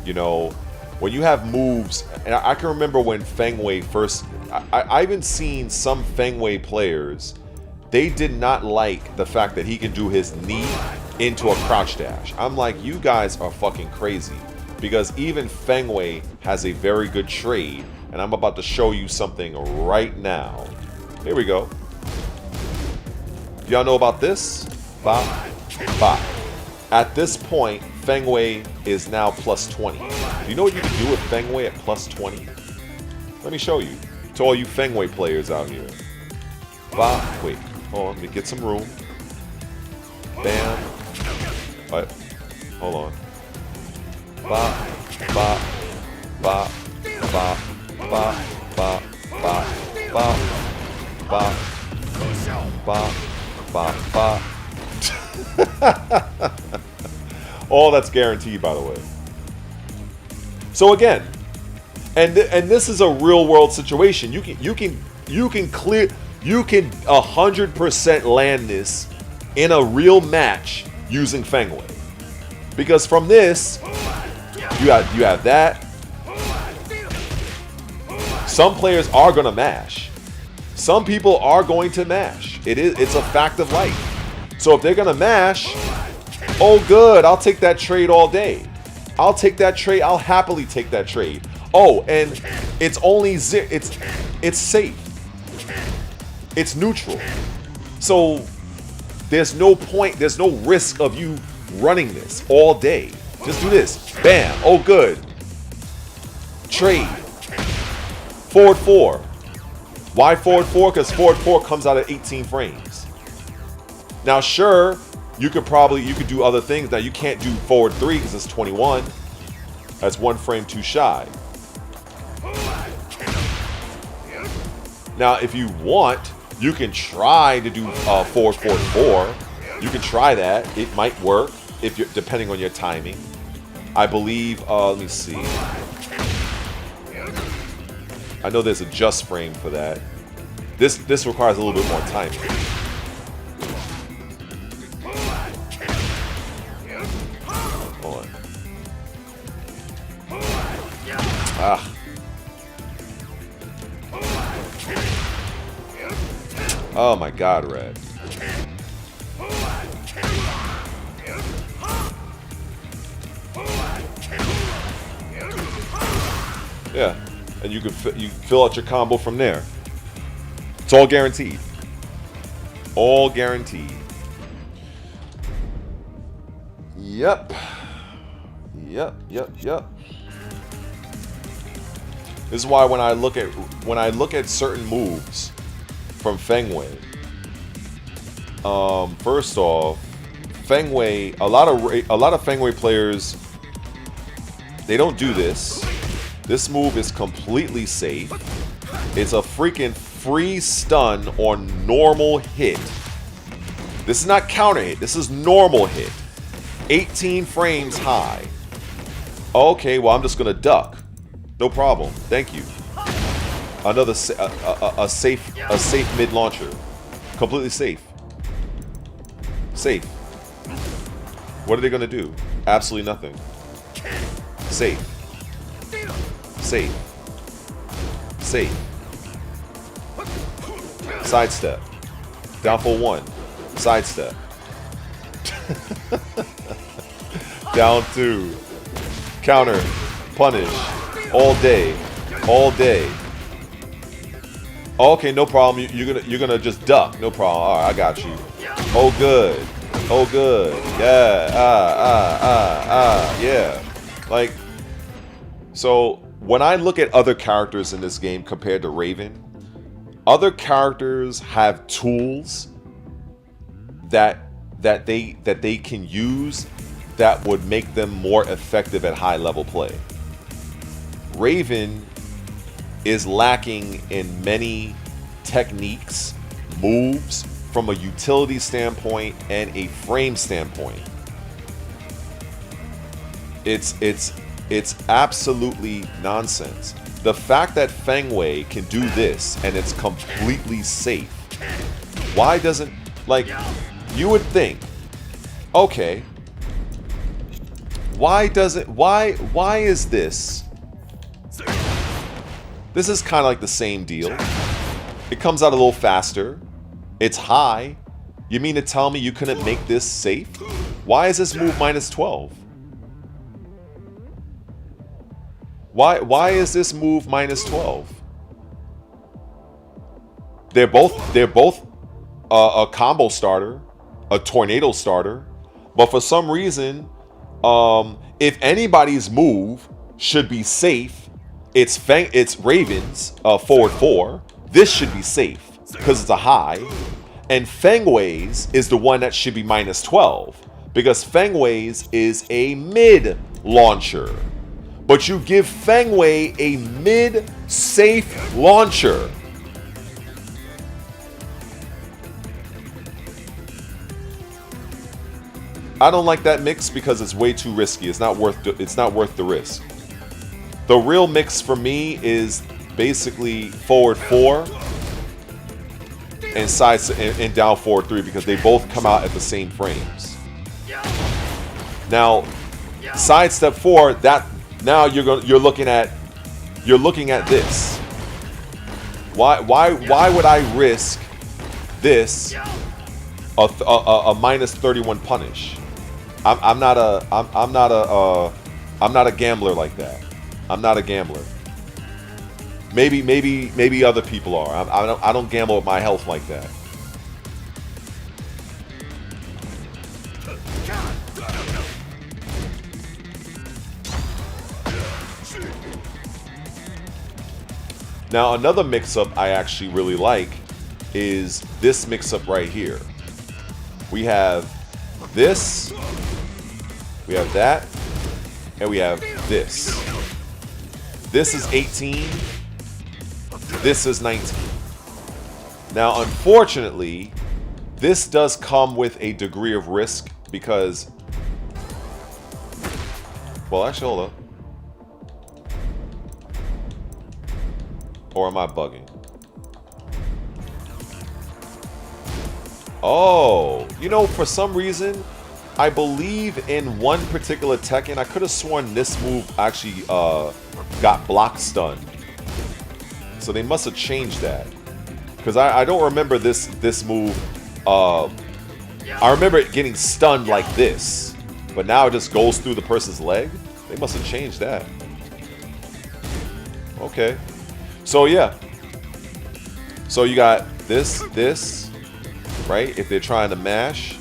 you know. When you have moves, and I can remember when Feng Wei first, I even seen some Feng Wei players, they did not like the fact that he can do his knee into a crouch dash. I'm like, you guys are fucking crazy. Because even Feng Wei has a very good trade, and I'm about to show you something right now. Here we go. Y'all know about this? Bop, bop. At this point, Feng Wei is now +20. Do you know what you can do with Feng Wei at +20? Let me show you. To all you Feng Wei players out here. Bop. Wait. Hold on. Let me get some room. Bam. What? Hold on. Bop. Bop. Bop. Bop. Bop. Bop. Bop. Bop. Bop. Bop. Bop. Bop. All that's guaranteed, by the way. So again, and this is a real world situation. You can 100% land this in a real match using Feng Wei, because from this you have that. Some players are gonna mash. Some people are going to mash. It's a fact of life. So if they're gonna mash, oh good, I'll take that trade all day. I'll take that trade. I'll happily take that trade. Oh, and it's only it's safe. It's neutral. So there's no point, there's no risk of you running this all day. Just do this. Bam. Oh good. Trade. Forward 4. Why forward 4? Because forward 4 comes out at 18 frames. Now sure, you could do other things. Now you can't do forward 3 because it's 21. That's 1 frame too shy. Now if you want, you can try to do forward 4. You can try that. It might work if you're depending on your timing. I believe. Let me see. I know there's a just frame for that. This requires a little bit more timing. Ah. Oh my god, Red. Yeah, and you can you fill out your combo from there. It's all guaranteed. All guaranteed. Yep. Yep. This is why when I look at certain moves from Feng Wei, first off, Feng Wei, a lot of Feng Wei players, they don't do this. This move is completely safe. It's a freaking free stun on normal hit. This is not counter hit. This is normal hit. 18 frames high. Okay, well I'm just gonna duck. No problem. Thank you. Another a safe mid launcher. Completely safe. Safe. What are they gonna do? Absolutely nothing. Safe. Safe. Safe. Sidestep. Down for 1. Sidestep. Down 2. Counter. Punish. All day. All day. Okay, no problem. You're gonna just duck. No problem. All right, I got you. Oh good. Oh good. Yeah. Yeah. Like, so when I look at other characters in this game compared to Raven, other characters have tools that they can use that would make them more effective at high level play. Raven is lacking in many techniques, moves from a utility standpoint and a frame standpoint. It's absolutely nonsense. The fact that Feng Wei can do this and it's completely safe. Why doesn't, like, you would think, okay, why is this? This is kind of like the same deal. It comes out a little faster. It's high. You mean to tell me you couldn't make this safe? Why is this move minus 12? Why is this move minus 12? They're both a combo starter, a tornado starter, but for some reason, if anybody's move should be safe, it's Raven's forward 4. This should be safe because it's a high, and Feng Wei's is the one that should be minus 12 because Feng Wei's is a mid launcher. But you give Feng Wei a mid safe launcher. I don't like that mix because it's way too risky. It's not worth the risk. The real mix for me is basically forward 4 and side and down forward 3 because they both come out at the same frames. Now, sidestep 4, that now you're looking at this. Why would I risk this a minus 31 punish? I'm not a gambler like that. I'm not a gambler. Maybe other people are. I don't gamble with my health like that. Now another mix-up I actually really like is this mix-up right here. We have this, we have that, and we have this. This is 18. This is 19. Now, unfortunately, this does come with a degree of risk because, well, actually, hold up. Or am I bugging? Oh, you know, for some reason, I believe in one particular Tekken, I could have sworn this move actually got block stunned. So they must have changed that. Because I don't remember this move. I remember it getting stunned like this. But now it just goes through the person's leg. They must have changed that. Okay. So yeah. So you got this, right? If they're trying to mash.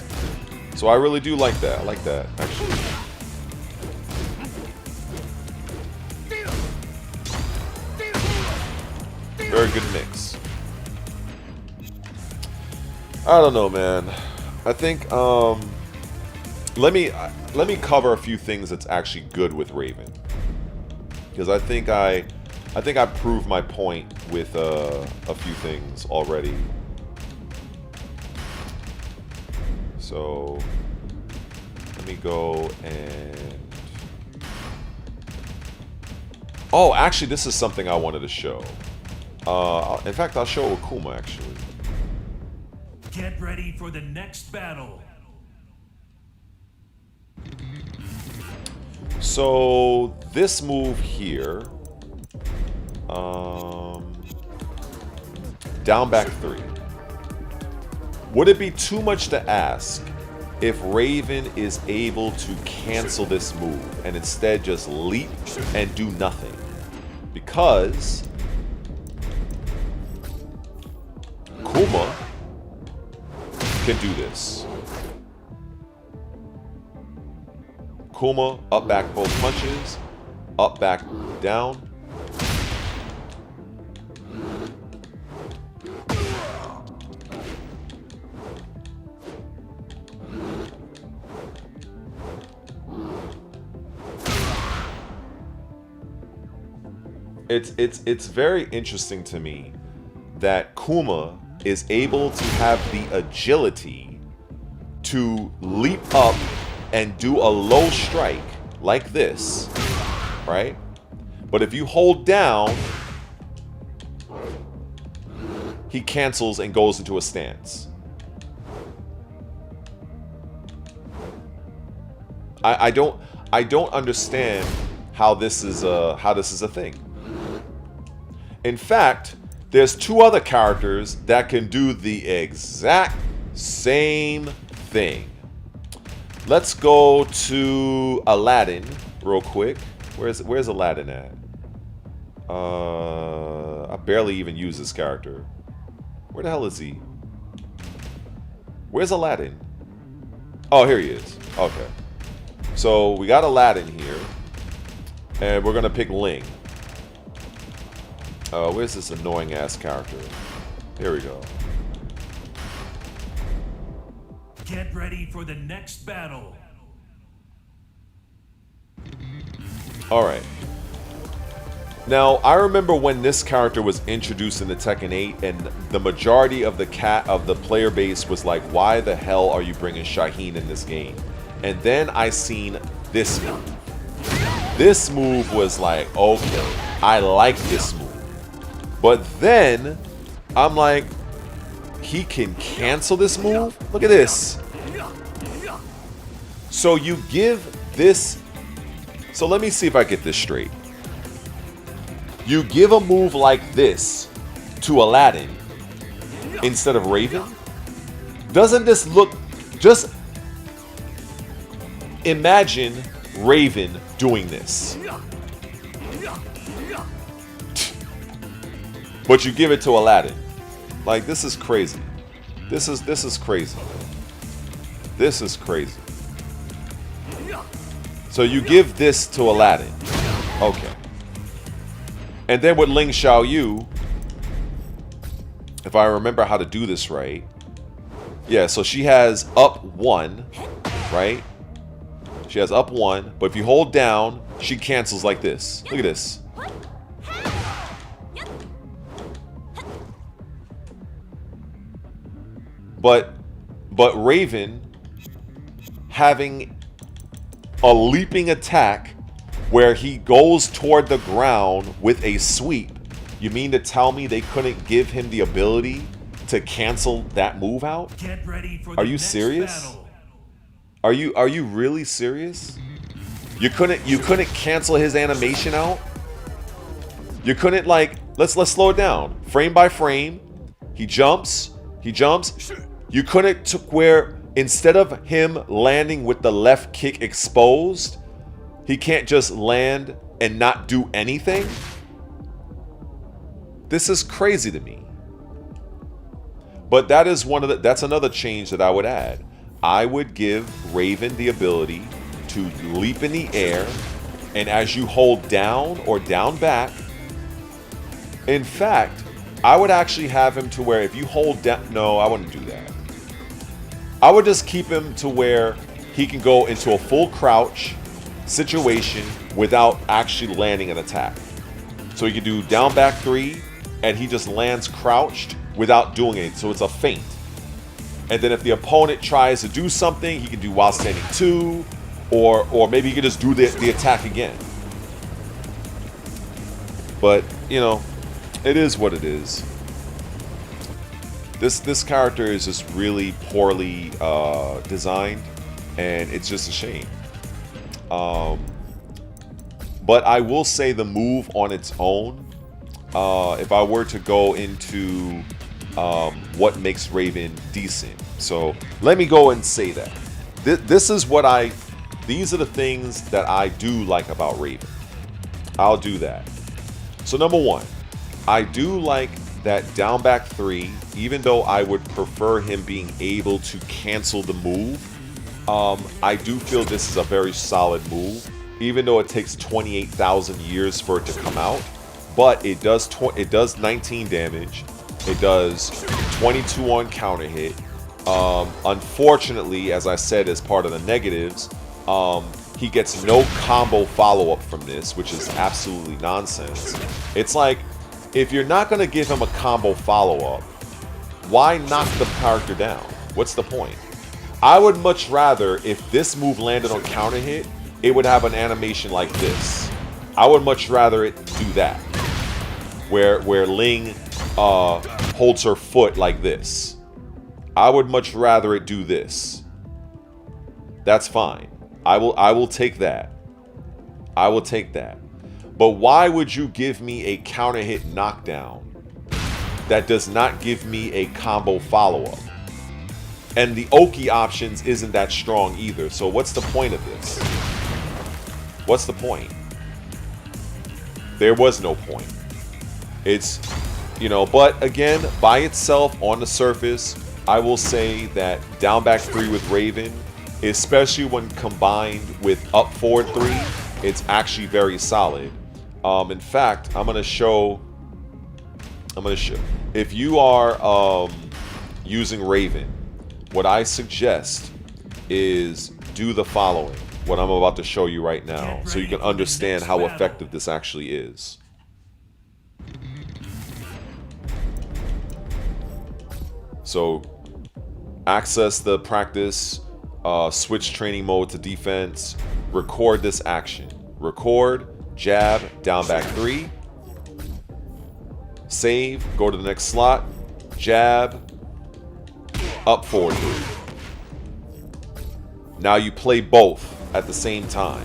So I really do like that. I like that, actually. Very good mix. I don't know, man. I think let me cover a few things that's actually good with Raven, because I think I proved my point with a few things already. So let me go and actually, this is something I wanted to show. In fact, I'll show Akuma actually. Get ready for the next battle. So this move here, down back 3. Would it be too much to ask if Raven is able to cancel this move and instead just leap and do nothing? Because Kuma can do this. Kuma, up back both punches, up back down. It's very interesting to me that Kuma is able to have the agility to leap up and do a low strike like this, right? But if you hold down, he cancels and goes into a stance. I don't understand how this is a thing. In fact, there's 2 other characters that can do the exact same thing. Let's go to Aladdin real quick. Where's Aladdin at? I barely even use this character. Where the hell is he? Where's Aladdin? Oh, here he is. Okay. So we got Aladdin here. And we're gonna pick Ling. Where's this annoying ass character? Here we go. Get ready for the next battle. Alright. Now, I remember when this character was introduced in the Tekken 8, and the majority of the player base was like, why the hell are you bringing Shaheen in this game? And then I seen this move. This move was like, okay, I like this move. But then, I'm like, he can cancel this move? Look at this. So you give this... So let me see if I get this straight. You give a move like this to Aladdin instead of Raven? Doesn't this look... Just imagine Raven doing this. But you give it to Aladdin. Like, this is crazy. This is crazy. This is crazy. So you give this to Aladdin. Okay. And then with Ling Xiaoyu, if I remember how to do this right. Yeah, so she has up 1, right? She has up 1, but if you hold down, she cancels like this. Look at this. But Raven having a leaping attack where he goes toward the ground with a sweep. You mean to tell me they couldn't give him the ability to cancel that move out? Get ready for the Are you next serious? battle. Are you really serious? You couldn't cancel his animation out? You couldn't, like, let's slow it down. Frame by frame. He jumps. You couldn't took where instead of him landing with the left kick exposed, he can't just land and not do anything? This is crazy to me. But that is that's another change that I would add. I would give Raven the ability to leap in the air, and as you hold down or down back, in fact, I would actually have him to where if you hold down, no, I wouldn't do that. I would just keep him to where he can go into a full crouch situation without actually landing an attack. So he can do down back 3, and he just lands crouched without doing it. So it's a feint. And then if the opponent tries to do something, he can do while standing 2, or maybe he can just do the attack again. But, you know, it is what it is. This character is just really poorly designed, and it's just a shame. But I will say the move on its own, if I were to go into what makes Raven decent. So let me go and say that. These are the things that I do like about Raven. I'll do that. So number 1, I do like that down back 3, even though I would prefer him being able to cancel the move. I do feel this is a very solid move, even though it takes 28,000 years for it to come out. But it does 19 damage. It does 22 on counter hit. Unfortunately, as I said, as part of the negatives, he gets no combo follow-up from this, which is absolutely nonsense. It's like, if you're not going to give him a combo follow-up, why knock the character down? What's the point? I would much rather, if this move landed on counter hit, it would have an animation like this. I would much rather it do that, where Ling holds her foot like this. I would much rather it do this. That's fine. I will take that. I will take that. But why would you give me a counter hit knockdown that does not give me a combo follow-up? And the Oki options isn't that strong either. So what's the point of this? What's the point? There was no point. It's, you know, but again, by itself on the surface, I will say that down back 3 with Raven, especially when combined with up forward 3, it's actually very solid. In fact, I'm gonna show. If you are using Raven, what I suggest is do the following. What I'm about to show you right now, so you can understand how effective this actually is. So, access the practice, switch training mode to defense, record this action. Record, jab, down back 3. Save, go to the next slot, jab, up forward 3. Now you play both at the same time.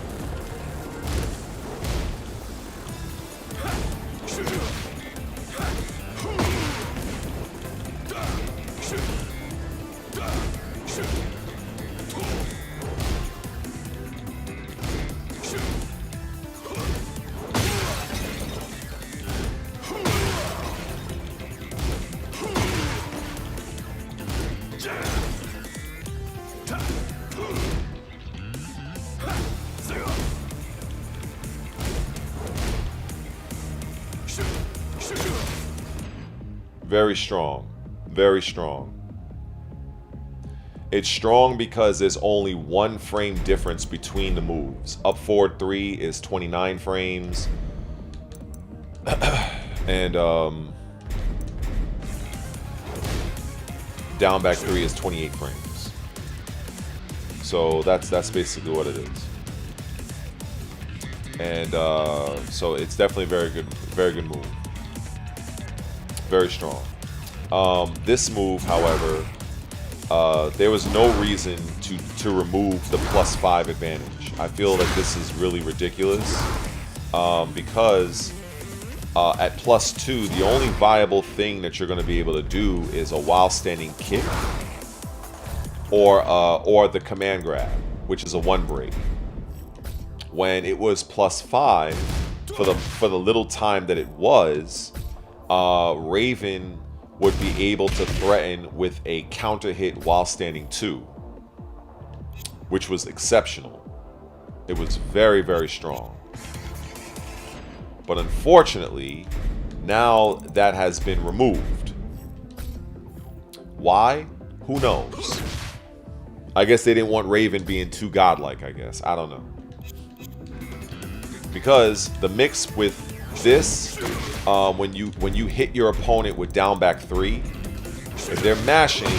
Very strong. Very strong. It's strong because there's only 1 frame difference between the moves. Up forward 3 is 29 frames. And down back 3 is 28 frames. So that's basically what it is. And so it's definitely a very good move. Very strong. This move, however, there was no reason to remove the +5 advantage. I feel like this is really ridiculous because at +2, the only viable thing that you're going to be able to do is a while standing kick or the command grab, which is a 1 break. When it was +5 for the little time that it was, Raven would be able to threaten with a counter hit while standing 2, which was exceptional. It was very, very strong. But unfortunately, now that has been removed. Why? Who knows? I guess they didn't want Raven being too godlike, I guess. I don't know. Because the mix with this, when you hit your opponent with down back 3, if they're mashing,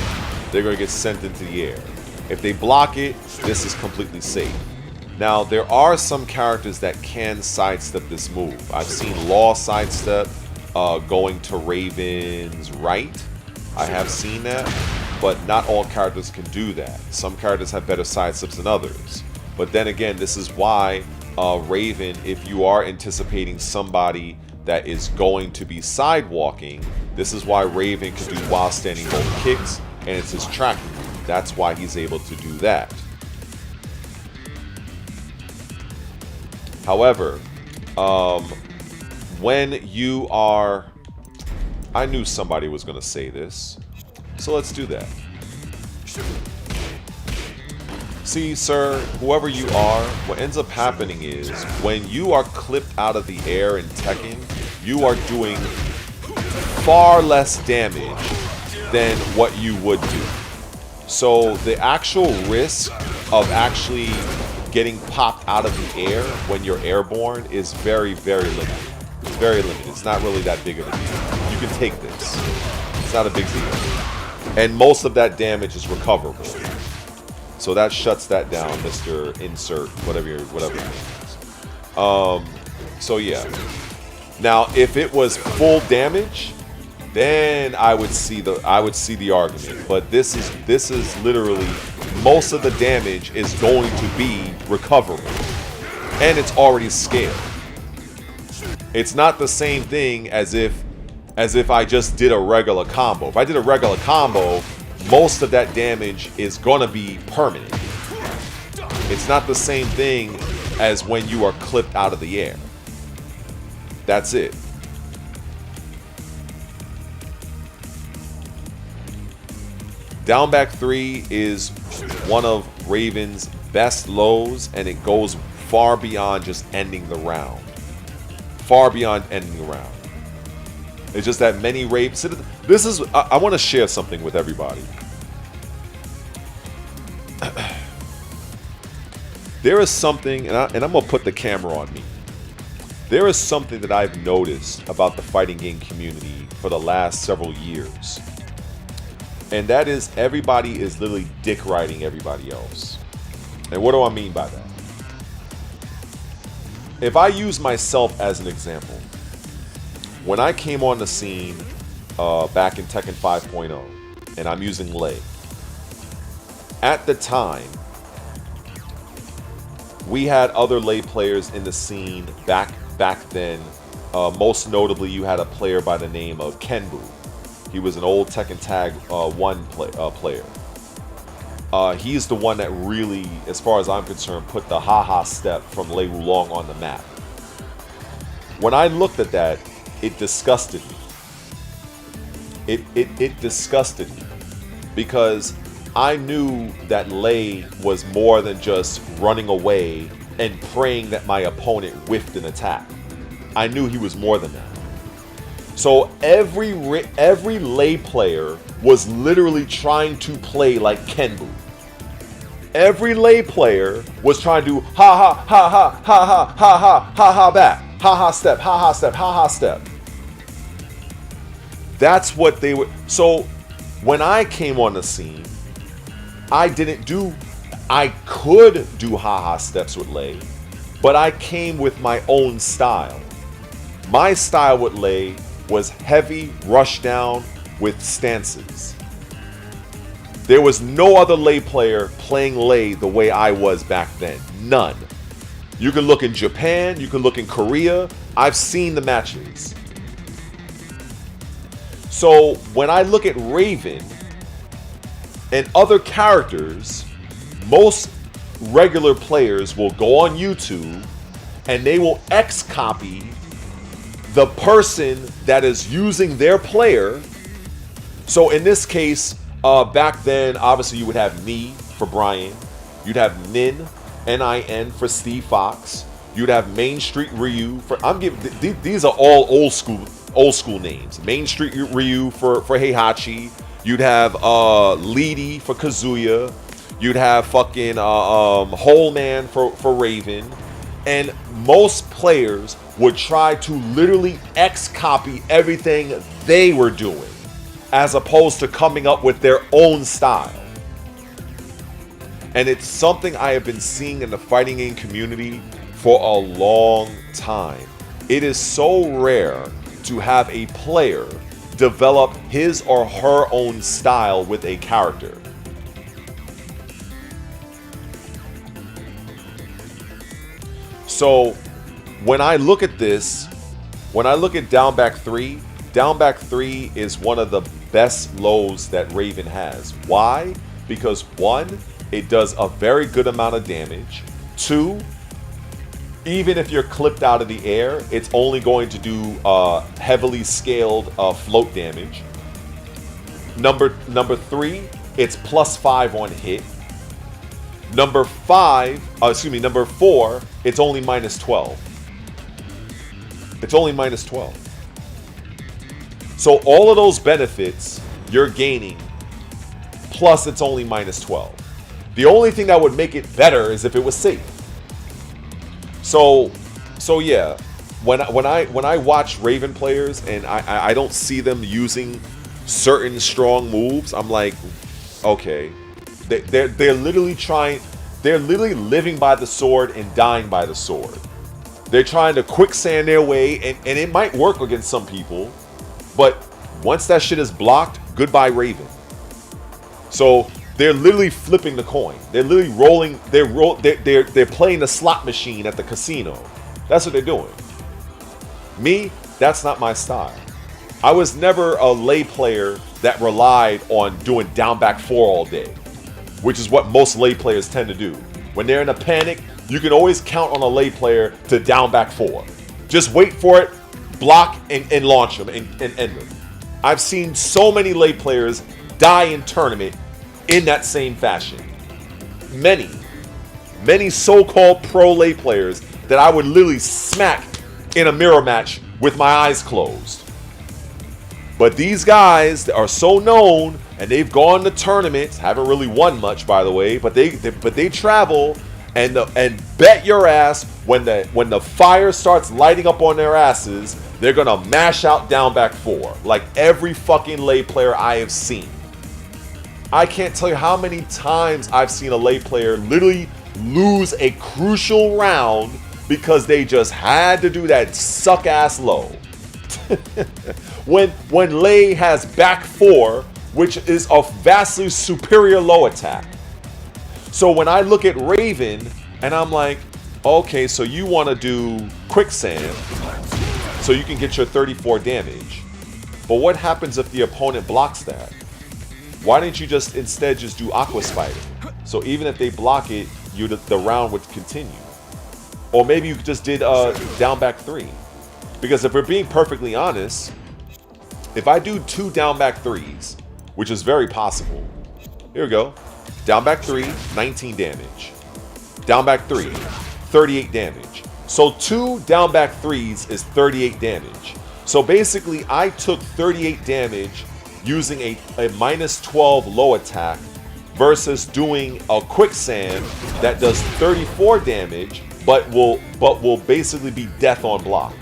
they're going to get sent into the air. If they block it, this is completely safe. Now, there are some characters that can sidestep this move. I've seen Law sidestep going to Raven's right. I have seen that, but not all characters can do that. Some characters have better sidesteps than others. But then again, this is why Raven, if you are anticipating somebody that is going to be sidewalking, this is why Raven can do while standing both kicks, and it's his tracking move. That's why he's able to do that. However, when you are... I knew somebody was going to say this, so let's do that. See, sir, whoever you are, what ends up happening is when you are clipped out of the air in Tekken, you are doing far less damage than what you would do. So the actual risk of actually getting popped out of the air when you're airborne is very, very limited. Very limited. It's not really that big of a deal. You can take this. It's not a big deal. And most of that damage is recoverable. So that shuts that down, Mr. Insert, whatever your name is. So yeah. Now, if it was full damage, then I would see the argument. But this is literally most of the damage is going to be recoverable, and it's already scaled. It's not the same thing as if I just did a regular combo. If I did a regular combo, most of that damage is gonna be permanent. It's not the same thing as when you are clipped out of the air. That's it. Down back 3 is one of Raven's best lows, and it goes far beyond just ending the round. Far beyond ending the round. It's just that many Ravens... This is... I want to share something with everybody. There is something, and I'm going to put the camera on me. There is something that I've noticed about the fighting game community for the last several years. And that is everybody is literally dick riding everybody else. And what do I mean by that? If I use myself as an example, when I came on the scene back in Tekken 5.0, and I'm using Lei, at the time, we had other Lei players in the scene back then. Most notably, you had a player by the name of Kenbu. He was an old Tekken Tag 1 player. He's the one that really, as far as I'm concerned, put the haha step from Lei Wulong on the map. When I looked at that, it disgusted me. It disgusted me because I knew that Lei was more than just running away and praying that my opponent whiffed an attack. I knew he was more than that. So every Lei player was literally trying to play like Kenbu. Every Lei player was trying to ha ha ha ha ha ha ha ha ha ha back, ha ha step, ha ha step, ha ha step. That's what they were. So when I came on the scene, I could do ha ha steps with Lei, but I came with my own style. My style with Lei was heavy rush down with stances. There was no other Lei player playing Lei the way I was back then. None. You can look in Japan, you can look in Korea. I've seen the matches. So when I look at Raven and other characters, most regular players will go on YouTube and they will X-copy the person that is using their player. So in this case, back then, obviously you would have Ni for Brian. You'd have Nin, N-I-N for Steve Fox. You'd have Main Street Ryu for, these are all old school names. Main Street Ryu for Heihachi. You'd have Leedy for Kazuya. You'd have fucking Whole Man for Raven. And most players would try to literally X-copy everything they were doing, as opposed to coming up with their own style. And it's something I have been seeing in the fighting game community for a long time. It is so rare to have a player develop his or her own style with a character. So when I look at this, when I look at down back 3 is one of the best lows that Raven has. Why? Because 1, it does a very good amount of damage. 2, even if you're clipped out of the air, it's only going to do heavily scaled float damage. Number 3, it's +5 on hit. Number 4, it's only -12. It's only -12. So all of those benefits you're gaining, plus it's only -12. The only thing that would make it better is if it was safe. So yeah, when I watch Raven players and I don't see them using certain strong moves, I'm like, okay, they're literally living by the sword and dying by the sword. They're trying to quicksand their way, and it might work against some people, but once that shit is blocked, goodbye Raven. So they're literally flipping the coin. They're literally rolling. They're playing the slot machine at the casino. That's what they're doing. Me, that's not my style. I was never a lay player that relied on doing down back 4 all day, which is what most lay players tend to do. When they're in a panic, you can always count on a lay player to down back 4. Just wait for it, block, and launch them and end them. I've seen so many lay players die in tournament in that same fashion. Many so-called pro lay players that I would literally smack in a mirror match with my eyes closed. But these guys are so known, and they've gone to tournaments, haven't really won much, by the way, but they travel, and bet your ass when the fire starts lighting up on their asses, they're gonna mash out down back 4, like every fucking lay player I have seen. I can't tell you how many times I've seen a lay player literally lose a crucial round because they just had to do that suck ass low. When lay has back 4, which is a vastly superior low attack. So when I look at Raven and I'm like, okay, so you want to do quicksand so you can get your 34 damage. But what happens if the opponent blocks that? Why didn't you just instead just do aqua spider? So even if they block it, the round would continue. Or maybe you just did down back 3. Because if we're being perfectly honest, if I do 2 down back 3s, which is very possible. Here we go. Down back 3, 19 damage. Down back 3, 38 damage. So 2 down back 3s is 38 damage. So basically, I took 38 damage using a -12 low attack versus doing a quicksand that does 34 damage, but will basically be death on block.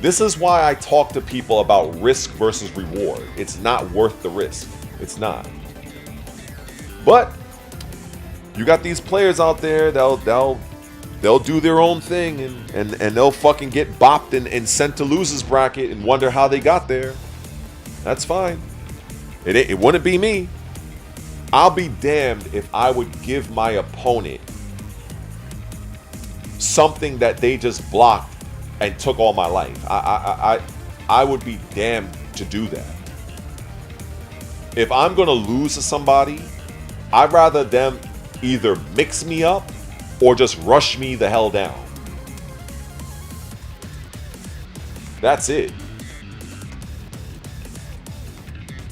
This is why I talk to people about risk versus reward. It's not worth the risk. It's not. But you got these players out there, they'll do their own thing and they'll fucking get bopped and sent to losers bracket and wonder how they got there. That's fine. It wouldn't be me. I'll be damned if I would give my opponent something that they just blocked and took all my life. I would be damned to do that. If I'm gonna lose to somebody, I'd rather them either mix me up or just rush me the hell down. That's it.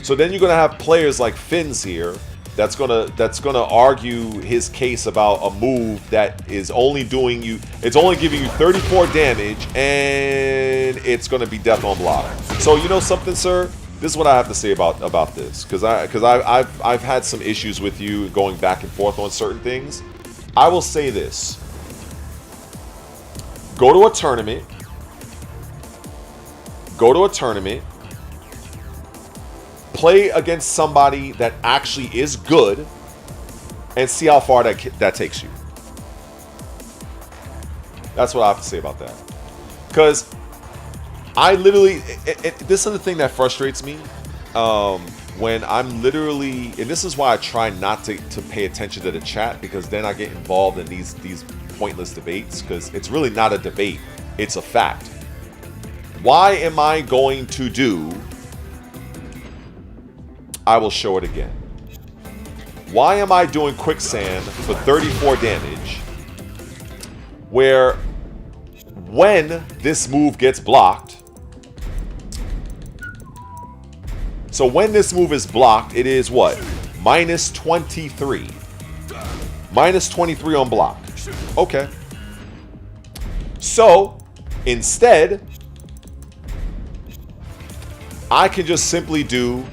So then you're gonna have players like Finn's here that's gonna argue his case about a move that is only giving you 34 damage, and it's gonna be death on block. So you know something, sir? This is what I have to say about this, because I've had some issues with you going back and forth on certain things. I will say this: go to a tournament. Play against somebody that actually is good, and see how far that takes you. That's what I have to say about that. Because I literally, this is the thing that frustrates me. When I'm literally, and this is why I try not to pay attention to the chat, because then I get involved in these pointless debates, because it's really not a debate, it's a fact. Why am I going to do, I will show it again. Why am I doing quicksand for 34 damage, where when this move gets blocked, so when this move is blocked, it is what? Minus 23. Minus 23 on block. Okay. So, instead, I can just simply do...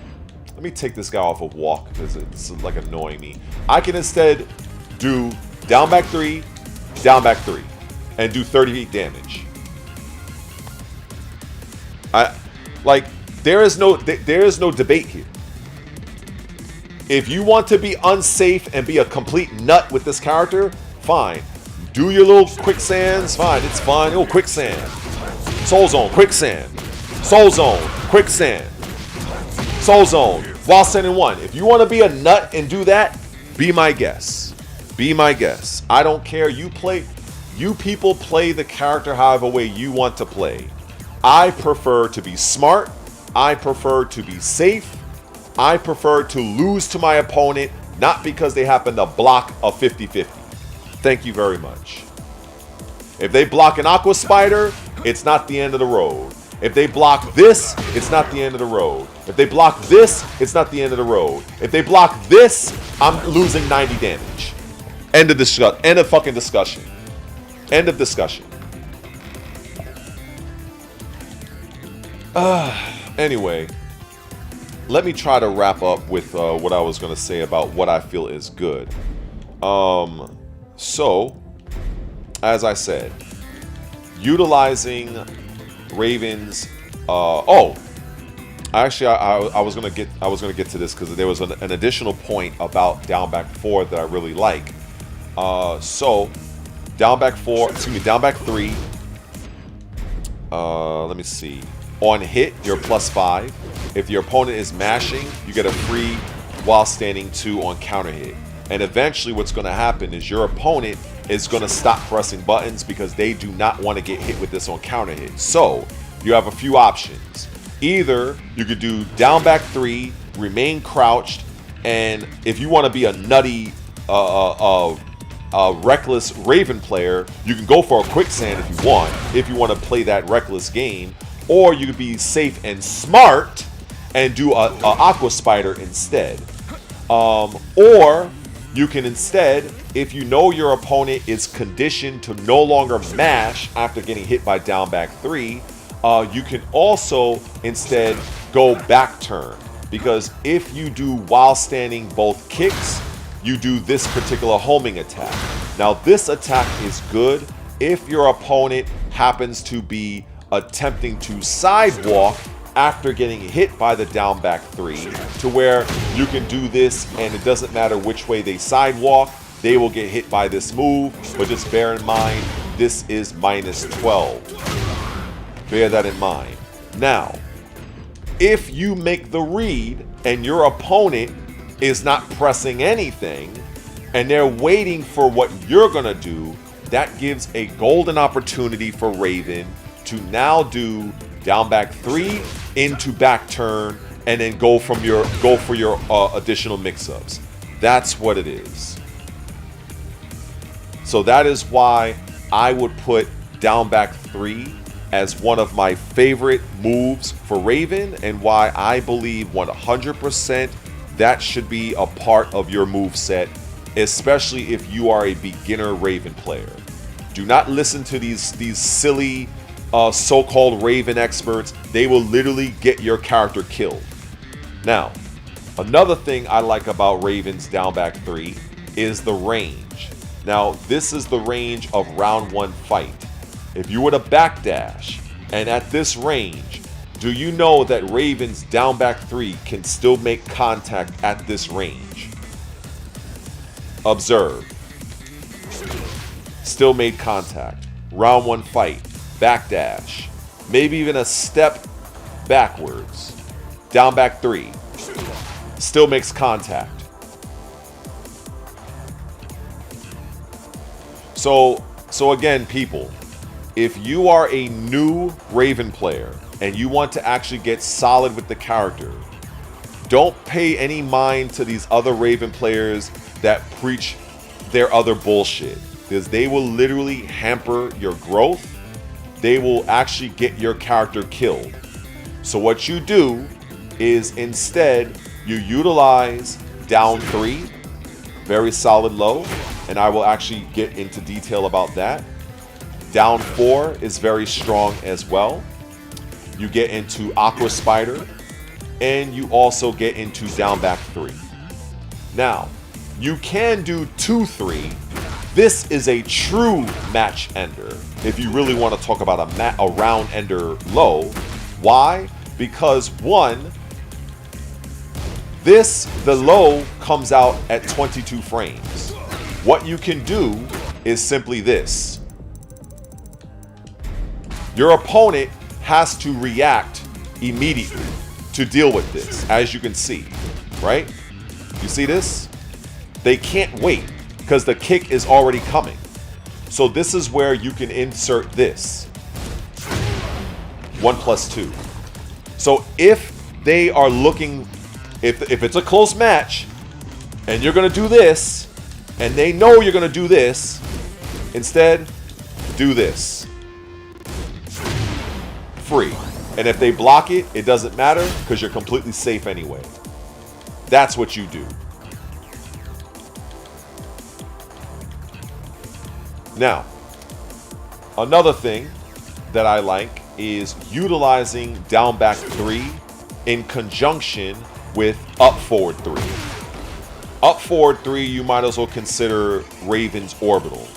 Let me take this guy off of walk, because it's like annoying me. I can instead do down back 3, and do 38 damage. There is no debate here. If you want to be unsafe and be a complete nut with this character, fine. Do your little quicksands, fine, it's fine. Oh, quicksand. Soul Zone, quicksand. Soul Zone, quicksand. Soul Zone, while sending 1. If you want to be a nut and do that, be my guest. Be my guest. I don't care. You people play the character however way you want to play. I prefer to be smart. I prefer to be safe. I prefer to lose to my opponent, not because they happen to block a 50-50. Thank you very much. If they block an Aqua Spider, it's not the end of the road. If they block this, it's not the end of the road. If they block this, it's not the end of the road. If they block this, I'm losing 90 damage. End of fucking discussion. End of discussion. Anyway, let me try to wrap up with what I was going to say about what I feel is good. So, as I said, utilizing Raven's actually I was gonna get to this, because there was an additional point about down back 4 that I really like. So down back 3, let me see, on hit you're +5. if your opponent is mashing, you get a free while standing 2 on counter hit. And eventually what's going to happen is your opponent is going to stop pressing buttons, because they do not want to get hit with this on counter hit. So you have a few options. Either you could do down back 3, remain crouched, and if you want to be a nutty, reckless Raven player, you can go for a quicksand if you want to play that reckless game. Or you could be safe and smart and do a Aqua Spider instead. Or you can instead, if you know your opponent is conditioned to no longer mash after getting hit by down back 3, you can also instead go back turn. Because if you do while standing both kicks, you do this particular homing attack. Now this attack is good if your opponent happens to be attempting to sidewalk after getting hit by the down back 3, to where you can do this and it doesn't matter which way they sidewalk, they will get hit by this move. But just bear in mind, this is -12. Bear that in mind. Now, if you make the read and your opponent is not pressing anything and they're waiting for what you're gonna do, that gives a golden opportunity for Raven to now do down back 3 into back turn, and then go for your additional mix-ups. That's what it is. So that is why I would put down back 3 as one of my favorite moves for Raven, and why I believe 100% that should be a part of your move set, especially if you are a beginner Raven player. Do not listen to these silly so-called Raven experts. They will literally get your character killed. Now, another thing I like about Raven's down back 3 is the range. Now, this is the range of round 1 fight. If you were to backdash, and at this range, do you know that Raven's down back 3 can still make contact at this range? Observe. Still made contact. Round 1 fight. Backdash. Maybe even a step backwards. Down back 3. Still makes contact. So again, people, if you are a new Raven player and you want to actually get solid with the character, don't pay any mind to these other Raven players that preach their other bullshit, because they will literally hamper your growth. They will actually get your character killed. So what you do is instead you utilize down 3, very solid low, and I will actually get into detail about that. Down 4 is very strong as well. You get into Aqua Spider, and you also get into down back 3. Now, you can do 2-3. This is a true match ender if you really want to talk about a round ender low. Why? Because 1, the low comes out at 22 frames. What you can do is simply this. Your opponent has to react immediately to deal with this, as you can see, right? You see this? They can't wait because the kick is already coming. So this is where you can insert this. 1+2. So if they are looking, if it's a close match and you're gonna do this, and they know you're gonna do this, instead, do this. Free. And if they block it, it doesn't matter because you're completely safe anyway. That's what you do. Now, another thing that I like is utilizing down back 3 in conjunction with up forward 3. Up forward 3, you might as well consider Raven's orbital.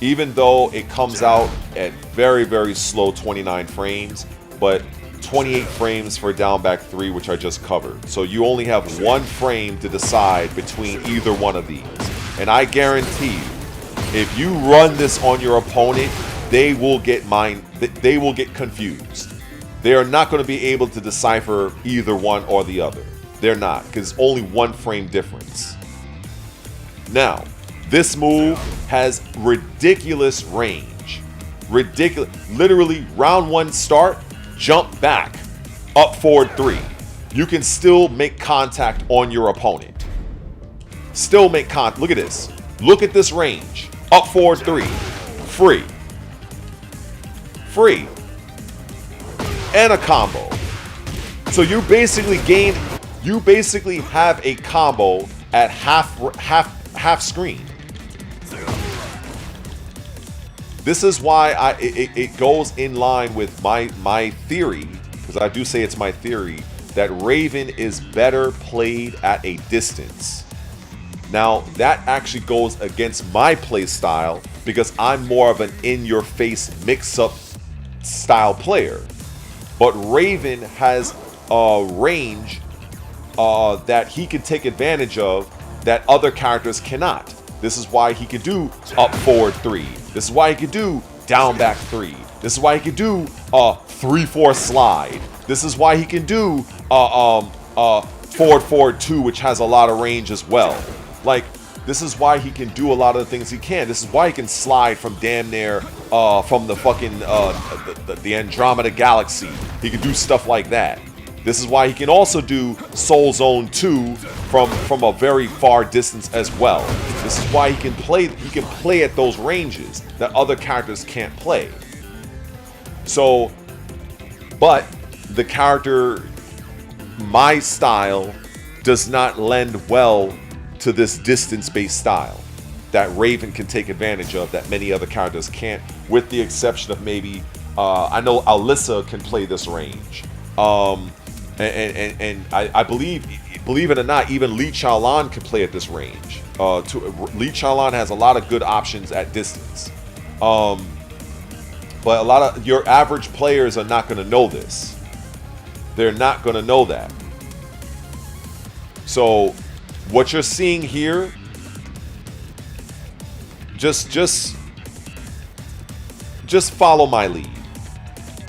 Even though it comes out at very, very slow 29 frames, but 28 frames for down back 3, which I just covered. So you only have 1 frame to decide between either one of these. And I guarantee you, if you run this on your opponent, they will get confused. They are not going to be able to decipher either one or the other. They're not, because it's only 1 frame difference. Now, this move has ridiculous range. Ridiculous. Literally, round 1 start, jump back, up forward 3. You can still make contact on your opponent. Still make contact. Look at this. Look at this range. Up forward 3. Free. Free. And a combo. So you basically have a combo at half screen. This is why it goes in line with my theory, because I do say it's my theory, that Raven is better played at a distance. Now, that actually goes against my play style because I'm more of an in-your-face mix-up style player. But Raven has a range that he can take advantage of that other characters cannot. This is why he could do up forward 3. This is why he could do down back 3. This is why he could do a 3-4 slide. This is why he can do forward 2, which has a lot of range as well. Like, this is why he can do a lot of the things he can. This is why he can slide from damn near from the fucking the Andromeda Galaxy. He can do stuff like that. This is why he can also do Soul Zone 2 from a very far distance as well. This is why he can play at those ranges that other characters can't play. So, but the character, my style, does not lend well to this distance-based style that Raven can take advantage of that many other characters can't, with the exception of maybe, I know Alyssa can play this range. And I believe it or not, even Lee Chaolan can play at this range. Lee Chaolan has a lot of good options at distance. But a lot of your average players are not going to know this. They're not going to know that. So what you're seeing here, just follow my lead.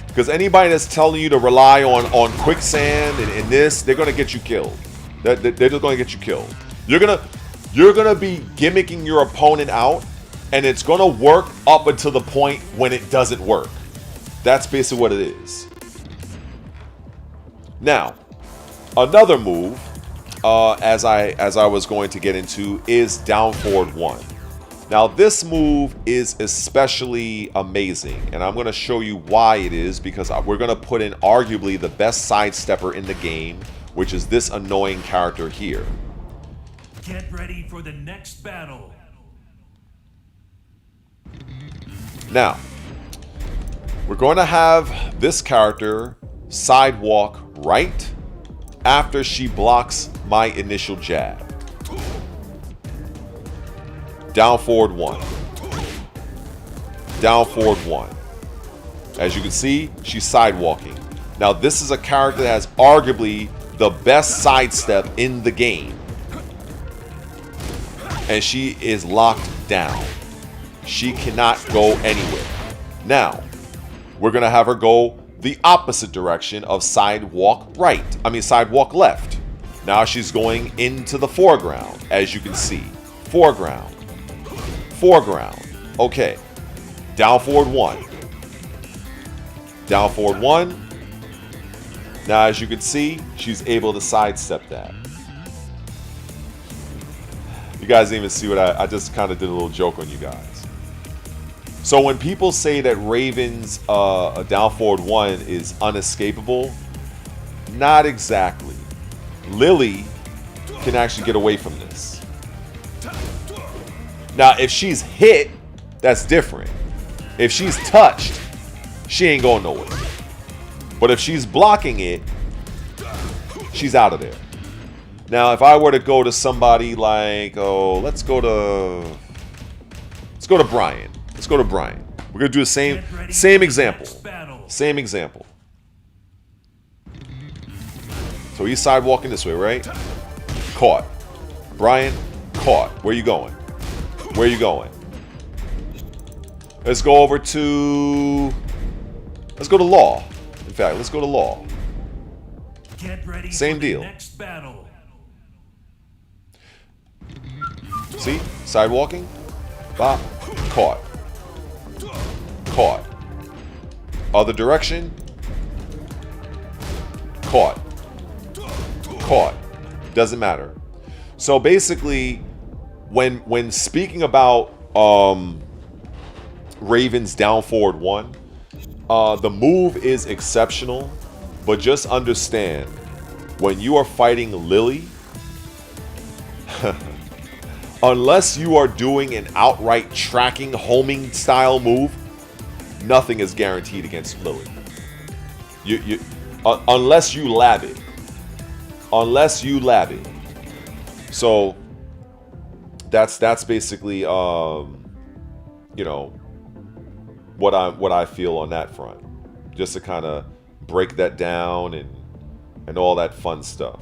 Because anybody that's telling you to rely on quicksand and this, they're gonna get you killed. They're just gonna get you killed. You're gonna be gimmicking your opponent out, and it's gonna work up until the point when it doesn't work. That's basically what it is. Now, another move, as I was going to get into, is down forward 1. Now this move is especially amazing, and I'm going to show you why it is, because we're going to put in arguably the best sidestepper in the game, which is this annoying character here. Get ready for the next battle. Now, we're going to have this character sidewalk right after she blocks my initial jab. Down forward 1. Down forward 1. As you can see, she's sidewalking. Now this is a character that has arguably the best sidestep in the game. And she is locked down. She cannot go anywhere. Now, we're going to have her go the opposite direction of sidewalk right. I mean sidewalk left. Now she's going into the foreground, as you can see. Foreground. Foreground. Okay. Down forward 1. Down forward 1. Now, as you can see, she's able to sidestep that. You guys didn't even see what I just kind of did a little joke on you guys. So when people say that Raven's down forward 1 is unescapable, not exactly. Lily can actually get away from this. Now, if she's hit, that's different. If she's touched, she ain't going nowhere. But if she's blocking it, she's out of there. Now, if I were to go to somebody like, let's go to Brian. Let's go to Brian. We're gonna do the same example. Same example. So he's sidewalking this way, right? Caught. Brian, caught. Where you going? Where are you going? Let's go over to... Let's go to Law. In fact, let's go to Law. Get ready Same for the deal. next battle. See? Sidewalking. Bop. Caught. Caught. Other direction. Caught. Caught. Doesn't matter. So basically, when speaking about Raven's down forward 1, the move is exceptional, but just understand, when you are fighting Lily, unless you are doing an outright tracking homing style move, nothing is guaranteed against Lily. Unless you lab it. Unless you lab it. So that's basically you know, what I feel on that front, just to kind of break that down and all that fun stuff.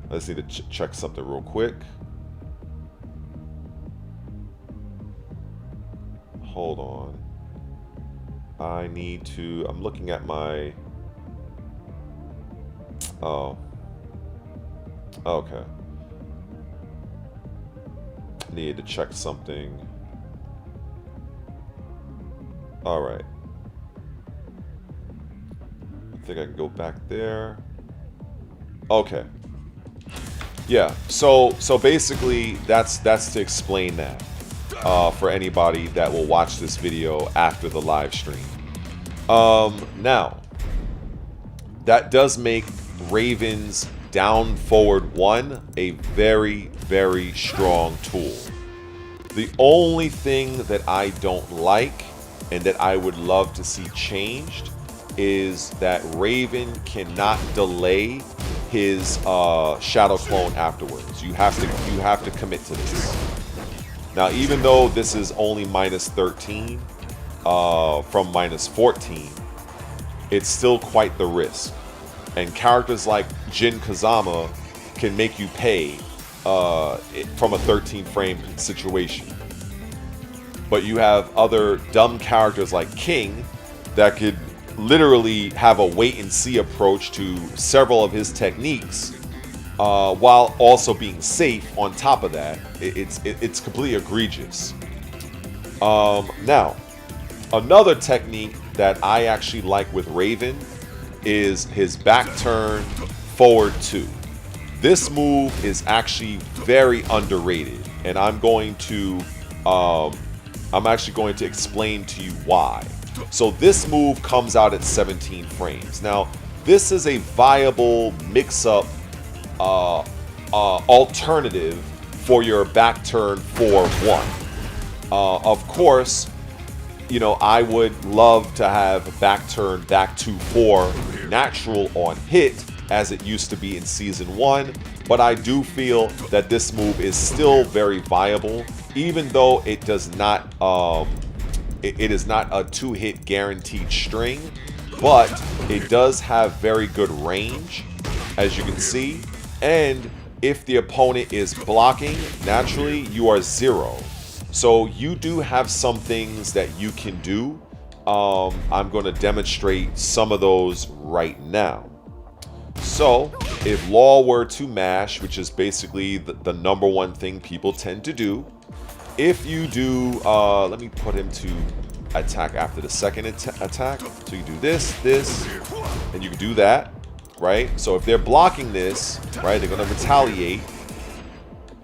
I just need to check something real quick. Hold on. I'm looking at my... Oh. Okay. Need to check something. Alright. I think I can go back there. Okay. Yeah, so basically that's to explain that for anybody that will watch this video after the live stream. Now, that does make Raven's down forward 1 a very, very strong tool. The only thing that I don't like and that I would love to see changed is that Raven cannot delay his shadow clone afterwards. You have to commit to this. Now, even though this is only minus 13 from minus 14, it's still quite the risk. And characters like Jin Kazama can make you pay from a 13 frame situation. But you have other dumb characters like King that could literally have a wait and see approach to several of his techniques, while also being safe on top of that. It's completely egregious. Now, another technique that I actually like with Raven is his back turn forward 2. This move is actually very underrated, and I'm actually going to explain to you why. So this move comes out at 17 frames. Now, this is a viable mix-up alternative for your back turn forward 1. Of course, you know, I would love to have back turn back 2-4 natural on hit as it used to be in season 1, but I do feel that this move is still very viable, even though it does not it is not a 2-hit guaranteed string, but it does have very good range, as you can see. And if the opponent is blocking, naturally you are 0. So you do have some things that you can do. I'm going to demonstrate some of those right now. So if Law were to mash, which is basically the number one thing people tend to do, if you do, let me put him to attack after the second attack. So you do this, and you can do that, right? So if they're blocking this, right, they're going to retaliate.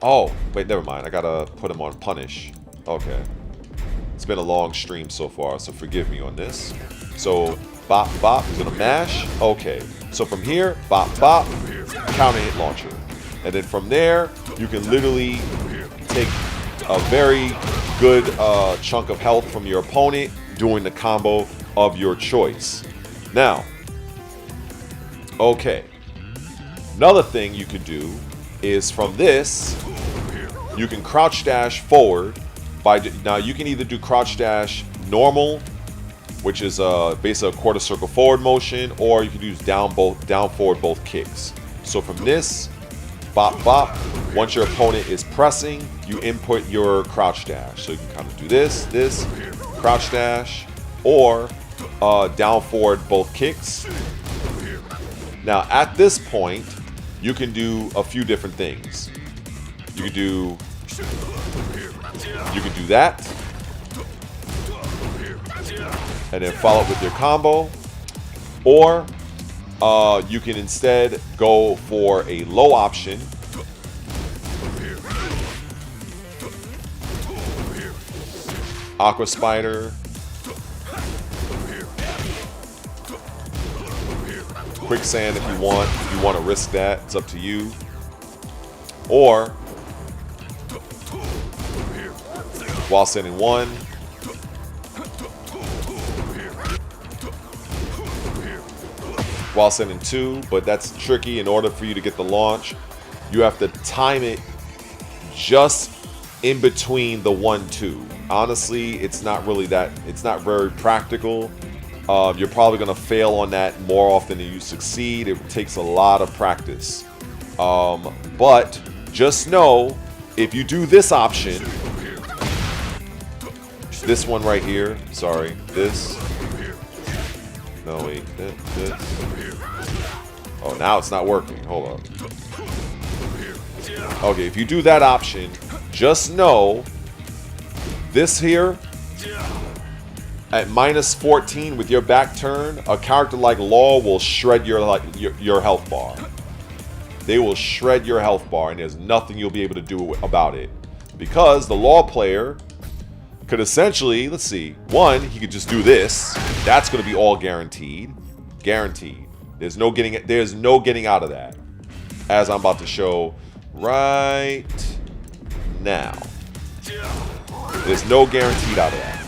Oh, wait, never mind. I got to put him on punish. Okay. It's been a long stream so far, so forgive me on this. So, bop, bop, he's going to mash. Okay. So from here, bop, bop, counter hit launcher. And then from there, you can literally take a very good chunk of health from your opponent doing the combo of your choice. Now, okay. Another thing you can do is from this, you can crouch dash forward. Now you can either do crouch dash normal, which is basically a quarter circle forward motion, or you can use down forward both kicks. So from this, bop bop, once your opponent is pressing, you input your crouch dash. So you can kind of do this, crouch dash, or down forward both kicks. Now at this point, you can do a few different things. You can do that, and then follow up with your combo, or you can instead go for a low option. Aqua Spider, Quicksand if you want. If you want to risk that, it's up to you. Or while sending 1, while sending 2, but that's tricky. In order for you to get the launch, you have to time it just in between the 1-2. Honestly, it's not very practical. You're probably going to fail on that more often than you succeed. It takes a lot of practice. But just know, if you do this option, this one right here, sorry, this. No, wait, this. Oh, now it's not working. Hold up. Okay, if you do that option, just know this here, at minus 14 with your back turn, a character like Law will shred your health bar. They will shred your health bar, and there's nothing you'll be able to do about it. Because the Law player, could essentially, let's see, one, he could just do this. That's going to be all guaranteed. Guaranteed. There's no getting out of that. As I'm about to show right now. There's no guaranteed out of that.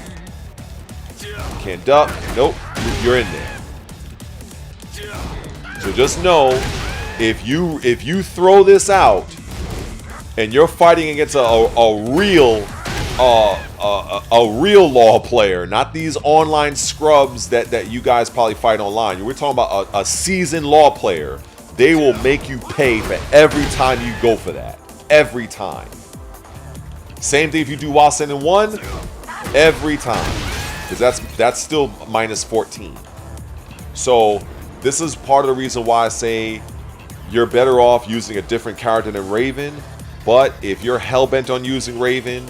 Can't duck. Nope. You're in there. So just know, if you throw this out and you're fighting against a real law player, not these online scrubs that you guys probably fight online. We're talking about a seasoned law player. They will make you pay for every time you go for that. Every time. Same thing if you do while sending one. Every time. Because that's still minus 14. So this is part of the reason why I say you're better off using a different character than Raven. But if you're hell-bent on using Raven,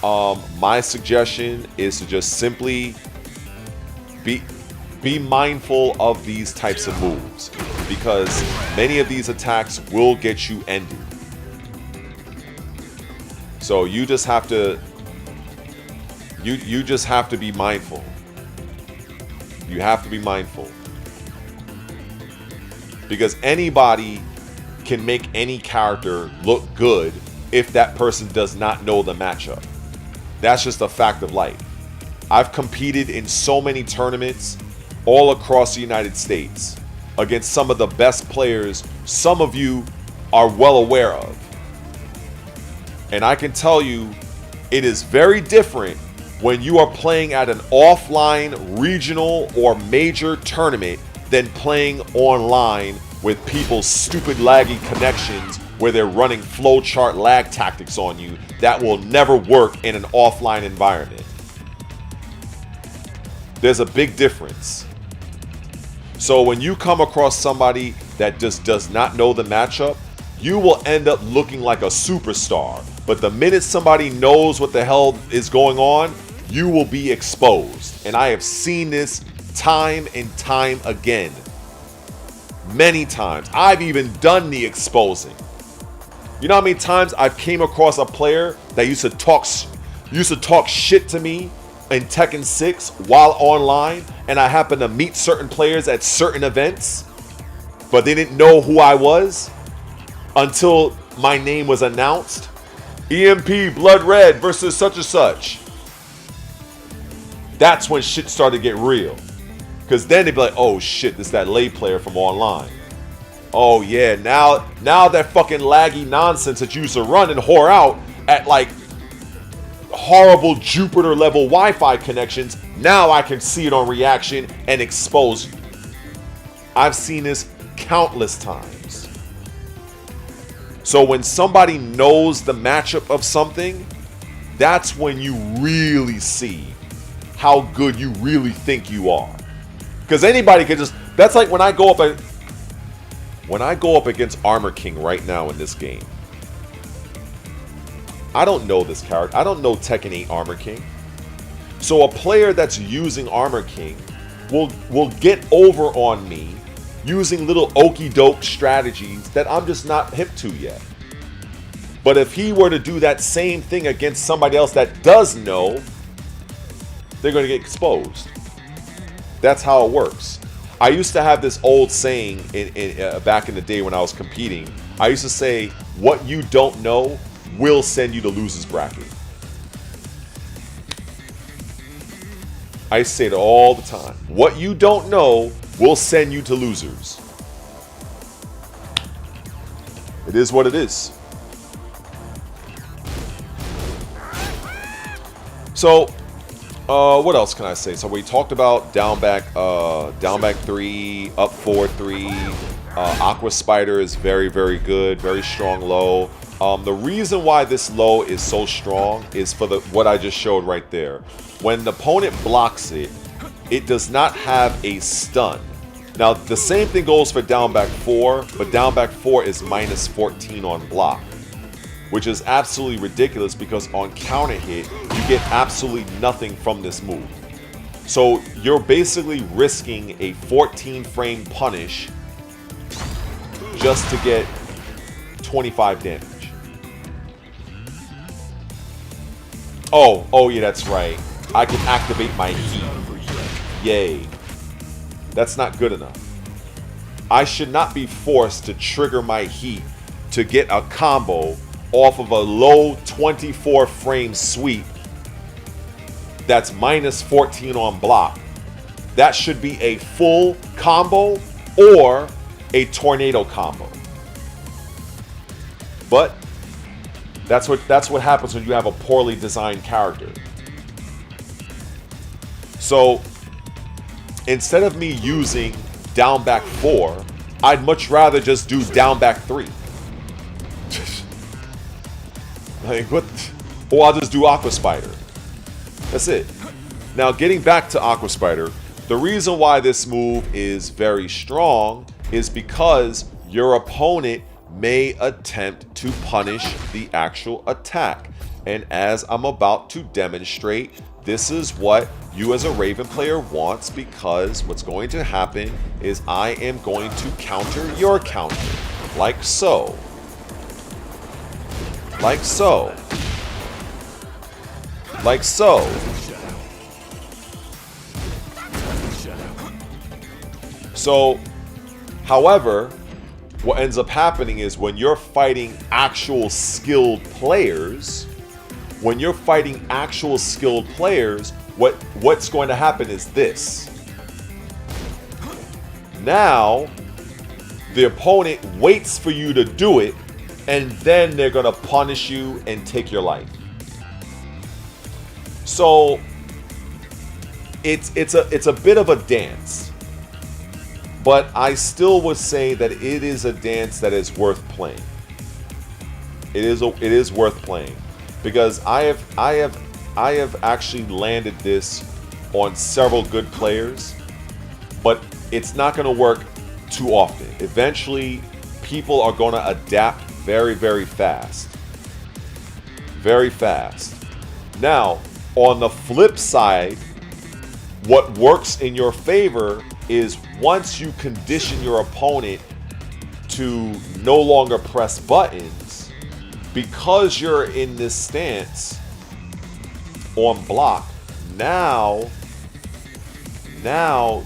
my suggestion is to just simply be mindful of these types of moves, because many of these attacks will get you ended. So you just have to you just have to be mindful. You have to be mindful, because anybody can make any character look good if that person does not know the matchup. That's just a fact of life. I've competed in so many tournaments all across the United States against some of the best players some of you are well aware of. And I can tell you, it is very different when you are playing at an offline, regional, or major tournament than playing online with people's stupid laggy connections where they're running flowchart lag tactics on you that will never work in an offline environment. There's a big difference. So when you come across somebody that just does not know the matchup, you will end up looking like a superstar. But the minute somebody knows what the hell is going on, you will be exposed. And I have seen this time and time again. Many times. I've even done the exposing. You know how many times I've came across a player that used to talk shit to me in Tekken 6 while online, and I happened to meet certain players at certain events, but they didn't know who I was until my name was announced. EMP Blood Red versus such and such. That's when shit started to get real. Because then they'd be like, oh shit, this is that lay player from online. Oh yeah, now that fucking laggy nonsense that you used to run and whore out at like horrible Jupiter level Wi-Fi connections, now I can see it on reaction and expose you. I've seen this countless times. So when somebody knows the matchup of something, that's when you really see how good you really think you are. Because anybody can just, that's like when I go up against Armor King right now in this game. I don't know this character. I don't know Tekken 8 Armor King. So a player that's using Armor King will get over on me using little okie doke strategies that I'm just not hip to yet. But if he were to do that same thing against somebody else that does know, they're going to get exposed. That's how it works. I used to have this old saying back in the day when I was competing. I used to say, what you don't know will send you to losers bracket. I used to say it all the time. What you don't know will send you to losers. It is what it is. So, what else can I say? So we talked about down back 3, up 4-3. Aqua Spider is very, very good, very strong low. The reason why this low is so strong is for what I just showed right there. When the opponent blocks it, it does not have a stun. Now the same thing goes for down back 4, but down back 4 is minus 14 on block, which is absolutely ridiculous because on counter hit, you get absolutely nothing from this move. So you're basically risking a 14 frame punish just to get 25 damage. Oh yeah, that's right. I can activate my heat. Yay. That's not good enough. I should not be forced to trigger my heat to get a combo off of a low 24 frame sweep that's minus 14 on block. That should be a full combo or a tornado combo. But that's what happens when you have a poorly designed character. So instead of me using down back 4, I'd much rather just do down back 3. Like what? Or I'll just do Aqua Spider. That's it. Now getting back to Aqua Spider, the reason why this move is very strong is because your opponent may attempt to punish the actual attack. And as I'm about to demonstrate, this is what you as a Raven player wants, because what's going to happen is I am going to counter your counter. Like so. Like so. Like so. So, however, what ends up happening is when you're fighting actual skilled players, what's going to happen is this. Now, the opponent waits for you to do it, and then they're going to punish you and take your life. So, it's a bit of a dance. But I still would say that it is a dance that is worth playing. It is worth playing, because I have actually landed this on several good players, but it's not going to work too often. Eventually, people are going to adapt very, very fast. Very fast. Now, on the flip side, what works in your favor is once you condition your opponent to no longer press buttons, because you're in this stance on block, now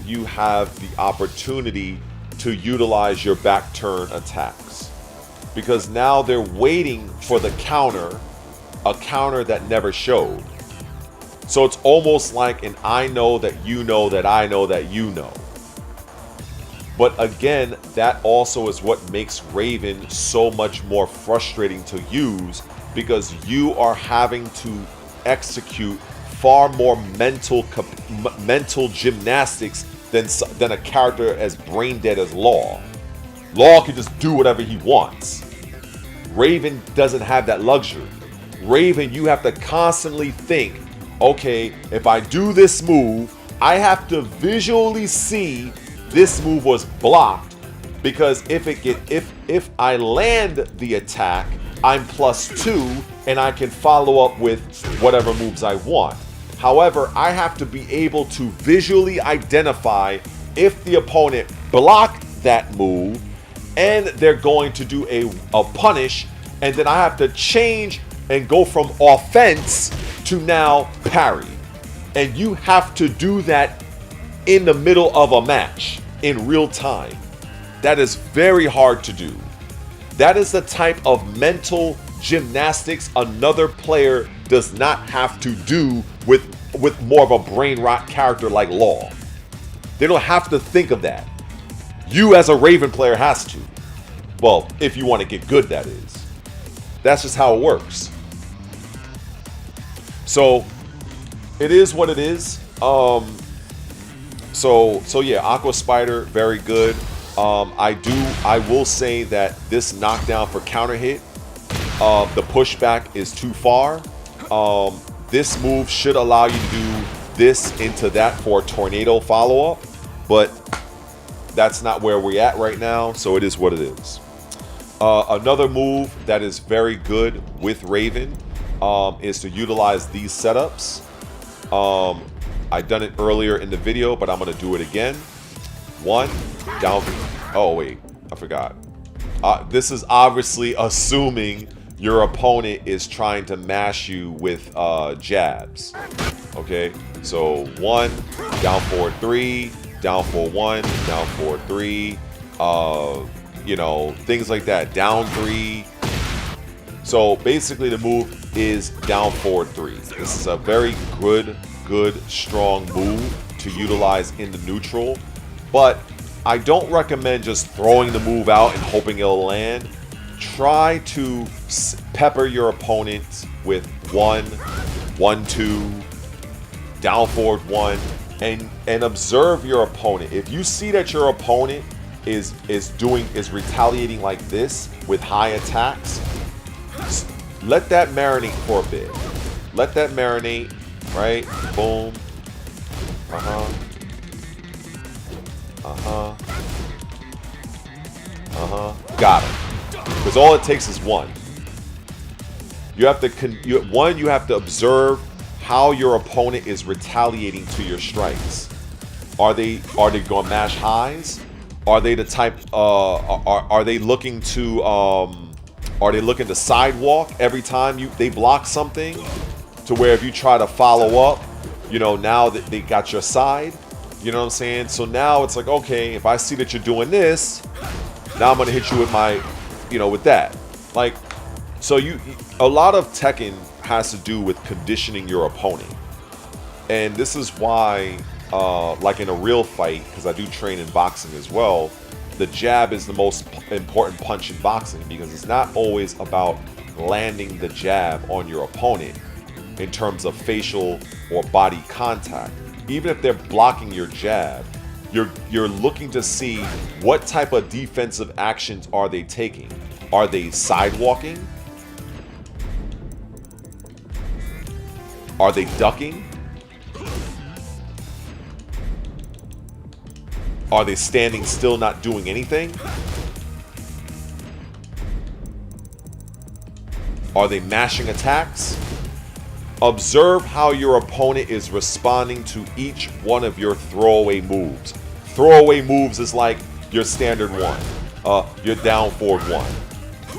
you have the opportunity to utilize your back turn attacks, because now they're waiting for the counter, a counter that never showed. So it's almost like an I know that you know that I know that you know. But again, that also is what makes Raven so much more frustrating to use, because you are having to execute far more mental gymnastics than a character as brain dead as Law. Law can just do whatever he wants. Raven doesn't have that luxury. Raven, you have to constantly think, okay, if I do this move, I have to visually see this move was blocked, because if I land the attack, I'm +2 and I can follow up with whatever moves I want. However, I have to be able to visually identify if the opponent blocked that move and they're going to do a punish, and then I have to change and go from offense to now parry. And you have to do that in the middle of a match in real time. That is very hard to do. That is the type of mental gymnastics another player does not have to do with more of a brain rot character like Law. They don't have to think of that. You as a Raven player has to. Well, if you want to get good, that is. That's just how it works. So it is what it is. So yeah, Aqua Spider, very good. I will say that this knockdown for counter hit, the pushback is too far. This move should allow you to do this into that for a tornado follow-up, but that's not where we're at right now, so it is what it is. Another move that is very good with Raven is to utilize these setups. I've done it earlier in the video, but I'm going to do it again. One, down. Oh, wait. I forgot. This is obviously assuming your opponent is trying to mash you with jabs. Okay, so 1, down forward 3, down forward 1, down forward 3, you know, things like that, down 3. So basically the move is down forward 3. This is a very good, strong move to utilize in the neutral, but I don't recommend just throwing the move out and hoping it'll land. Try to pepper your opponent with 1, 1, 2, down forward 1, and observe your opponent. If you see that your opponent is retaliating like this with high attacks, let that marinate for a bit. Let that marinate, right? Boom. Got it. Because all it takes is 1. You have to you have to observe how your opponent is retaliating to your strikes. Are they going to mash highs? Are they the type? Are they looking to sidewalk every time they block something? To where if you try to follow up, you know, now that they got your side, you know what I'm saying? So now it's like, okay, if I see that you're doing this, now I'm gonna hit you with my, you know, with that. Like, so a lot of Tekken has to do with conditioning your opponent, and this is why, like in a real fight, because I do train in boxing as well, the jab is the most important punch in boxing, because it's not always about landing the jab on your opponent in terms of facial or body contact. Even if they're blocking your jab, you're looking to see what type of defensive actions are they taking. Are they sidewalking? Are they ducking? Are they standing still, not doing anything? Are they mashing attacks? Observe how your opponent is responding to each one of your throwaway moves. Throwaway moves is like your standard 1, your down forward 1.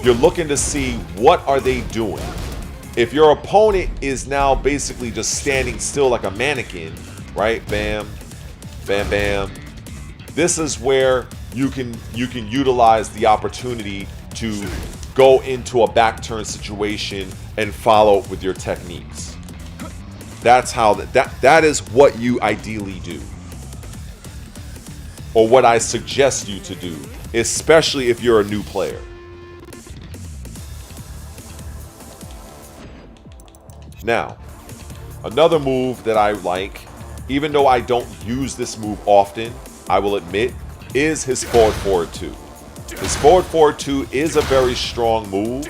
You're looking to see what are they doing. If your opponent is now basically just standing still like a mannequin, right? Bam, bam, bam. This is where you can utilize the opportunity to go into a back turn situation and follow with your techniques. That's how that is what you ideally do, or what I suggest you to do, especially if you're a new player. Now, another move that I like, even though I don't use this move often, I will admit, is his forward 2. His forward 2 is a very strong move.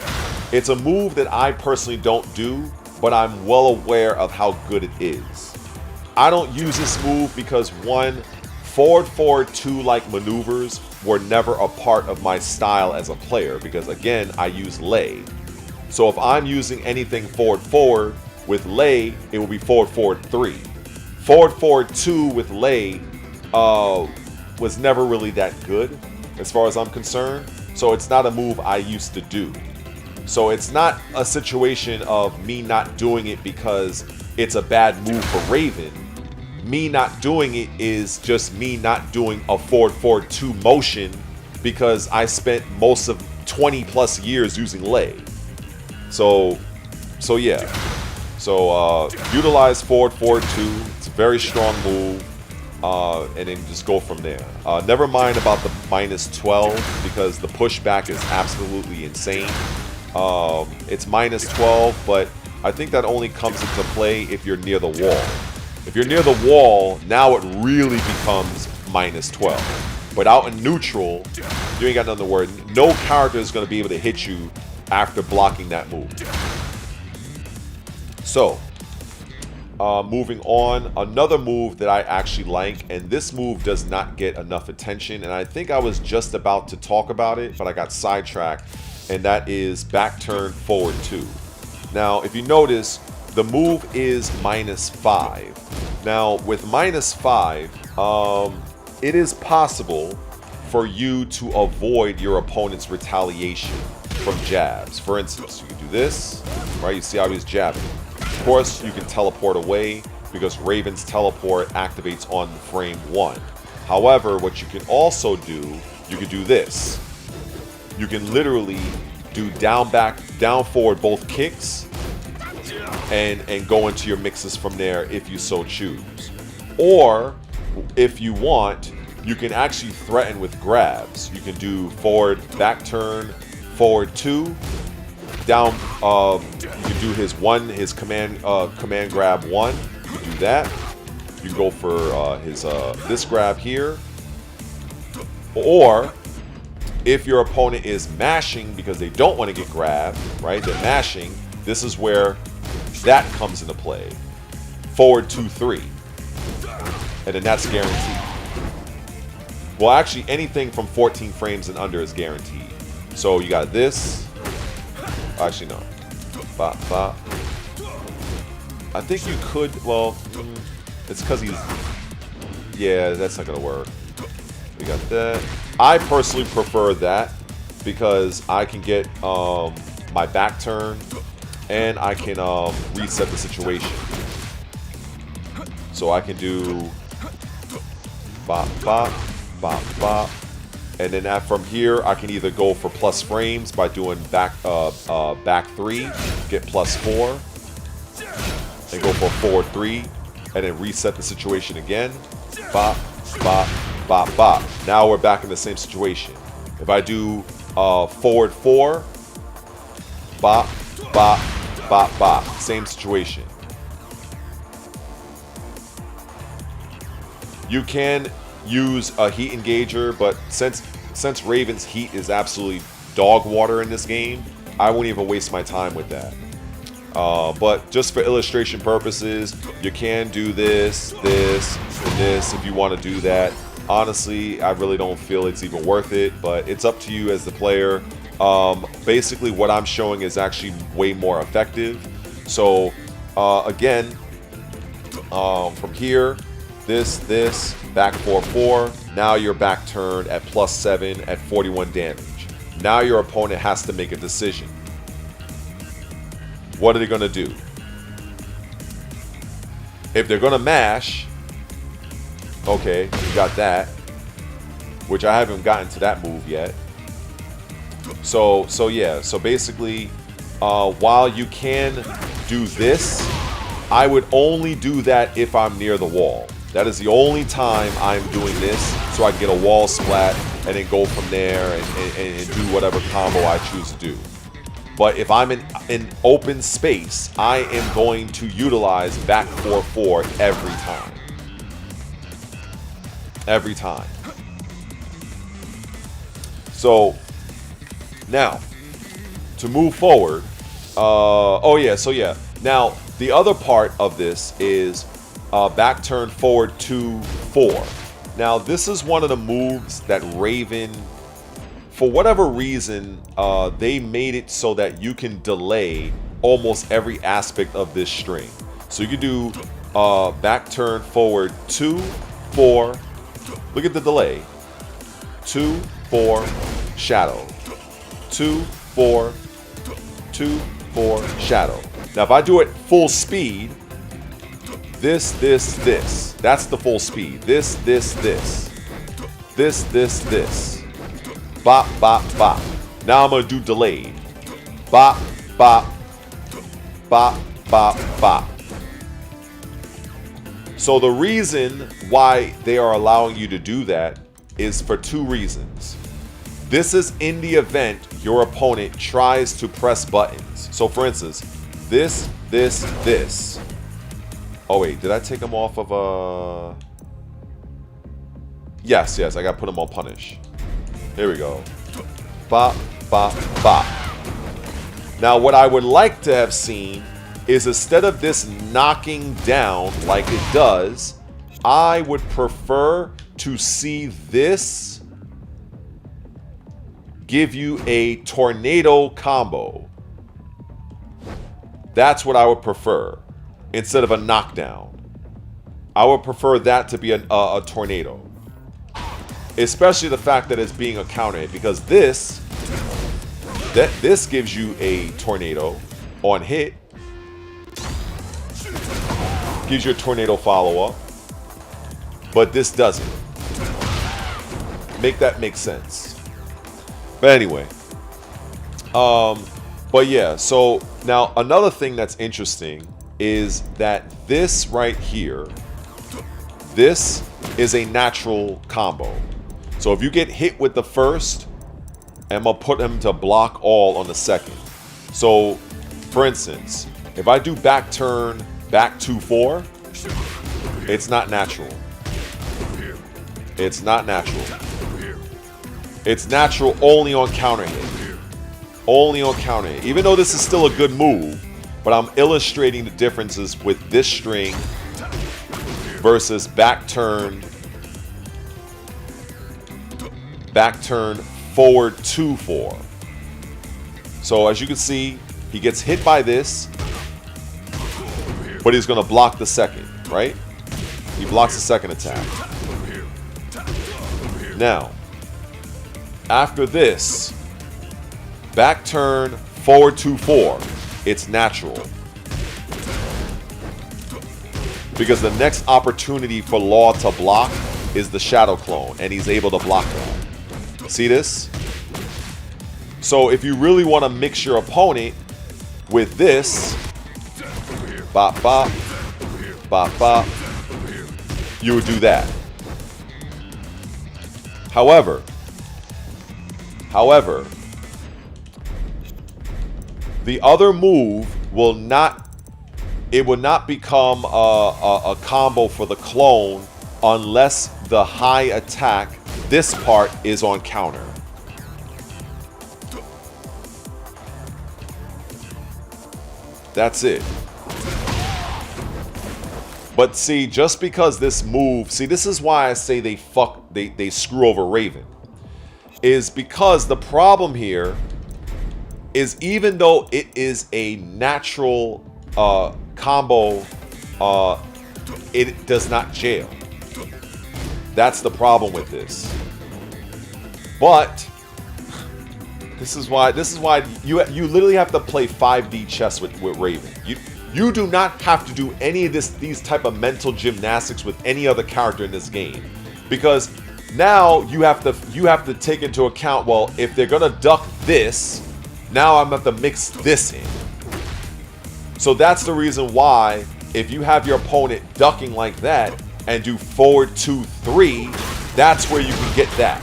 It's a move that I personally don't do, but I'm well aware of how good it is. I don't use this move because, one, forward 2 like maneuvers were never a part of my style as a player, because again, I use lay. So if I'm using anything forward with lay, it will be forward 3. Forward 2 with lay was never really that good as far as I'm concerned. So it's not a move I used to do. So it's not a situation of me not doing it because it's a bad move for Raven. Me not doing it is just me not doing a forward 2 motion because I spent most of 20 plus years using lay. So yeah. So utilize forward 2. It's a very strong move. And then just go from there. Never mind about the -12, because the pushback is absolutely insane. It's -12, but I think that only comes into play if you're near the wall. If you're near the wall, now it really becomes -12. But out in neutral, you ain't got nothing to worry. No character is going to be able to hit you after blocking that move. So, moving on, another move that I actually like, and this move does not get enough attention, and I think I was just about to talk about it, but I got sidetracked, and that is back turn forward 2. Now, if you notice, the move is -5. Now, with -5, it is possible for you to avoid your opponent's retaliation. from jabs. For instance, you can do this, right? You see how he's jabbing. Of course, you can teleport away because Raven's teleport activates on frame 1. However, what you can also do, you can do this. You can literally do down, back, down, forward, both kicks, and go into your mixes from there if you so choose. Or, if you want, you can actually threaten with grabs. You can do forward, back turn, forward 2, down. You can do his command grab 1. You can do that. You can go for his this grab here. Or if your opponent is mashing because they don't want to get grabbed, right? They're mashing. This is where that comes into play. Forward 2, 3. And then that's guaranteed. Well, actually, anything from 14 frames and under is guaranteed. So you got this. Actually, no. Bop, bop. I think you could, well, it's because he's, yeah, that's not going to work. We got that. I personally prefer that because I can get my back turn and I can reset the situation. So I can do bop, bop, bop, bop. And then from here, I can either go for plus frames by doing back 3, get plus 4, and go for forward 3, and then reset the situation again. Bop, bop, bop, bop. Now we're back in the same situation. If I do forward 4, bop, bop, bop, bop. Same situation. You can use a heat engager, but since Raven's heat is absolutely dog water in this game, I won't even waste my time with that. But just for illustration purposes, you can do this, this, and this if you want to do that. Honestly, I really don't feel it's even worth it, but it's up to you as the player. Basically, what I'm showing is actually way more effective. So, again, from here, this, back 4-4. Now you're back turned at +7 at 41 damage. Now your opponent has to make a decision. What are they going to do? If they're going to mash, okay, you got that, which I haven't gotten to that move yet. So yeah, so basically, while you can do this, I would only do that if I'm near the wall. That is the only time I'm doing this, so I can get a wall splat and then go from there and do whatever combo I choose to do. But if I'm in open space, I am going to utilize back 4-4 every time. Every time. So, now, to move forward, now, the other part of this is back turn forward 2-4. Now, this is one of the moves that Raven, for whatever reason, they made it so that you can delay almost every aspect of this string. So you can do back turn forward 2-4. Look at the delay. 2-4 shadow. 2-4, 2-4 shadow. Now, if I do it full speed, this. That's the full speed. This. Bop, bop, bop. Now I'm going to do delayed. Bop, bop, bop, bop, bop. So the reason why they are allowing you to do that is for 2 reasons. This is in the event your opponent tries to press buttons. So for instance, this. Oh wait, did I take him off of Yes, I gotta put him on punish. Here we go. Bop, bop, bop. Now what I would like to have seen is instead of this knocking down like it does, I would prefer to see this give you a tornado combo. That's what I would prefer instead of a knockdown. I would prefer that to be a tornado. Especially the fact that it's being a counter hit, because this this gives you a tornado on hit. Gives you a tornado follow-up. But this doesn't. Make that make sense. But anyway. But yeah, so now another thing that's interesting is that this right here, this is a natural combo. So if you get hit with the first, I'm going to put him to block all on the second. So, for instance, if I do back turn, back 2-4, it's not natural. It's not natural. It's natural only on counter hit. Only on counter hit. Even though this is still a good move, but I'm illustrating the differences with this string versus back turn forward 2-4. So as you can see, he gets hit by this, but he's going to block the second, right? He blocks the second attack. Now, after this, back turn forward 2-4, it's natural. Because the next opportunity for Law to block is the Shadow Clone, and he's able to block that. See this? So if you really want to mix your opponent with this, bop bop, bop bop, you would do that. However, the other move will not, it will not become a combo for the clone unless the high attack, this part, is on counter. That's it. But see, just because this move, see, this is why I say they screw over Raven, is because the problem here is even though it is a natural combo, it does not jail. That's the problem with this. But this is why you literally have to play 5D chess with Raven. You do not have to do any of these type of mental gymnastics with any other character in this game, because now you have to take into account, well, if they're gonna duck this, now I'm gonna have to mix this in. So that's the reason why if you have your opponent ducking like that and do forward 2-3, that's where you can get that.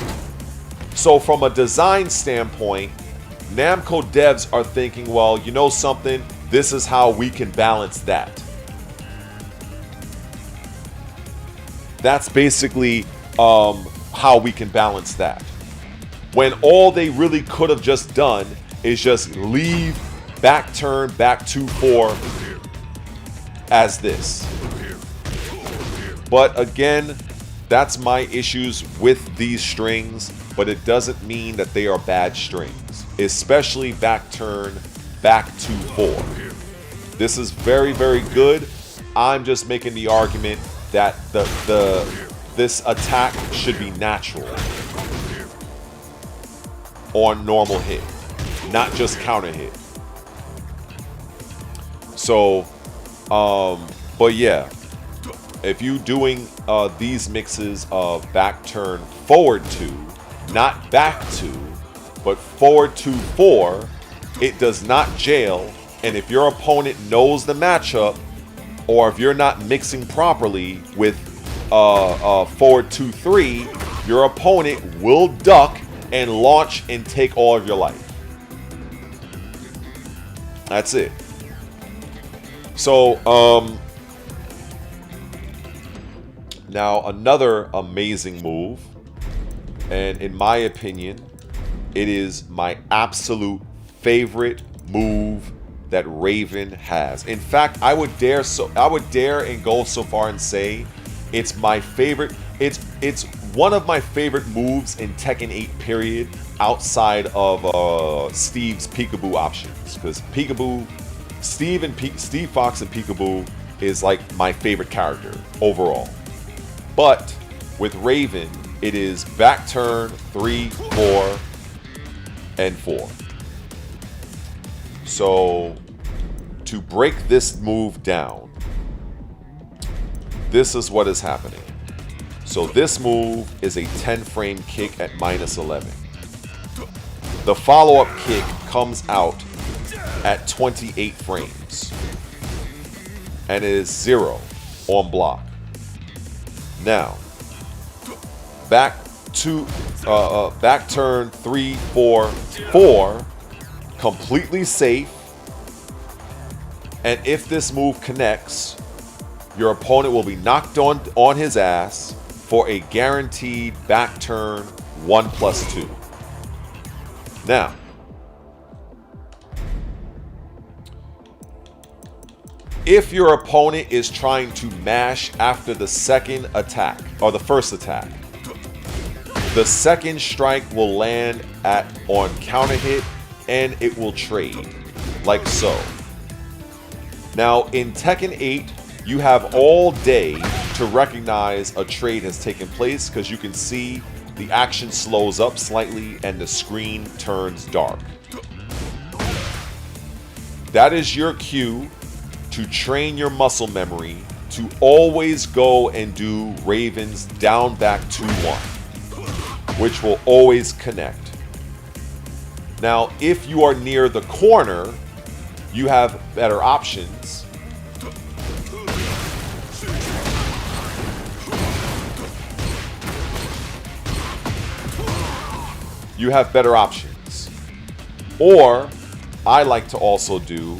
So from a design standpoint, Namco devs are thinking, well, you know something? This is how we can balance that. That's basically how we can balance that. When all they really could have just done is just leave back turn, back 2-4 as this. But again, that's my issues with these strings, but it doesn't mean that they are bad strings, especially back turn, back 2-4. This is very, very good. I'm just making the argument that this attack should be natural on normal hit, not just counter hit. So, but yeah, if you doing these mixes of back turn forward 2, not back 2, but forward 2-4, it does not jail. And if your opponent knows the matchup, or if you're not mixing properly with forward 2-3, your opponent will duck and launch and take all of your life. That's it. So, now another amazing move, and in my opinion, it is my absolute favorite move that Raven has. In fact, I would dare and go so far and say it's my favorite. It's one of my favorite moves in Tekken 8 period, outside of Steve's peekaboo options, because Steve Fox and peekaboo is like my favorite character overall. But with Raven, it is back turn 3, 4, and 4. So to break this move down, this is what is happening. So this move is a 10 frame kick at -11. The follow-up kick comes out at 28 frames. And it is 0 on block. Now, back turn 3, 4, 4, completely safe. And if this move connects, your opponent will be knocked on his ass for a guaranteed back turn 1+2. Now, if your opponent is trying to mash after the second attack, or the first attack, the second strike will land on counter hit and it will trade, like so. Now in Tekken 8, you have all day to recognize a trade has taken place because you can see the action slows up slightly and the screen turns dark. That is your cue to train your muscle memory to always go and do Raven's down back 2-1, which will always connect. Now, if you are near the corner, you have better options. You have better options. Or, I like to also do,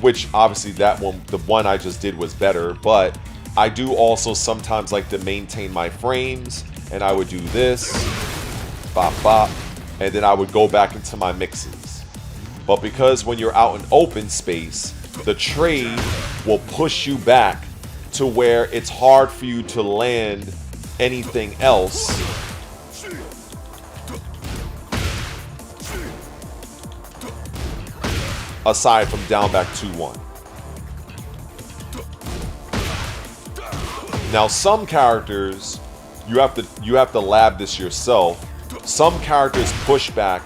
which obviously that one, the one I just did was better, but I do also sometimes like to maintain my frames, and I would do this, bop bop, and then I would go back into my mixes. But because when you're out in open space, the trade will push you back to where it's hard for you to land anything else. Aside from down back 2-1. Now some characters, you have to lab this yourself. Some characters' pushback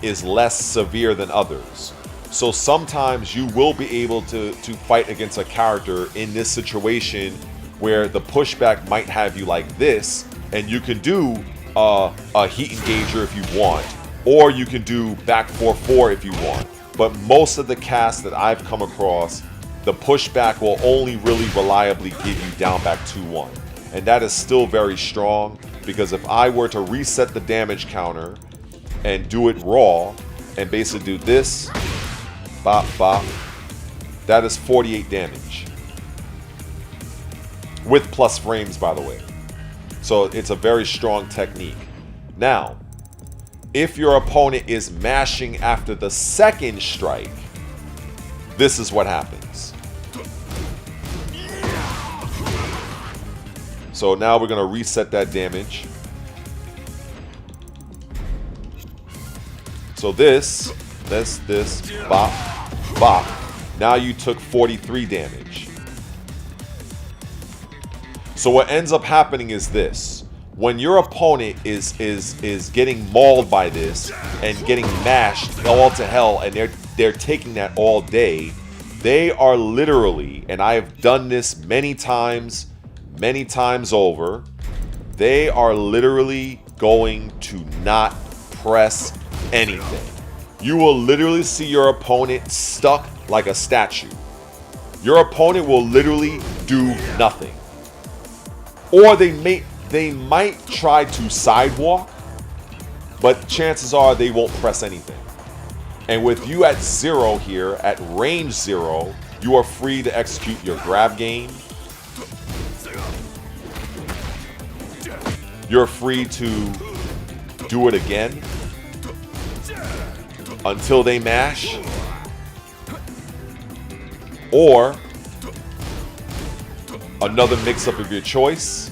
is less severe than others. So sometimes you will be able to fight against a character in this situation where the pushback might have you like this, and you can do a heat engager if you want, or you can do back 4-4 if you want. But most of the casts that I've come across, the pushback will only really reliably give you down back 2-1. And that is still very strong, because if I were to reset the damage counter and do it raw, and basically do this, bop, bop, that is 48 damage. With plus frames, by the way. So it's a very strong technique. Now, if your opponent is mashing after the second strike, this is what happens. So now we're going to reset that damage. So this, bop, bop. Now you took 43 damage. So what ends up happening is this. When your opponent is getting mauled by this and getting mashed all to hell, and they're taking that all day, they are literally, and I have done this many times over, they are literally going to not press anything. You will literally see your opponent stuck like a statue. Your opponent will literally do nothing. Or they might try to sidewalk, but chances are they won't press anything. And with you at 0 here, at range 0, you are free to execute your grab game. You're free to do it again until they mash. Or another mix-up of your choice.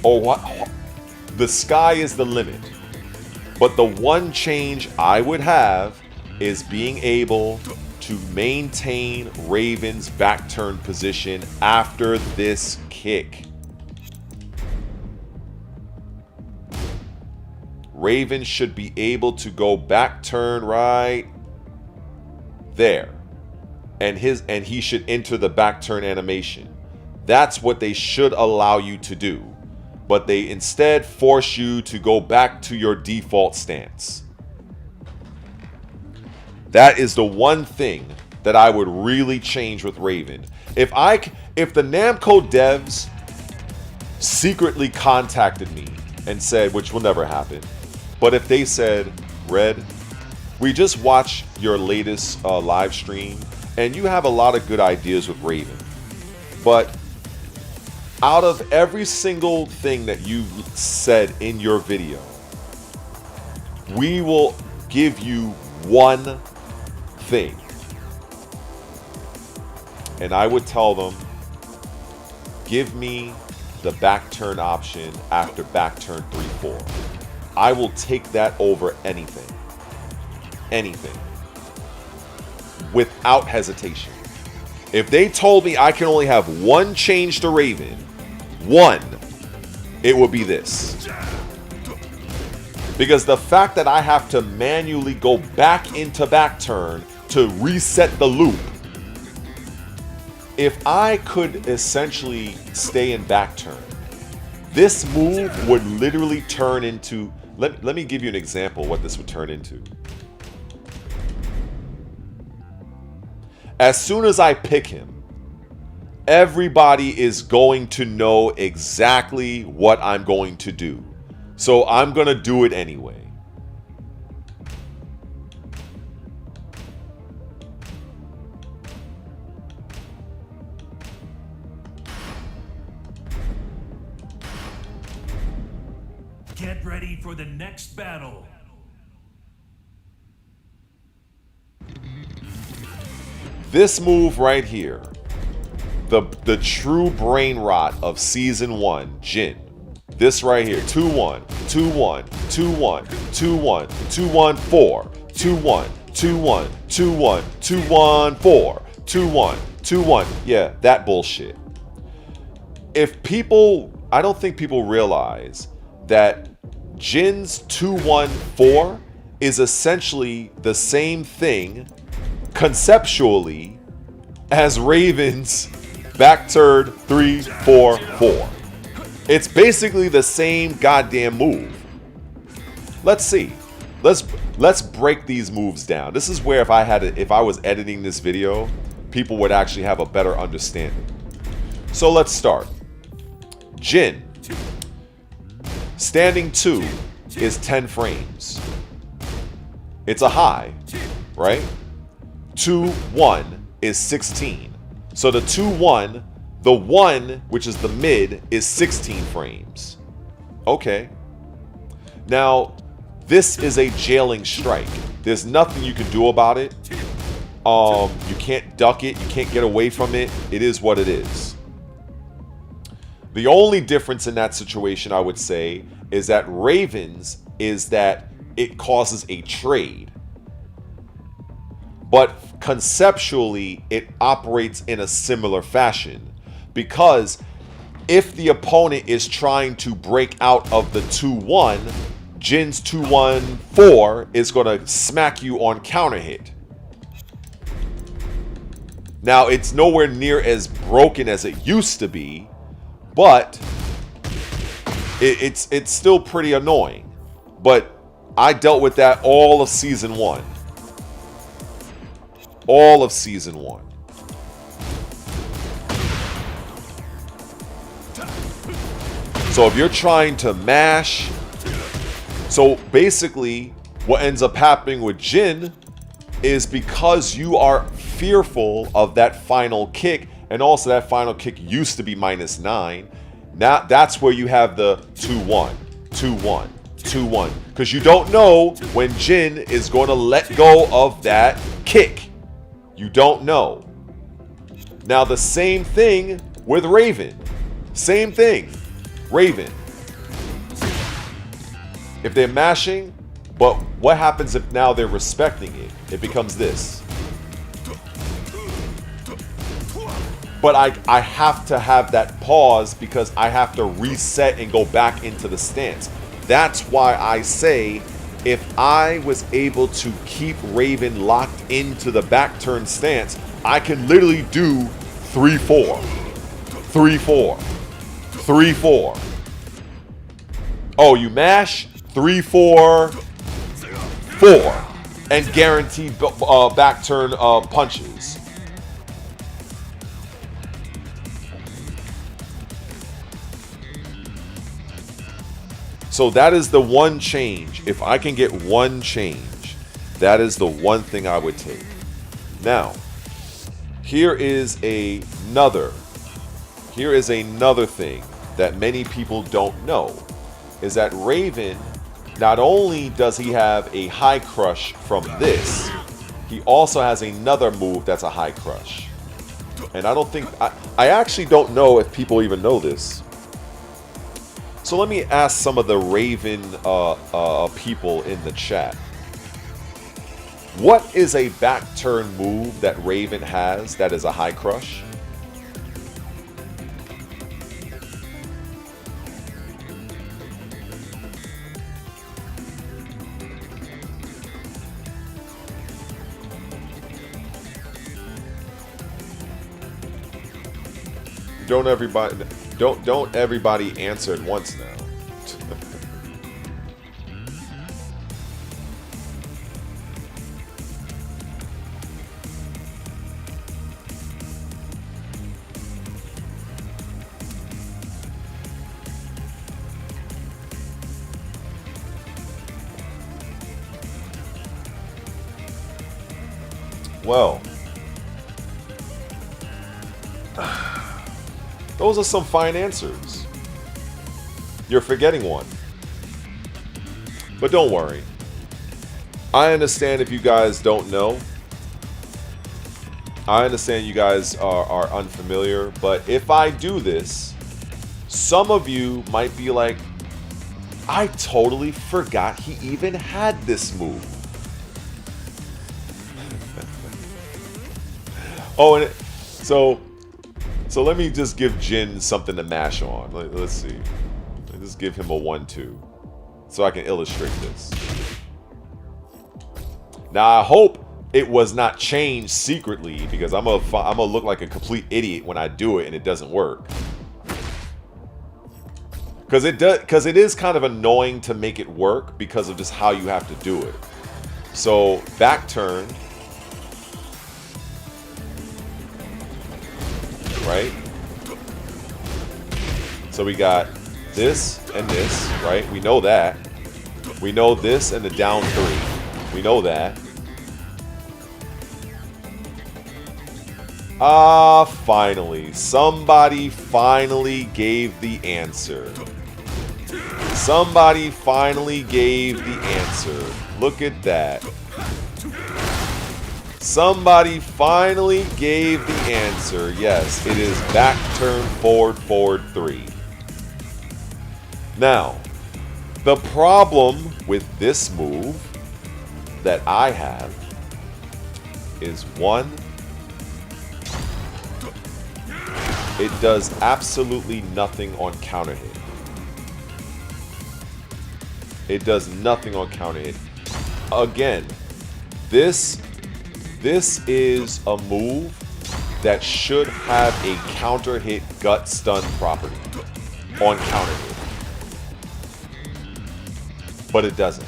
Or what? The sky is the limit. But the one change I would have is being able to maintain Raven's back turn position after this kick. Raven should be able to go back turn right there. And he should enter the back turn animation. That's what they should allow you to do. But they instead force you to go back to your default stance. That is the one thing that I would really change with Raven. If the Namco devs secretly contacted me and said, which will never happen, but if they said, Red, we just watched your latest live stream and you have a lot of good ideas with Raven, but out of every single thing that you said in your video, we will give you one thing. And I would tell them, give me the back turn option after back turn 3-4. I will take that over anything. Anything. Without hesitation. If they told me I can only have one change to Raven, one, it would be this. Because the fact that I have to manually go back into back turn to reset the loop, if I could essentially stay in back turn, this move would literally turn into, let me give you an example of what this would turn into. As soon as I pick him, everybody is going to know exactly what I'm going to do. So I'm going to do it anyway. Get ready for the next battle. This move right here, the true brain rot of season 1, Jin. This right here, 2-1, 2-1, 2-1, 2-1, 2-1, 4, 2-1, 2-1, 2-1, 2-1, 4, 2-1, 2-1. Yeah, that bullshit. I don't think people realize that Jin's 2-1-4 is essentially the same thing conceptually as Raven's back turn 3-4-4. It's basically the same goddamn move. Let's see. Let's break these moves down. This is where if I was editing this video, people would actually have a better understanding. So let's start. Jin. Standing 2 is 10 frames. It's a high, right? 2-1 is 16. So the 2-1, the 1, which is the mid, is 16 frames. Okay. Now, this is a jailing strike. There's nothing you can do about it. You can't duck it. You can't get away from it. It is what it is. The only difference in that situation, I would say, is that Raven's is that it causes a trade. But conceptually, it operates in a similar fashion. Because if the opponent is trying to break out of the 2-1, Jin's 2-1-4 is going to smack you on counter hit. Now, it's nowhere near as broken as it used to be, but it's still pretty annoying. But I dealt with that all of season 1. All of season 1. So if you're trying to mash, so basically what ends up happening with Jin is because you are fearful of that final kick, and also that final kick used to be -9. Now that's where you have the 2-1, 2-1, 2-1. Because you don't know when Jin is going to let go of that kick. You don't know. Now the same thing with Raven. Same thing. Raven. If they're mashing, but what happens if now they're respecting it? It becomes this. But I have to have that pause because I have to reset and go back into the stance. That's why I say if I was able to keep Raven locked into the back turn stance, I can literally do 3-4. 3-4. 3-4. Oh, you mash? 3-4. 4. And guaranteed back turn punches. So that is the one change. If I can get one change, that is the one thing I would take. Now, here is another thing that many people don't know, is that Raven, not only does he have a high crush from this, he also has another move that's a high crush. And I don't think, I actually don't know if people even know this. So let me ask some of the Raven people in the chat. What is a back turn move that Raven has that is a high crush? Don't everybody answer at once now. Well, those are some fine answers. You're forgetting one. But don't worry. I understand if you guys don't know. I understand you guys are unfamiliar. But if I do this, some of you might be like, I totally forgot he even had this move. Oh, and so let me just give Jin something to mash on. Let's see. Let's give him a 1-2 so I can illustrate this. Now I hope it was not changed secretly, because I'm gonna look like a complete idiot when I do it and it doesn't work. Because it is kind of annoying to make it work because of just how you have to do it. So back turn. Right? So we got this and this, right? We know that. We know this and the down 3. We know that. Finally. Somebody finally gave the answer. Somebody finally gave the answer. Look at that. Somebody finally gave the answer. Yes, it is back turn forward, forward 3. Now, the problem with this move that I have is, one, it does absolutely nothing on counter hit. It does nothing on counter hit. Again, this is a move that should have a counter hit gut stun property on counter hit. But it doesn't.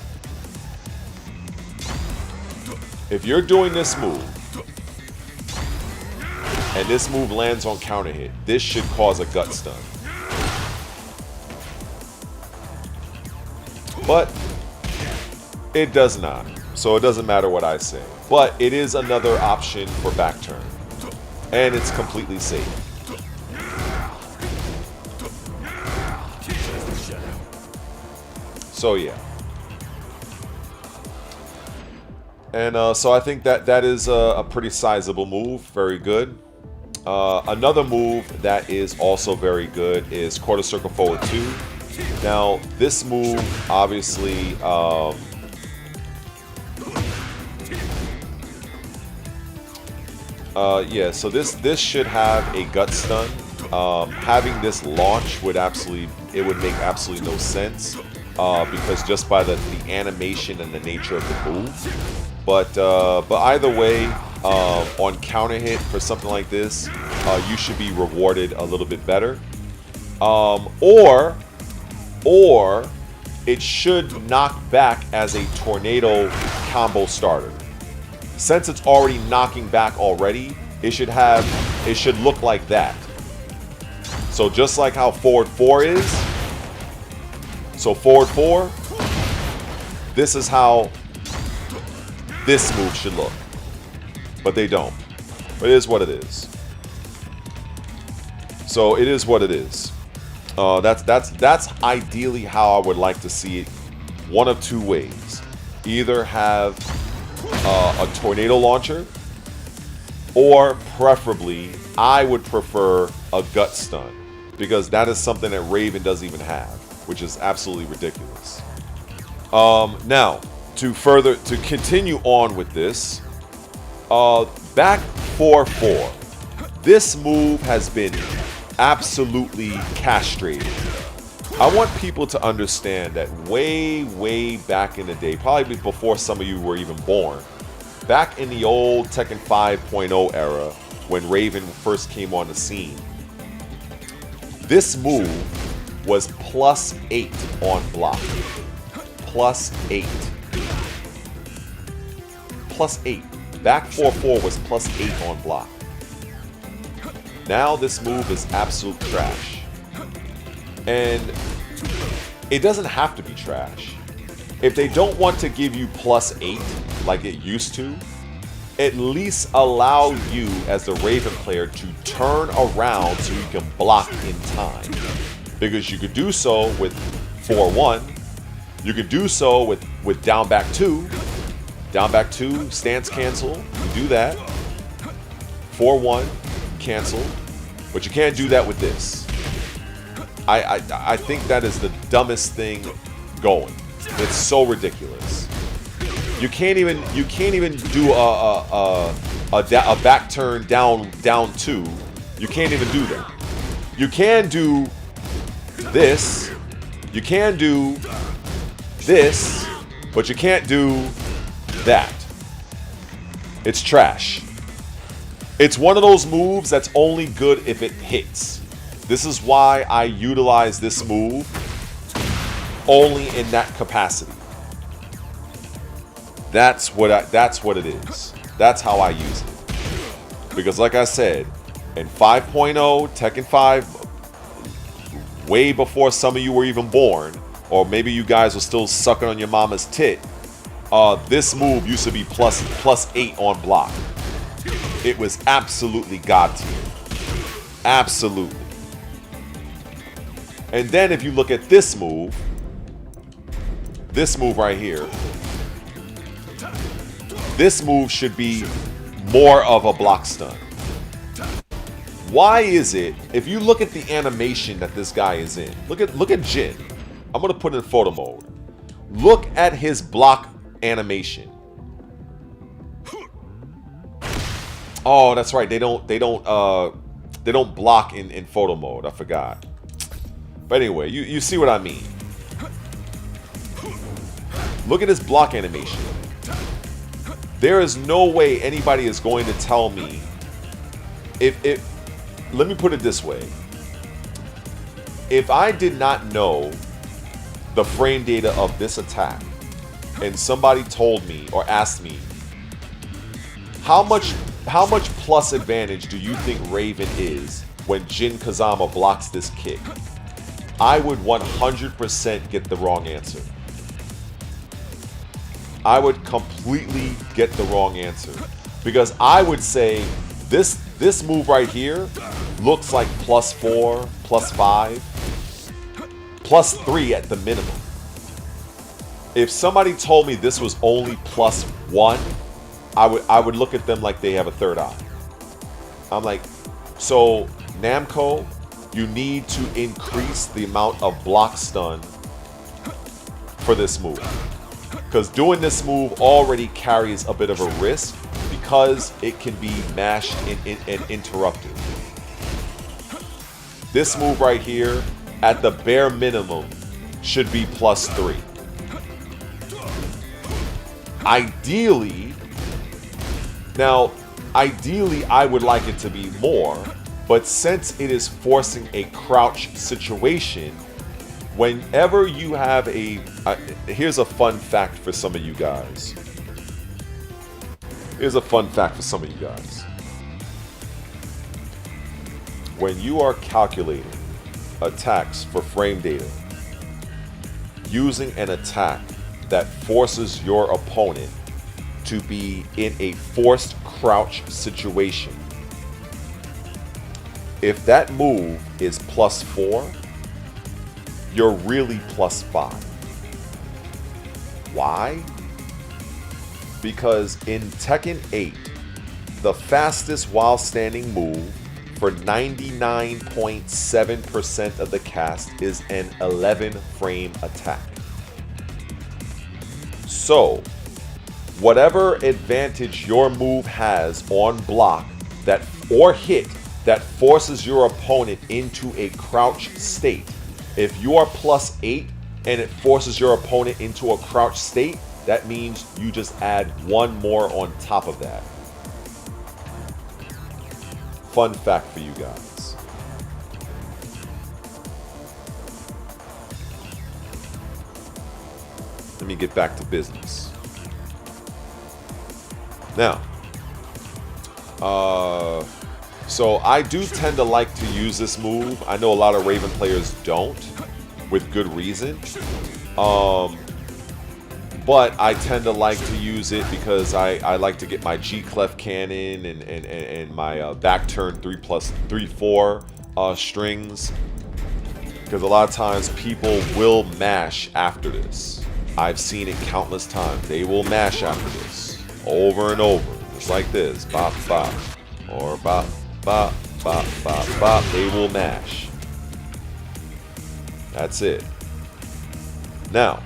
If you're doing this move and this move lands on counter hit, this should cause a gut stun. But it does not. So it doesn't matter what I say. But it is another option for back turn. And it's completely safe. So yeah. And so I think that is a pretty sizable move. Very good. Another move that is also very good is quarter circle forward 2. Now, this move, obviously, yeah, so this should have a gut stun. Having this launch would make absolutely no sense. because just by the animation and the nature of the move. But either way, on counter hit for something like this, you should be rewarded a little bit better. Or it should knock back as a tornado combo starter. Since it's already knocking back already, it should look like that. So just like how forward 4 is, so forward 4, this is how this move should look. But they don't. But it is what it is. So it is what it is. That's ideally how I would like to see it. One of two ways. Either have a tornado launcher, or preferably, I would prefer a gut stun, because that is something that Raven doesn't even have, which is absolutely ridiculous. Now, to continue on with this, back 4-4. This move has been absolutely castrated. I want people to understand that way back in the day, probably before some of you were even born, back in the old Tekken 5.0 era, when Raven first came on the scene, this move was +8 on block. +8. +8. Back 4-4 was +8 on block. Now this move is absolute trash. And it doesn't have to be trash. If they don't want to give you +8 like it used to, at least allow you as the Raven player to turn around so you can block in time. Because you could do so with 4-1. You could do so with down back 2. Down back 2, stance cancel. You do that. 4-1, cancel. But you can't do that with this. I think that is the dumbest thing going. It's so ridiculous. You can't even do a back turn down 2. You can't even do that. You can do this. You can do this, but you can't do that. It's trash. It's one of those moves that's only good if it hits. This is why I utilize this move only in that capacity. That's what it is. That's how I use it. Because like I said, in 5.0, Tekken 5, way before some of you were even born, or maybe you guys were still sucking on your mama's tit, this move used to be +8 on block. It was absolutely god tier. Absolutely. And then if you look at this move right here, this move should be more of a block stun. Why is it, if you look at the animation that this guy is in, look at Jin. I'm gonna put it in photo mode. Look at his block animation. Oh, that's right. They don't block in photo mode. I forgot. But anyway, you see what I mean. Look at his block animation. There is no way anybody is going to tell me let me put it this way. If I did not know the frame data of this attack and somebody told me or asked me how much plus advantage do you think Raven is when Jin Kazama blocks this kick, I would 100% get the wrong answer. I would completely get the wrong answer. Because I would say this move right here looks like +4, +5, +3 at the minimum. If somebody told me this was only +1, I would look at them like they have a third eye. I'm like, so Namco, you need to increase the amount of block stun for this move. Because doing this move already carries a bit of a risk because it can be mashed and interrupted. This move right here, at the bare minimum, should be +3. Ideally, I would like it to be more, but since it is forcing a crouch situation, whenever you have a... here's a fun fact for some of you guys. When you are calculating attacks for frame data, using an attack that forces your opponent to be in a forced crouch situation, if that move is +4, you're really +5. Why? Because in Tekken 8, the fastest while standing move for 99.7% of the cast is an 11 frame attack. So, whatever advantage your move has on block or hit that forces your opponent into a crouch state, if you are +8 and it forces your opponent into a crouch state, that means you just add one more on top of that. Fun fact for you guys. Let me get back to business. Now, so I do tend to like to use this move. I know a lot of Raven players don't, with good reason. But I tend to like to use it because I like to get my G-Clef cannon and my back turn 3+3/4 strings. Because a lot of times people will mash after this. I've seen it countless times. They will mash after this over and over. Just like this. Bop, bop. Or bop, bop, bop, bop, bop. They will mash. That's it. Now,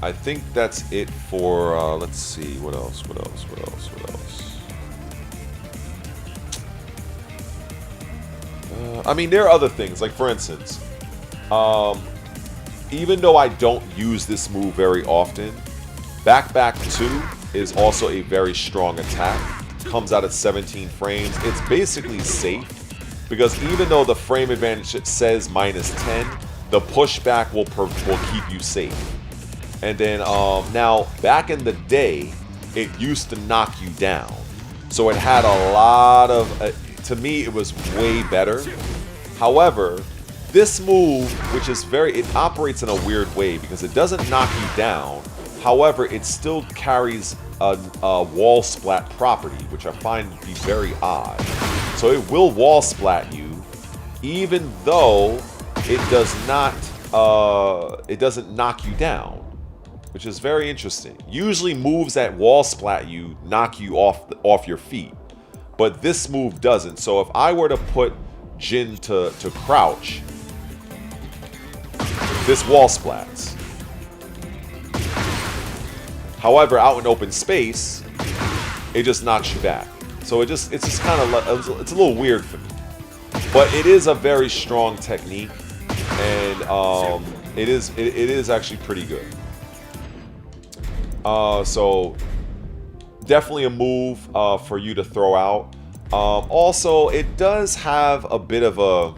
I think that's it for, let's see, what else? I mean, there are other things, like for instance, even though I don't use this move very often, Back 2 is also a very strong attack. Comes out at 17 frames. It's basically safe, because even though the frame advantage says -10, the pushback will keep you safe. And then now, back in the day, it used to knock you down. So it had a lot of, to me, it was way better. However, this move, which is it operates in a weird way because it doesn't knock you down. However, it still carries a wall splat property, which I find to be very odd. So it will wall splat you, even though it doesn't knock you down, which is very interesting. Usually moves that wall splat you knock you off your feet, but this move doesn't. So if I were to put Jin to crouch, this wall splats. However, out in open space, it just knocks you back. So it's just kind of, it's a little weird for me. But it is a very strong technique, and it is actually pretty good. So definitely a move for you to throw out. Also, it does have a bit of a,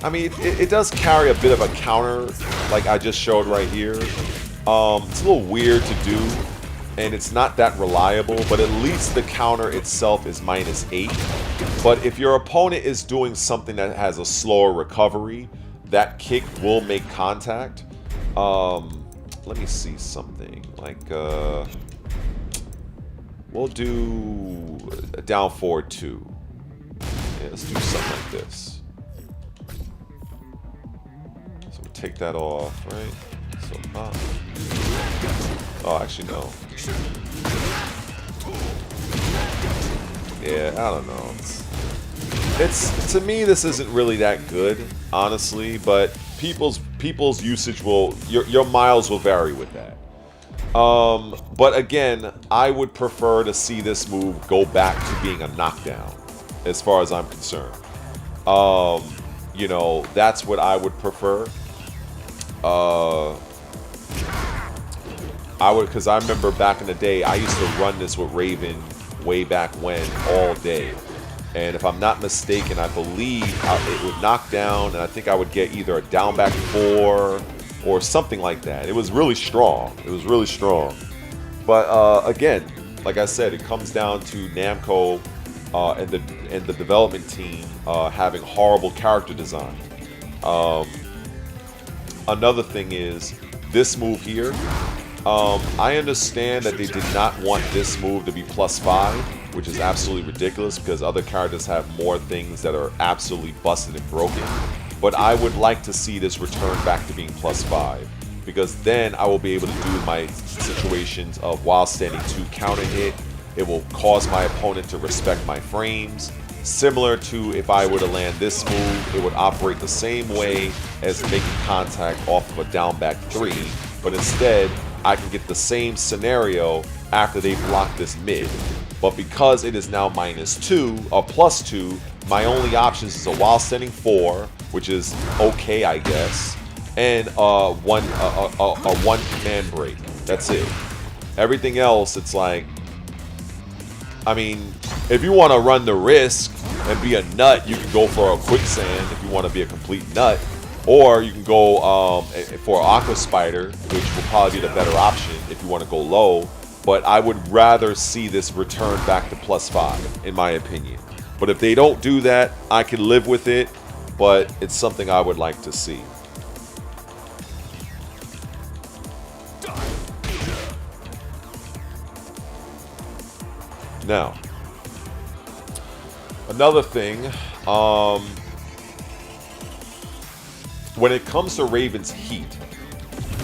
I mean, it does carry a bit of a counter, like I just showed right here. It's a little weird to do, and it's not that reliable, but at least the counter itself is -8. But if your opponent is doing something that has a slower recovery, that kick will make contact. Let me see something, like, we'll do a down forward 2. Yeah, let's do something like this. So we'll take that off, right? So, oh, actually, no. Yeah, I don't know. It's to me, this isn't really that good, honestly, but people's usage will, your miles will vary with that. But again, I would prefer to see this move go back to being a knockdown, as far as I'm concerned. you know, that's what I would prefer. Because I remember back in the day, I used to run this with Raven way back when, all day. And if I'm not mistaken, I believe it would knock down, and I think I would get either a down back 4 or something like that. It was really strong. It was really strong. But again, like I said, it comes down to Namco and the development team having horrible character design. Another thing is this move here. I understand that they did not want this move to be +5, which is absolutely ridiculous because other characters have more things that are absolutely busted and broken. But I would like to see this return back to being +5, because then I will be able to do my situations of while standing 2 counter hit. It will cause my opponent to respect my frames. Similar to if I were to land this move, it would operate the same way as making contact off of a down back 3, but instead I can get the same scenario after they block this mid. But because it is now -2 or +2, my only options is a while standing 4, which is okay, I guess, and one command break. That's it. Everything else, it's like, I mean, if you want to run the risk and be a nut, you can go for a quicksand if you want to be a complete nut. Or you can go for Aqua Spider, which will probably be the better option if you want to go low. But I would rather see this return back to +5, in my opinion. But if they don't do that, I can live with it. But it's something I would like to see. Now, another thing, when it comes to Raven's heat,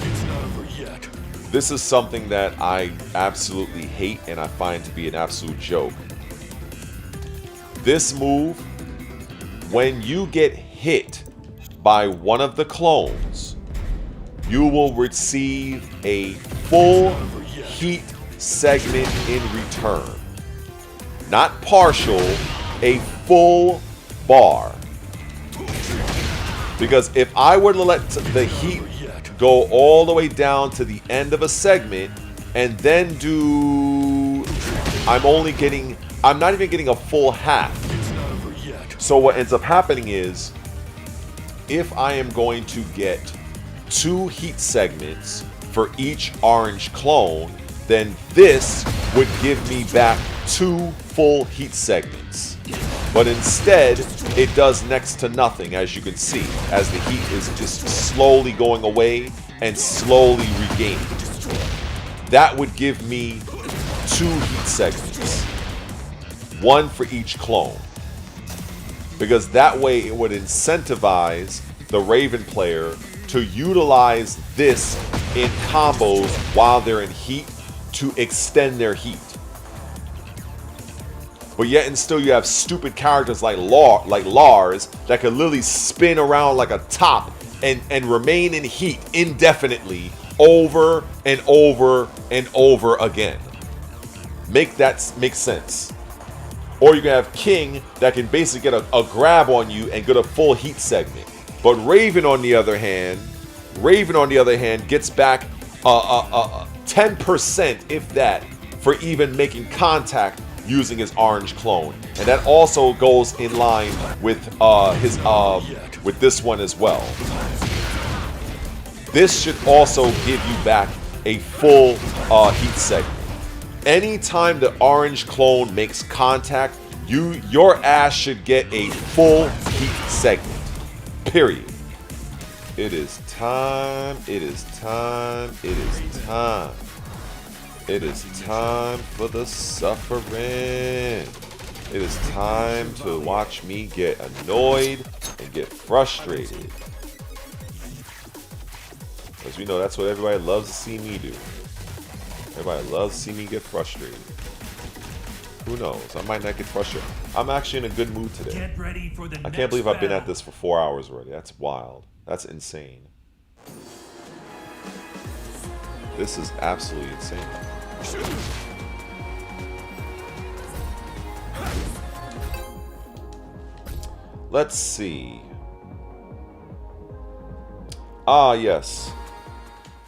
It's not over yet. this is something that I absolutely hate and I find to be an absolute joke. This move, when you get hit by one of the clones, you will receive a full heat segment in return. Not partial, a full bar. Because if I were to let the heat go all the way down to the end of a segment and then do, I'm not even getting a full half. So what ends up happening is, if I am going to get 2 heat segments for each orange clone, then this would give me back 2 full heat segments. But instead, it does next to nothing, as you can see, as the heat is just slowly going away and slowly regaining. That would give me 2 heat segments, 1 for each clone. Because that way it would incentivize the Raven player to utilize this in combos while they're in heat to extend their heat. But yet and still you have stupid characters like Lars that can literally spin around like a top and remain in heat indefinitely over and over and over again. Make sense. Or you can have King that can basically get a grab on you and get a full heat segment. But Raven on the other hand gets back 10%, if that, for even making contact using his orange clone. And that also goes in line with with this one as well. This should also give you back a full heat segment. Anytime the orange clone makes contact, your ass should get a full heat segment. Period. It is time. It is time. It is time. It is time for the suffering. It is time to watch me get annoyed and get frustrated. Because we know that's what everybody loves to see me do. Everybody loves to see me get frustrated. Who knows? I might not get frustrated. I'm actually in a good mood today. Get ready for the I can't believe I've been at battle. this for 4 hours already. That's wild. That's insane. This is absolutely insane. Let's see. Ah, yes.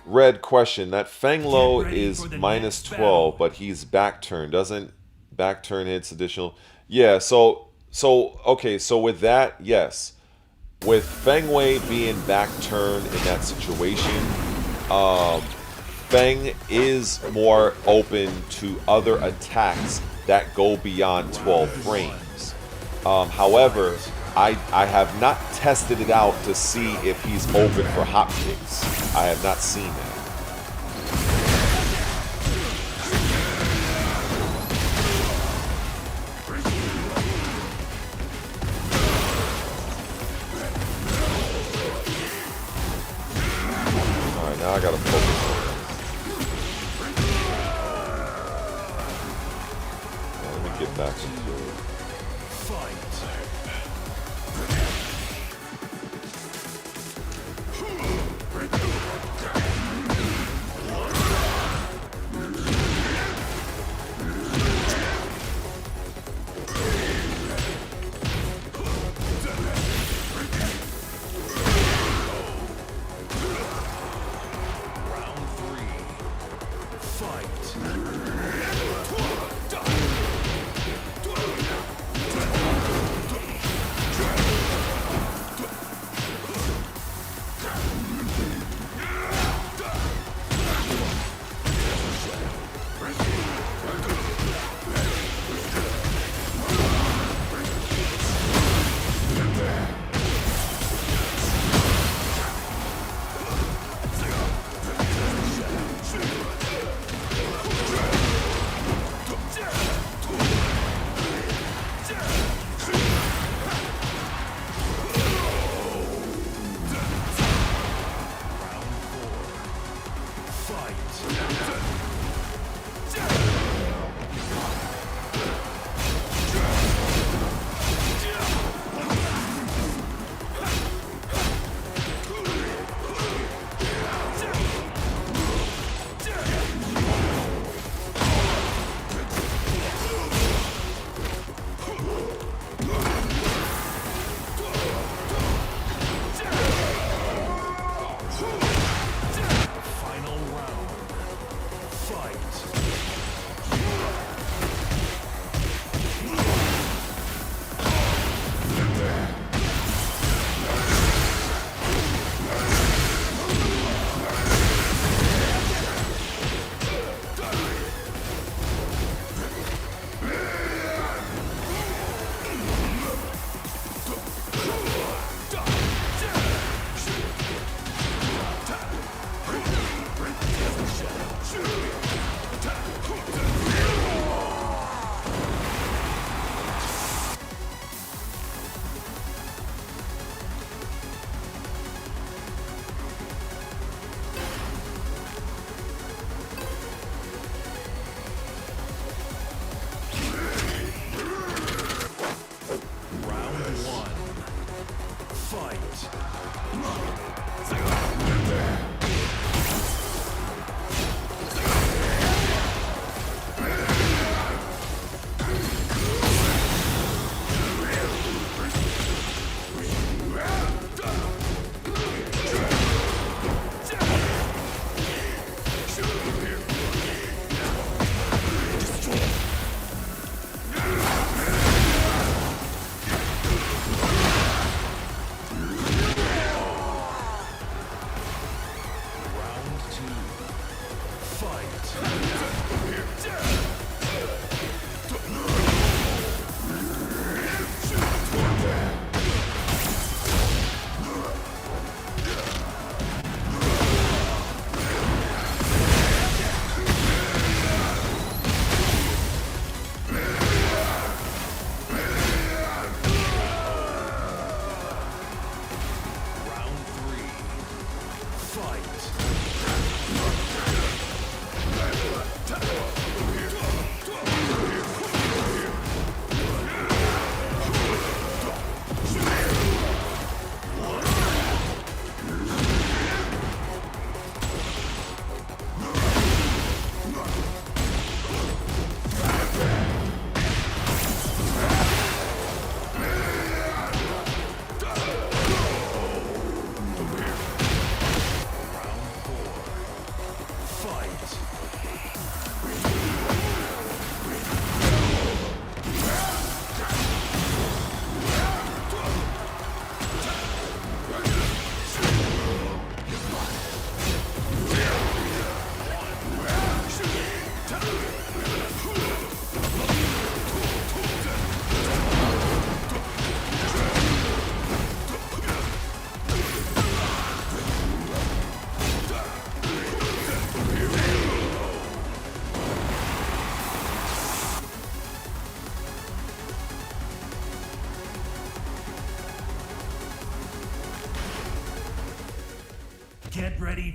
Red question. That Feng Lo Get ready is for the minus next 12, battle. but he's back turn. Doesn't back turn hits additional? Yeah, okay, so with that, yes. With Feng Wei being back turn in that situation, Feng is more open to other attacks that go beyond 12 frames. However, I have not tested it out to see if he's open for hotkicks. I have not seen that. Alright, now I gotta focus on this. Let me get back into it.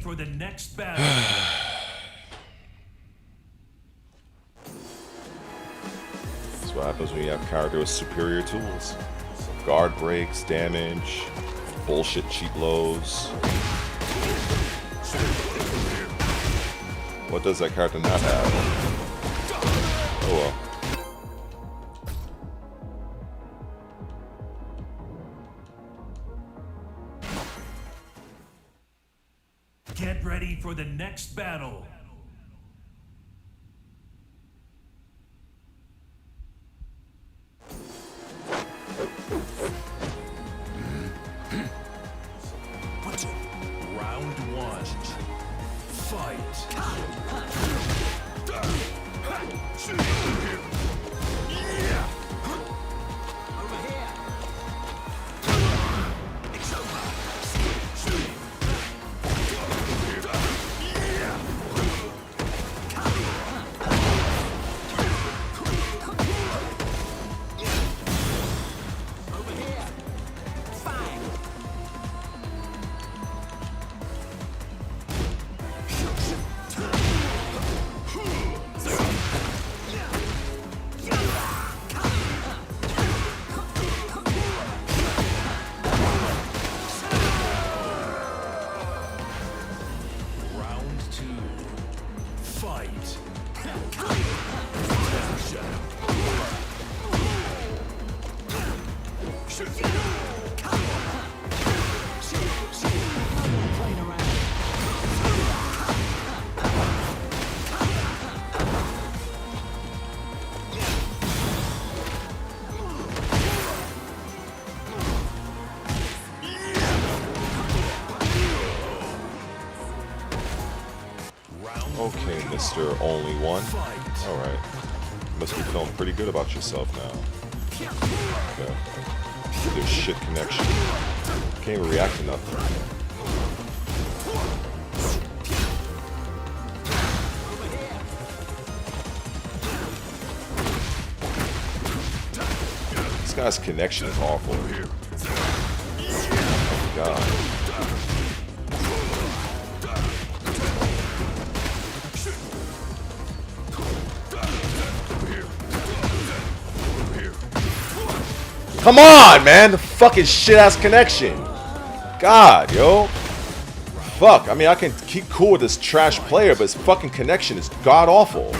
for the next battle. That's what happens when you have character with superior tools. Guard breaks, damage, bullshit cheap lows. What does that character not have? Oh well. Get ready for the next battle. Round one. Fight. Okay, Mr. Only One. Alright. Must be feeling pretty good about yourself now. Okay. There's shit connection. Can't even react to nothing. This guy's connection is awful. Oh my god. Come on, man! The fucking shit-ass connection! God, yo! Fuck, I mean, I can keep cool with this trash player, but his fucking connection is god-awful.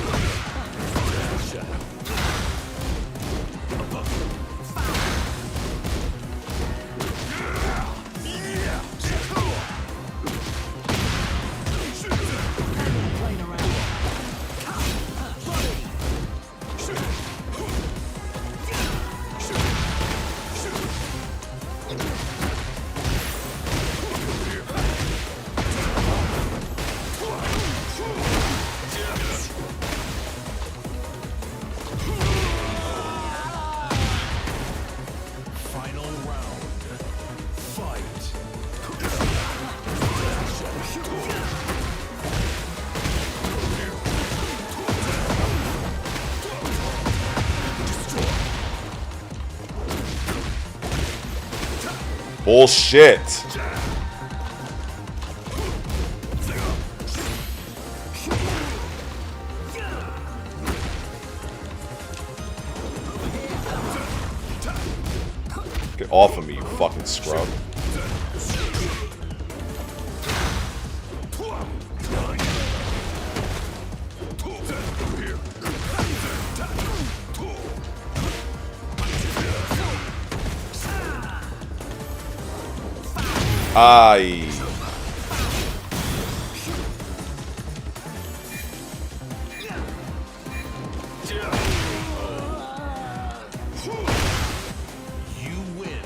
Bullshit. Get off of me, you fucking scrub. Aye. You win.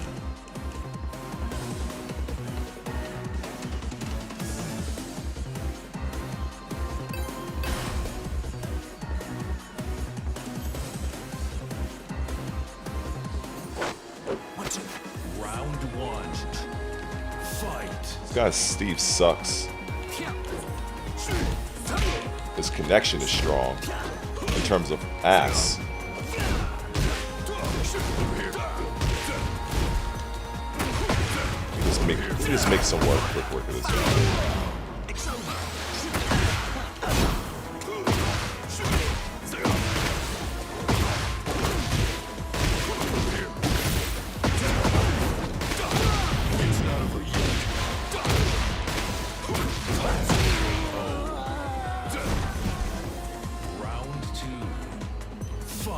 Round one. Fight. This guy Steve sucks. His connection is strong in terms of ass. He just makes some quick work of this guy.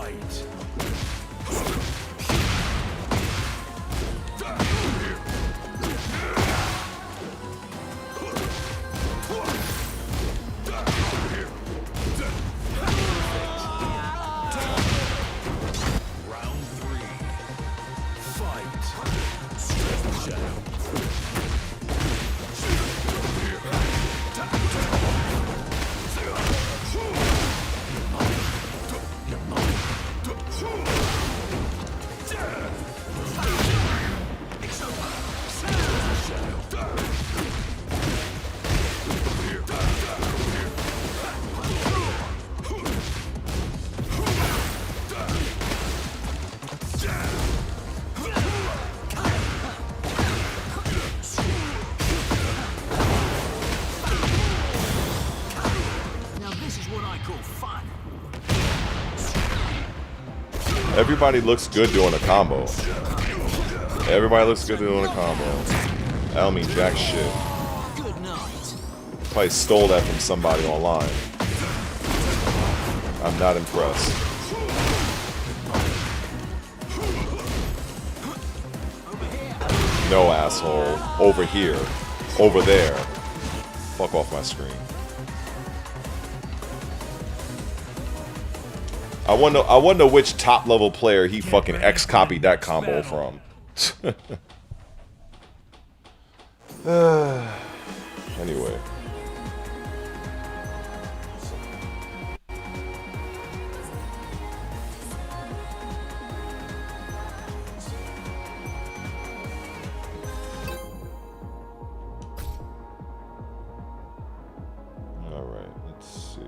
Fight. Round 3. Fight. Shadow. Now this is what I call fun. Everybody looks good doing a combo. Everybody looks good doing a combo. I don't mean jack shit. Good night. Probably stole that from somebody online. I'm not impressed. No, asshole. Over here. Over there. Fuck off my screen. I wonder which top level player he fucking X copied that combo from. Anyway. Alright, let's see.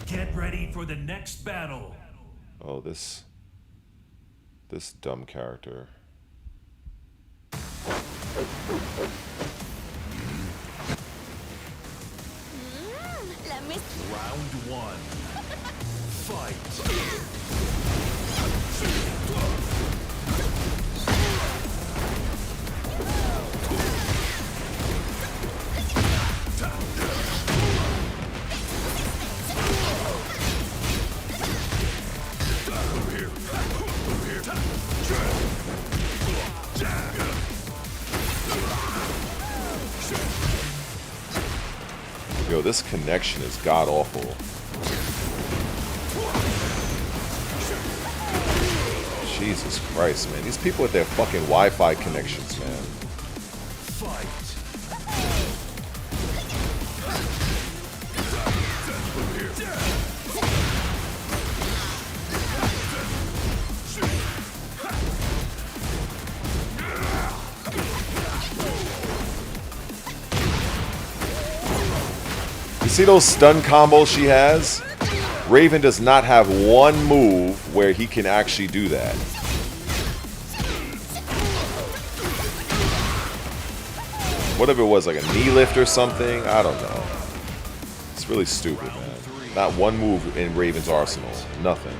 Get ready for the next battle. Oh, this dumb character. Let me Round 1. Fight. Yo, this connection is god awful. Jesus Christ, man. These people with their fucking Wi-Fi connections, man. Fight. You see those stun combos she has? Raven does not have one move where he can actually do that. What if it was like a knee lift or something? I don't know. It's really stupid, man. Not one move in Raven's arsenal. Nothing.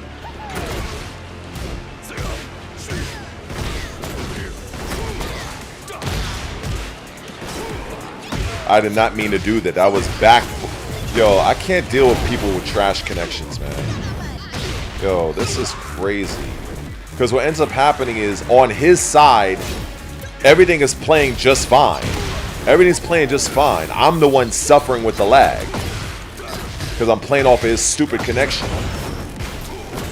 I did not mean to do that. That was back. Yo, I can't deal with people with trash connections, man. Yo, this is crazy. Because what ends up happening is, on his side, everything is playing just fine. Everything's playing just fine. I'm the one suffering with the lag. Because I'm playing off of his stupid connection.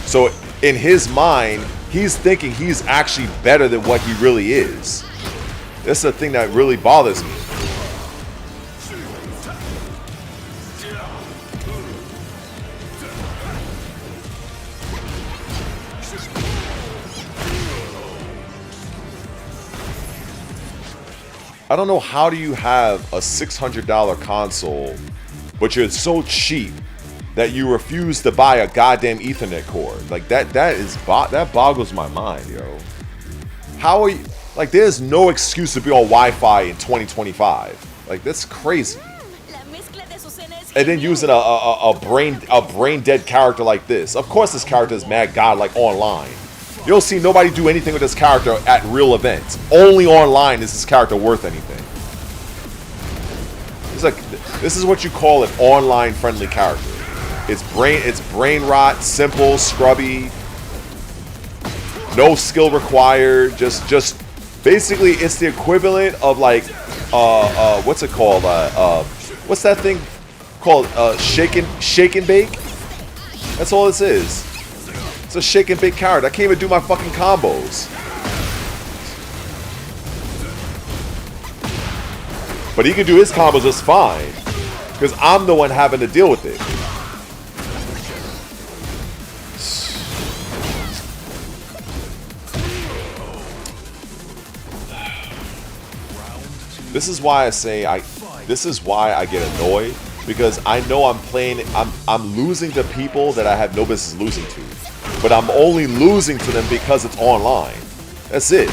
So, in his mind, he's thinking he's actually better than what he really is. This is the thing that really bothers me. I don't know, how do you have a $600 console, but you're so cheap that you refuse to buy a goddamn Ethernet cord? Like, that boggles my mind, yo. How are you, like, there's no excuse to be on Wi-Fi in 2025. Like, that's crazy. And then using a brain dead character like this. Of course this character is mad godlike online. You don't see nobody do anything with this character at real events. Only online is this character worth anything. It's like, this is what you call an online friendly character. It's brain rot, simple, scrubby, no skill required. Just basically, it's the equivalent of like what's it called? What's that thing called? Shake and bake. That's all this is. It's a shake and bake character. I can't even do my fucking combos. But he can do his combos just fine. Because I'm the one having to deal with it. This is why I say this is why I get annoyed. Because I know I'm losing to people that I have no business losing to. But I'm only losing to them because it's online. That's it.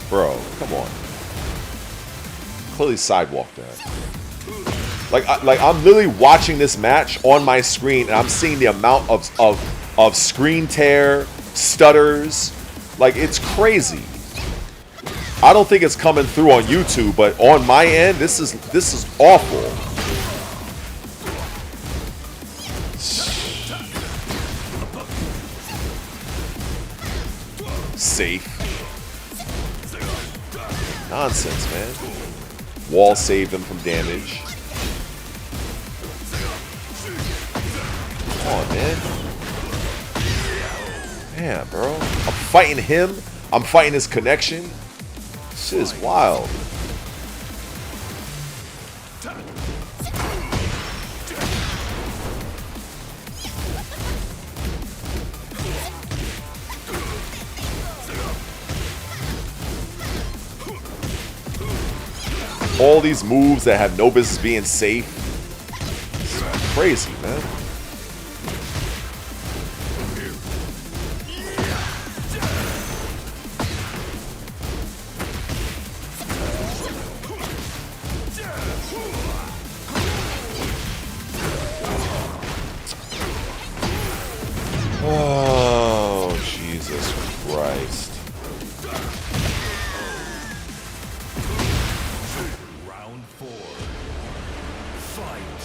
Bro, come on. Clearly sidewalked that. Like I'm literally watching this match on my screen and I'm seeing the amount of screen tear, stutters. Like, it's crazy. I don't think it's coming through on YouTube, but on my end, this is awful. Safe. Nonsense, man. Wall saved him from damage. Come on, man. Damn, bro. I'm fighting him. I'm fighting his connection. Shit is wild. All these moves that have no business being safe. It's crazy, man. Oh, Jesus Christ. Round 4. Fight.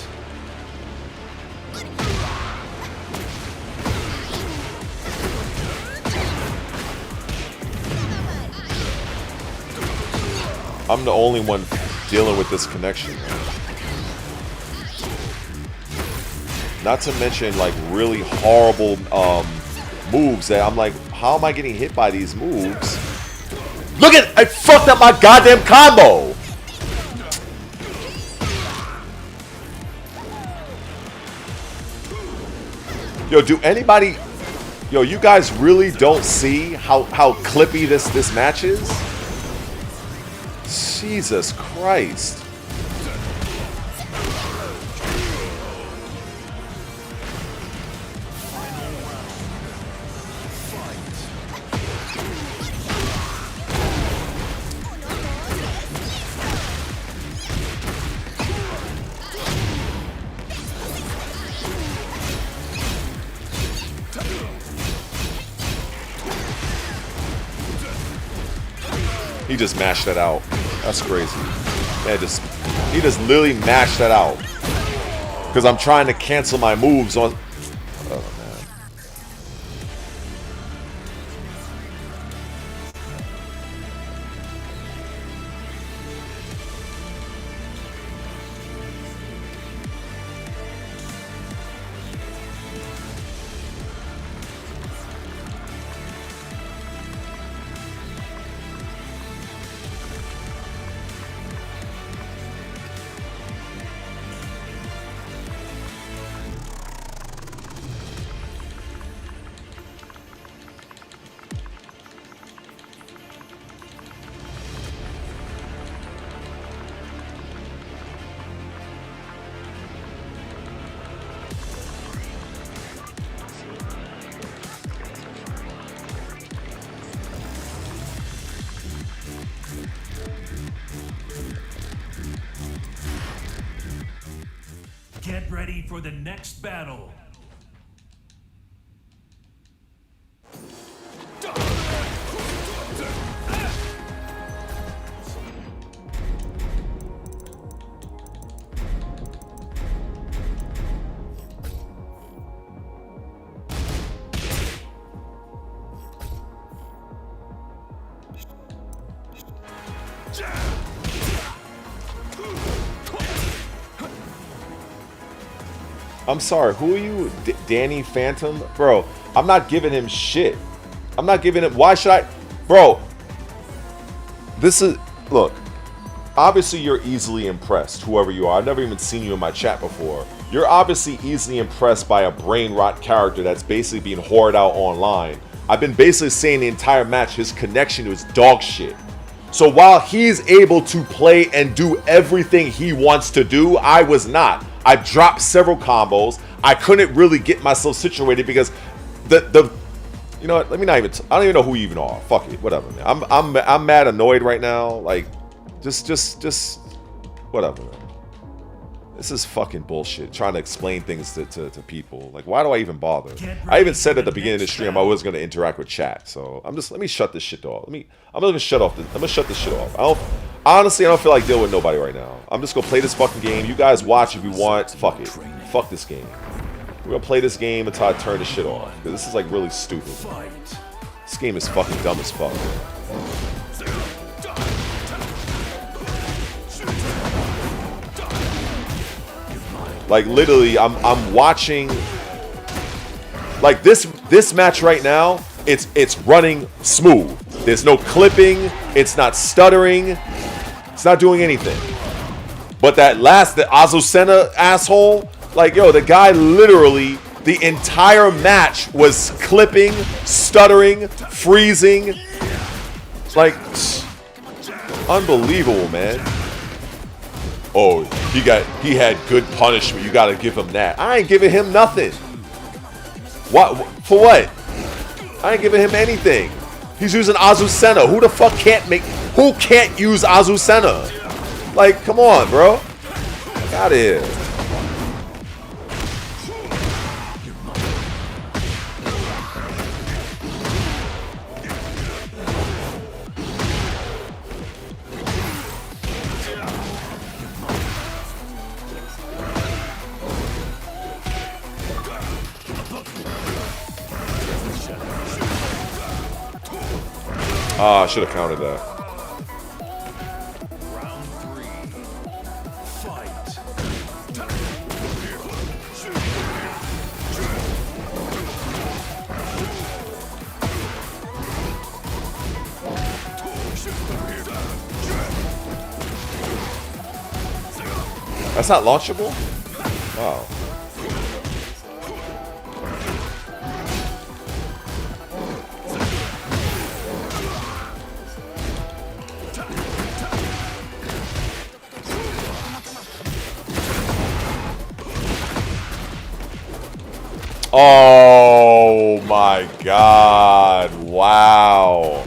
I'm the only one dealing with this connection. Not to mention, like, really horrible moves that I'm like, how am I getting hit by these moves? Look at, I fucked up my goddamn combo! Yo, do anybody... Yo, you guys really don't see how clippy this match is? Jesus Christ. He just mashed that out. That's crazy. Man, he just literally mashed that out. Because I'm trying to cancel my moves on... Oh, man. Get ready for the next battle. I'm sorry, who are you? Danny Phantom? Bro, I'm not giving him shit. I'm not giving him... Why should I... Bro, this is... Look, obviously you're easily impressed, whoever you are. I've never even seen you in my chat before. You're obviously easily impressed by a brain rot character that's basically being whored out online. I've been basically saying the entire match, his connection is dog shit. So while he's able to play and do everything he wants to do, I was not. I dropped several combos. I couldn't really get myself situated because the you know what? Let me not even. I don't even know who you even are. Fuck it. Whatever, man. I'm mad annoyed right now. Like, just whatever, man. This is fucking bullshit. Trying to explain things to people. Like, why do I even bother? I even said at the beginning of the stream I was gonna interact with chat. So let me shut this shit off. I'm gonna shut this shit off. Honestly, I don't feel like dealing with nobody right now. I'm just gonna play this fucking game. You guys watch if you want. Fuck it. Fuck this game. We're gonna play this game until I turn this shit off. Because this is like really stupid. This game is fucking dumb as fuck. Like literally, I'm watching. Like this match right now, it's running smooth. There's no clipping. It's not stuttering. It's not doing anything. But the Azucena asshole, like, yo, the guy literally, the entire match was clipping, stuttering, freezing. It's like, unbelievable, man. Oh, he had good punishment. You gotta give him that. I ain't giving him nothing. What? For what? I ain't giving him anything. He's using Azucena. Who the fuck who can't use Azucena? Like, come on, bro. Get out of here. Ah, I should have countered that. Round 3. Fight. That's not launchable? Wow. Oh my god. Wow.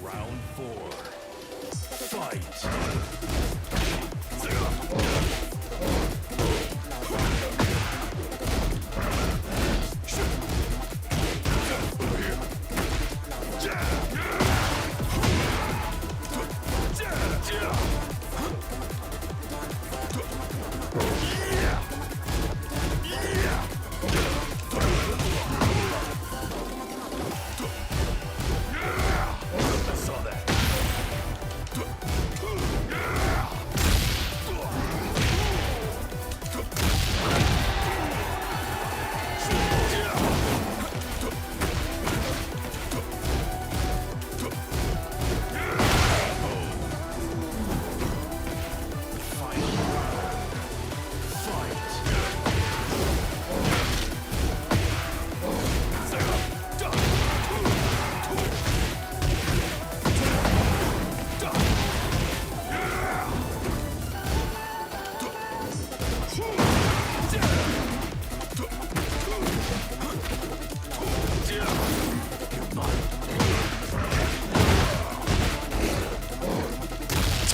Round 4. Fight.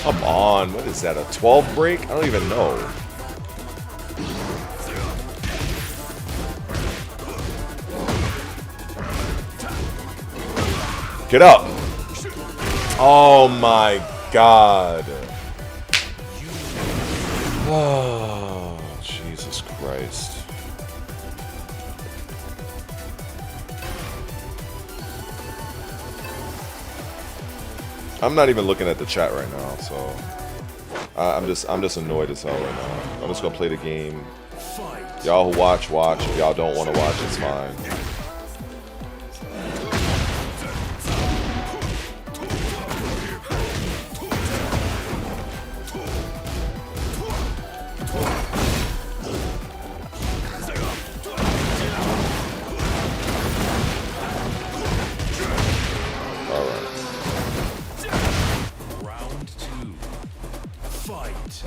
Come on, what is that, a 12 break? I don't even know. Get up! Oh my god. Oh, Jesus Christ. I'm not even looking at the chat right now, so I'm just annoyed as hell right now. I'm just gonna play the game. Fight. Y'all who watch, watch. If y'all don't want to watch, it's fine. Round 2. Fight.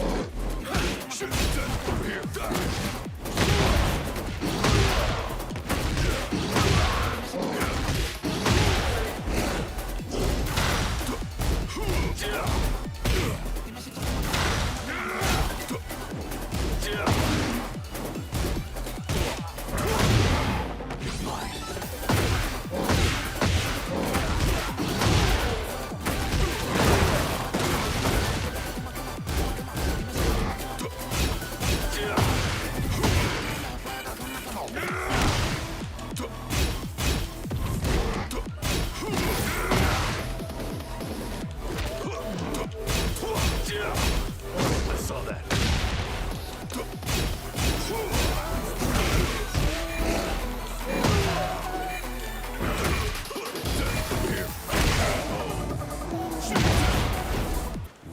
I saw that.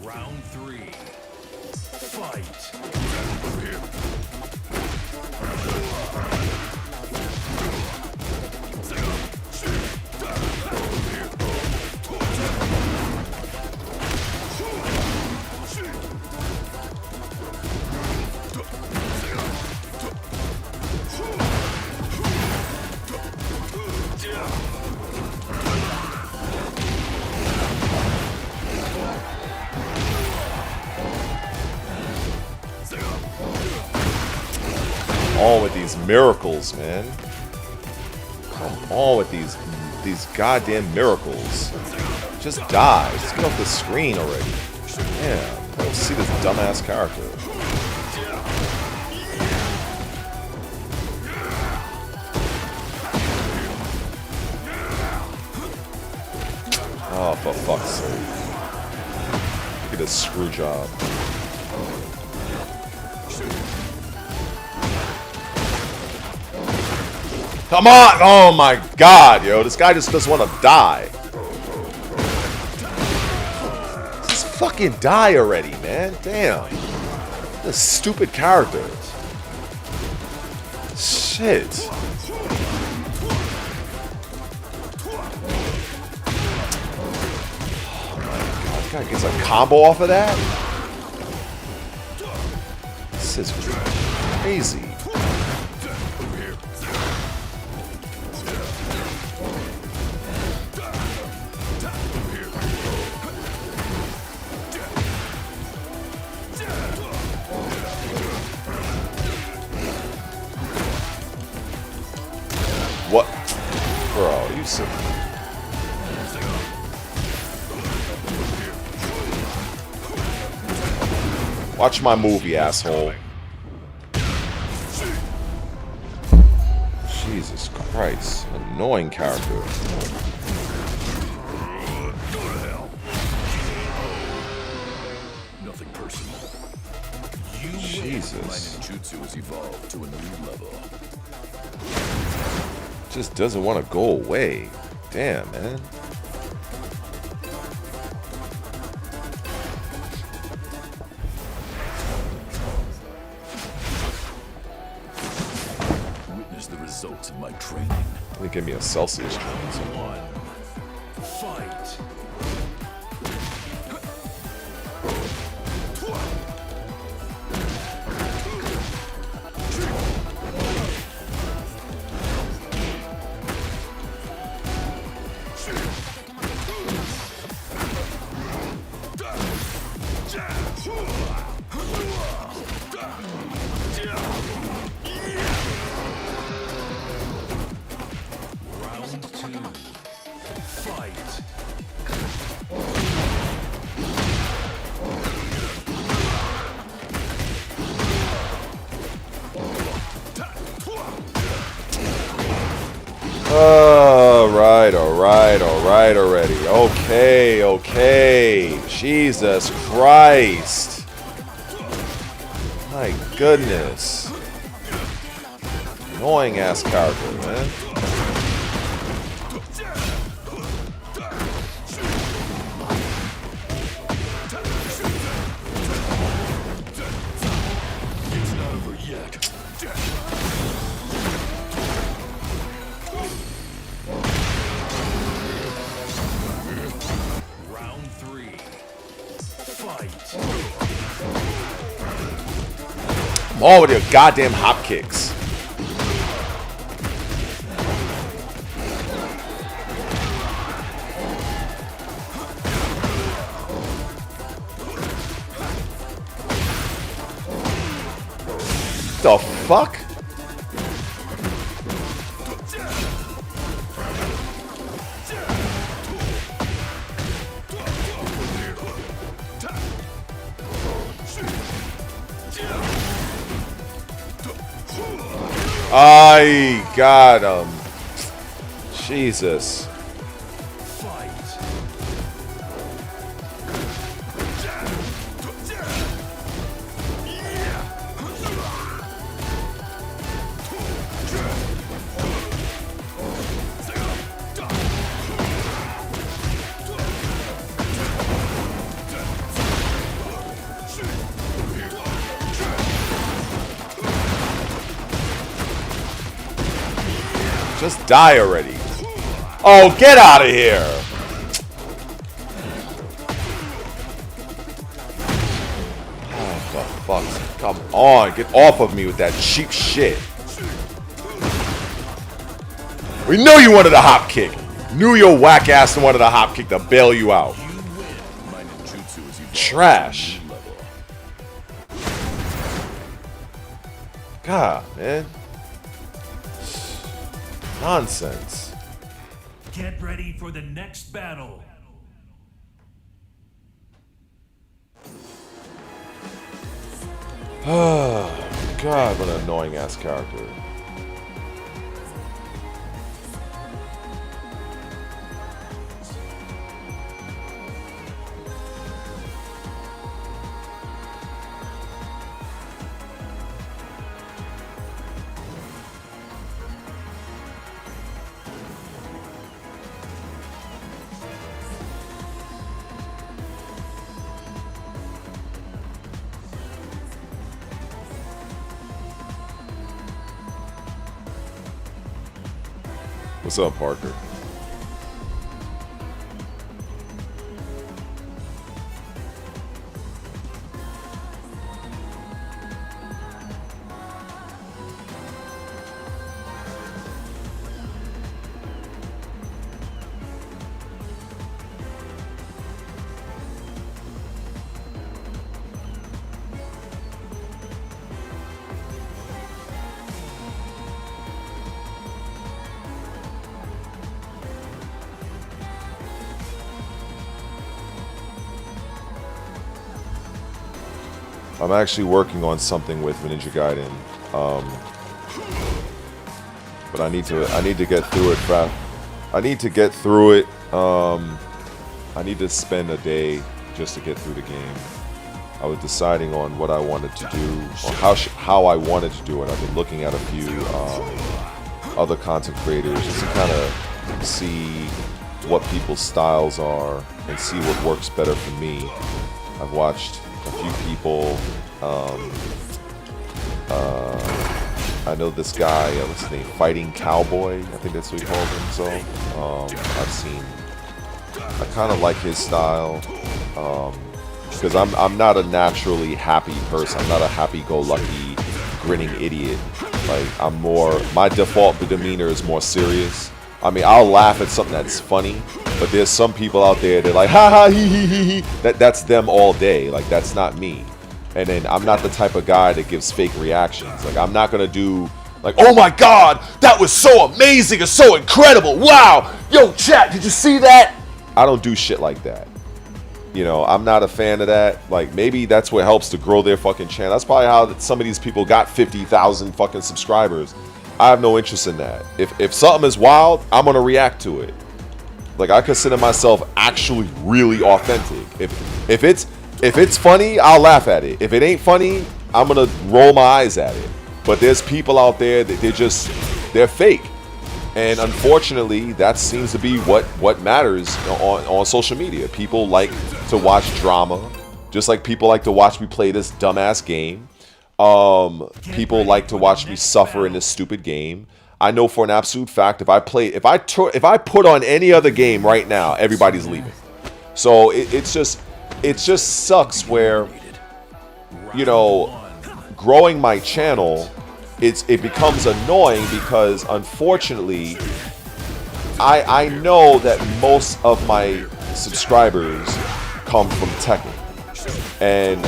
Round 3. Fight. On with these miracles, man. Come on with these goddamn miracles. Just die. Just get off the screen already. Damn. I don't see this dumbass character. Oh, for fuck's sake. Look at this screw job. Come on! Oh my god, yo. This guy just doesn't want to die. Just fucking die already, man. Damn. This stupid character. Shit. Oh my god. This guy gets a combo off of that? This is crazy. What? Bro, you sick. Watch my movie, asshole. Jesus Christ. Annoying character. Nothing personal. Jesus. My ninjutsu has evolved to a new level. Just doesn't want to go away. Damn, man. Witness the results of my training. Let me give me a Celsius drink. 1. Fight. Round 2. Fight. Alright already. Okay. Jesus Christ. My goodness. Annoying ass character, man. It's not over yet. Round 3. Fight. All with your goddamn hop kicks. The fuck? I got him. Jesus. Fight. Just die already. Oh, get out of here. Oh, the fuck. Come on. Get off of me with that cheap shit. We knew you wanted a hop kick. Knew your whack ass wanted a hop kick to bail you out. You win. My ninjutsu is evolved Trash. to a new level. God, man. Nonsense. Get ready for the next battle. God, what an annoying ass character. What's up, Parker? I'm actually working on something with Ninja Gaiden, but I need to get through it fast. I need to get through it. I need to spend a day just to get through the game. I was deciding on what I wanted to do, or how I wanted to do it. I've been looking at a few other content creators just to kind of see what people's styles are and see what works better for me. I've watched a few people. I know this guy, what's his name? Fighting Cowboy, I think that's what he called himself. I kind of like his style, because I'm not a naturally happy person. I'm not a happy-go-lucky, grinning idiot. Like, my default demeanor is more serious. I mean, I'll laugh at something that's funny, but there's some people out there that are like, ha ha, hee hee hee hee. That's them all day. Like, that's not me. And then I'm not the type of guy that gives fake reactions. Like, I'm not gonna do like, oh my god, that was so amazing and so incredible. Wow, yo, chat, did you see that? I don't do shit like that. You know, I'm not a fan of that. Like, maybe that's what helps to grow their fucking channel. That's probably how some of these people got 50,000 fucking subscribers. I have no interest in that. If something is wild, I'm gonna react to it. Like, I consider myself actually really authentic. If it's funny, I'll laugh at it. If it ain't funny, I'm gonna roll my eyes at it. But there's people out there that they're fake. And unfortunately, that seems to be what matters on social media. People like to watch drama, just like people like to watch me play this dumbass game. People like to watch me suffer in this stupid game. I know for an absolute fact, if I put on any other game right now, everybody's leaving. So it just sucks where, you know, growing my channel, it becomes annoying because unfortunately, I know that most of my subscribers come from Tekken, and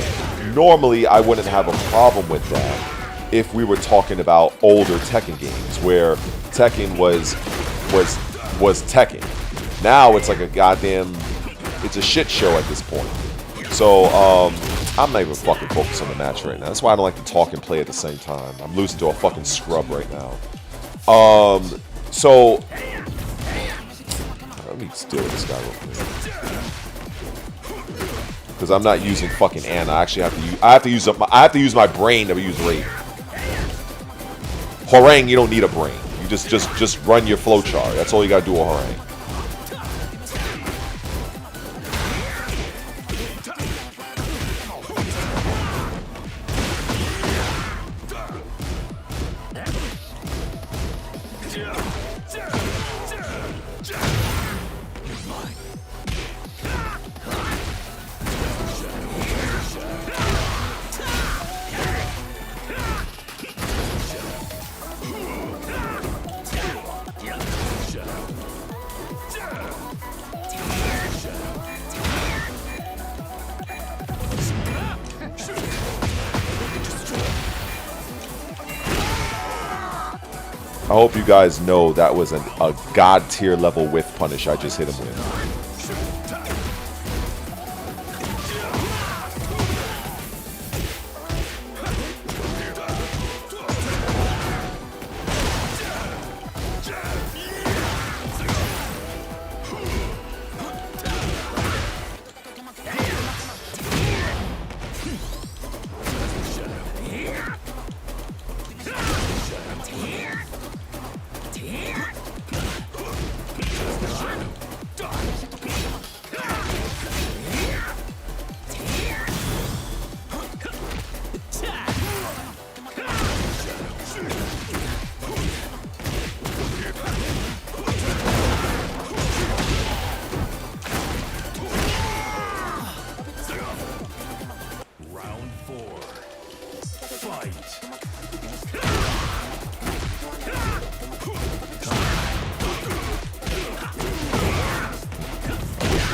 normally I wouldn't have a problem with that if we were talking about older Tekken games where Tekken was Tekken. Now it's like it's a shit show at this point. So I'm not even fucking focused on the match right now. That's why I don't like to talk and play at the same time. I'm losing to a fucking scrub right now. So let me steal this guy real quick. Because I'm not using fucking Anna. I actually have to use my brain to use Raid. Horang, you don't need a brain. You just run your flowchart. That's all you gotta do with Horang. I hope you guys know that was a god tier level whiff punish I just hit him with.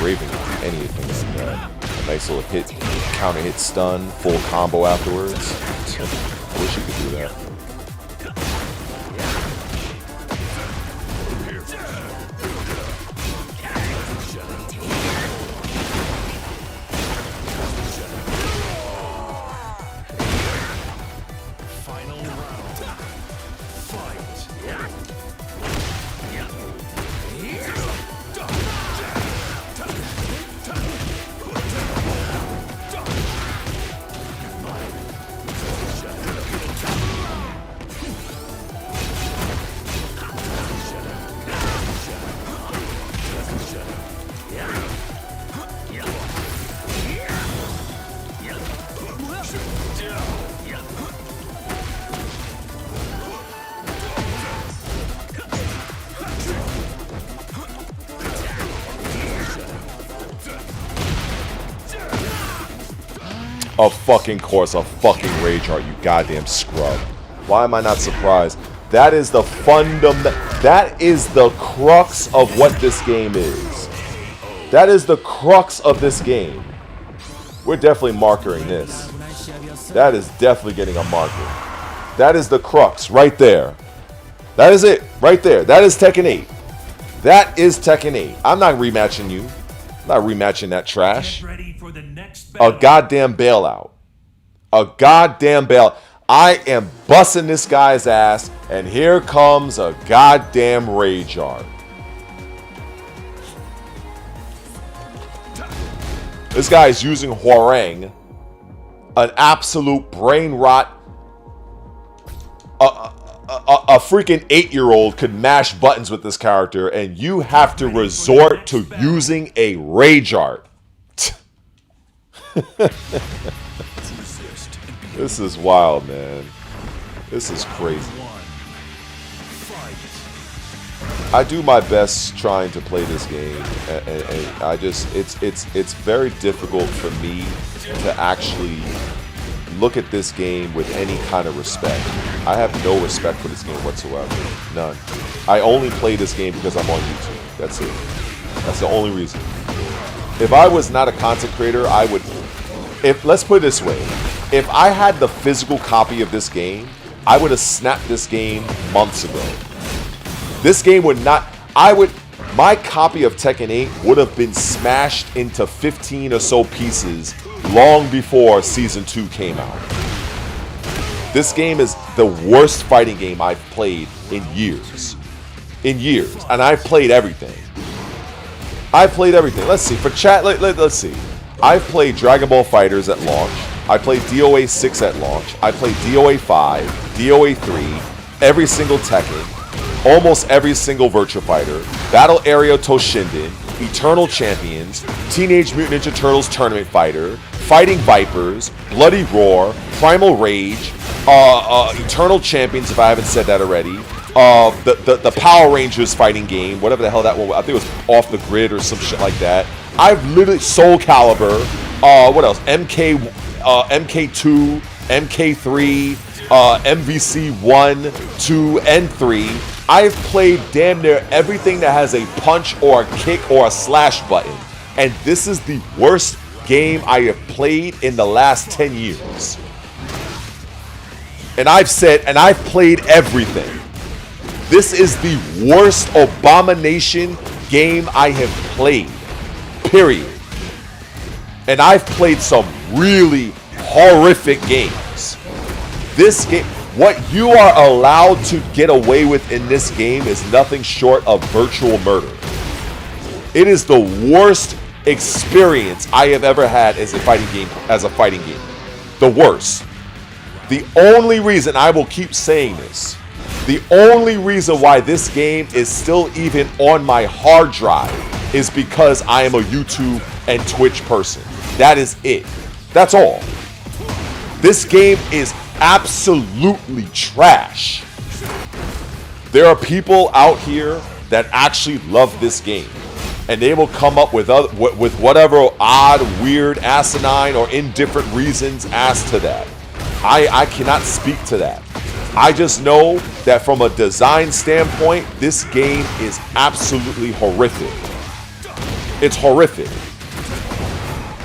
Raven anything like that. A nice little hit, counter hit stun, full combo afterwards. I wish you could do that. Of fucking course, a fucking rage art, you goddamn scrub. Why am I not surprised? That is the that is the crux of what this game is. That is the crux of this game. We're definitely markering this. That is definitely getting a marker. That is the crux right there. That is it right there. That is Tekken 8. That is Tekken 8. I'm not rematching you. I'm not rematching that trash. A goddamn bailout. A goddamn bailout. I am busting this guy's ass, and here comes a goddamn rage art. This guy is using Hwoarang, an absolute brain rot a freaking 8-year-old could mash buttons with this character, and you have to resort to using a rage art. This is wild, man. This is crazy. I do my best trying to play this game, and I just it's very difficult for me to actually look at this game with any kind of respect. I have no respect for this game whatsoever. None. I only play this game because I'm on YouTube. That's it. That's the only reason. If I was not a content creator, I would... Let's put it this way. If I had the physical copy of this game, I would have snapped this game months ago. This game would not... My copy of Tekken 8 would have been smashed into 15 or so pieces long before Season 2 came out. This game is the worst fighting game I've played in years. In years. And I've played everything. I've played everything. Let's see. For chat, let's see. I've played Dragon Ball FighterZ at launch. I played DOA 6 at launch. I played DOA 5, DOA 3, every single Tekken, almost every single Virtua Fighter, Battle Area Toshinden, Eternal Champions, Teenage Mutant Ninja Turtles Tournament Fighter, Fighting Vipers, Bloody Roar, Primal Rage, Eternal Champions, if I haven't said that already, the Power Rangers fighting game, whatever the hell that one was. I think it was Off the Grid or some shit like that. I've literally... Soul Calibur, what else? MK2, MK3, MVC 1, 2, and 3. I've played damn near everything that has a punch or a kick or a slash button. And this is the worst game I have played in the last 10 years. And I've played everything. This is the worst abomination game I have played. Period. And I've played some really horrific games. This game, what you are allowed to get away with in this game is nothing short of virtual murder. It is the worst experience I have ever had as a fighting game. The worst. The only reason I will keep saying this, the only reason why this game is still even on my hard drive is because I am a YouTube and Twitch person. That is it. That's all. This game is absolutely trash. There are people out here that actually love this game, and they will come up with whatever odd, weird, asinine, or indifferent reasons as to that. I cannot speak to that. I just know that from a design standpoint, this game is absolutely horrific. It's horrific.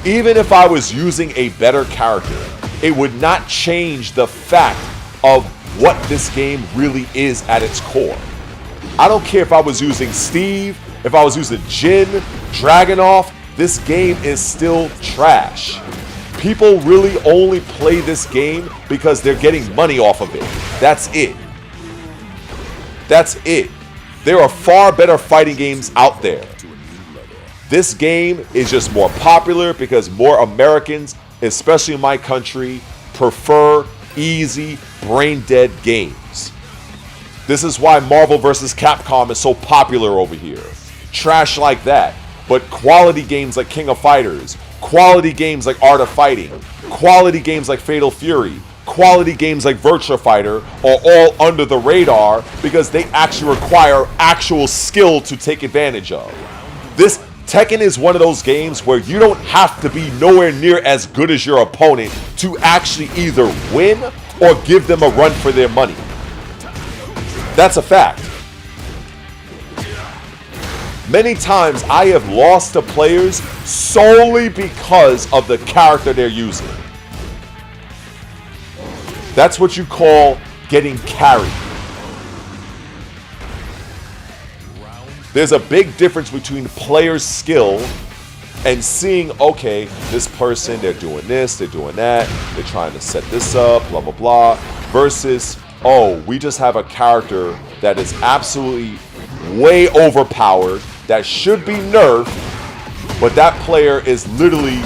Even if I was using a better character, it would not change the fact of what this game really is at its core. I don't care if I was using Steve, if I was using Jin, Dragunov, this game is still trash. People really only play this game because they're getting money off of it. That's it. That's it. There are far better fighting games out there. This game is just more popular because more Americans, especially in my country, prefer easy, brain-dead games. This is why Marvel vs. Capcom is so popular over here. Trash like that, but quality games like King of Fighters, quality games like Art of Fighting, quality games like Fatal Fury, quality games like Virtua Fighter are all under the radar because they actually require actual skill to take advantage of. This Tekken is one of those games where you don't have to be nowhere near as good as your opponent to actually either win or give them a run for their money. That's a fact. Many times I have lost to players solely because of the character they're using. That's what you call getting carried. There's a big difference between player's skill and seeing, okay, this person, they're doing this, they're doing that, they're trying to set this up, blah, blah, blah, versus, oh, we just have a character that is absolutely way overpowered, that should be nerfed, but that player is literally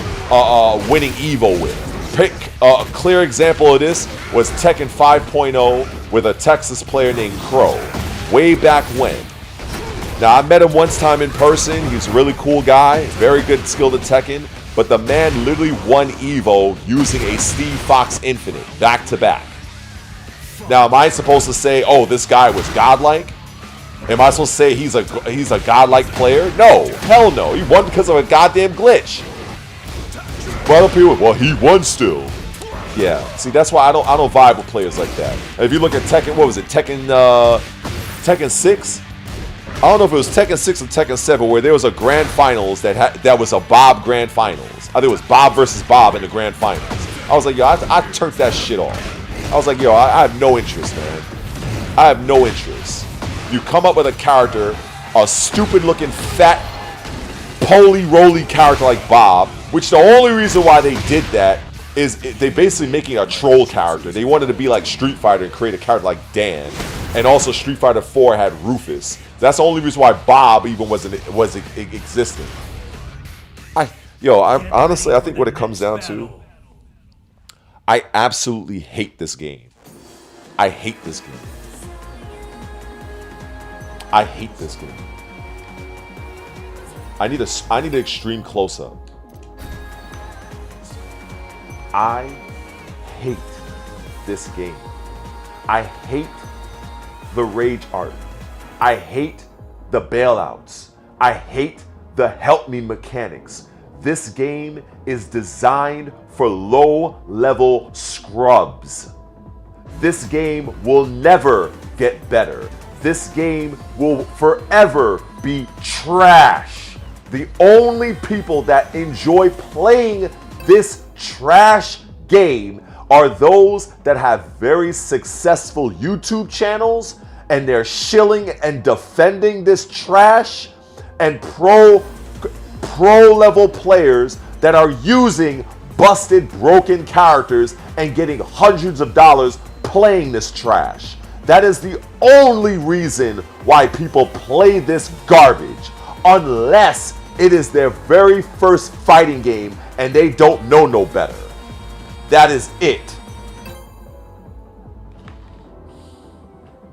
winning Evo with. A clear example of this was Tekken 5.0 with a Texas player named Crow, way back when. Now, I met him once time in person. He's a really cool guy, very good skilled at Tekken, but the man literally won Evo using a Steve Fox Infinite back to back. Now, am I supposed to say, oh, this guy was godlike? Am I supposed to say he's a godlike player? No, hell no. He won because of a goddamn glitch. But other people, well, he won still. Yeah, see, that's why I don't vibe with players like that. And if you look at Tekken, what was it? Tekken 6? I don't know if it was Tekken 6 or Tekken 7 where there was a grand finals that was a Bob grand finals. I think it was Bob versus Bob in the grand finals. I was like, yo, I turned that shit off. I was like, yo, I have no interest, man. I have no interest. You come up with a character, a stupid-looking, fat, poly-roly character like Bob, which the only reason why they did that is they basically making a troll character. They wanted to be like Street Fighter and create a character like Dan. And also Street Fighter 4 had Rufus. That's the only reason why Bob even was existing. Honestly, I think what it comes down to, I absolutely hate this game. I hate this game. I hate this game. I need an extreme close-up. I hate this game. I hate the rage art. I hate the bailouts. I hate the help me mechanics. This game is designed for low-level scrubs. This game will never get better. This game will forever be trash. The only people that enjoy playing this trash game are those that have very successful YouTube channels and they're shilling and defending this trash, and pro level players that are using busted, broken characters and getting hundreds of dollars playing this trash. That is the only reason why people play this garbage, unless it is their very first fighting game and they don't know no better. That is it.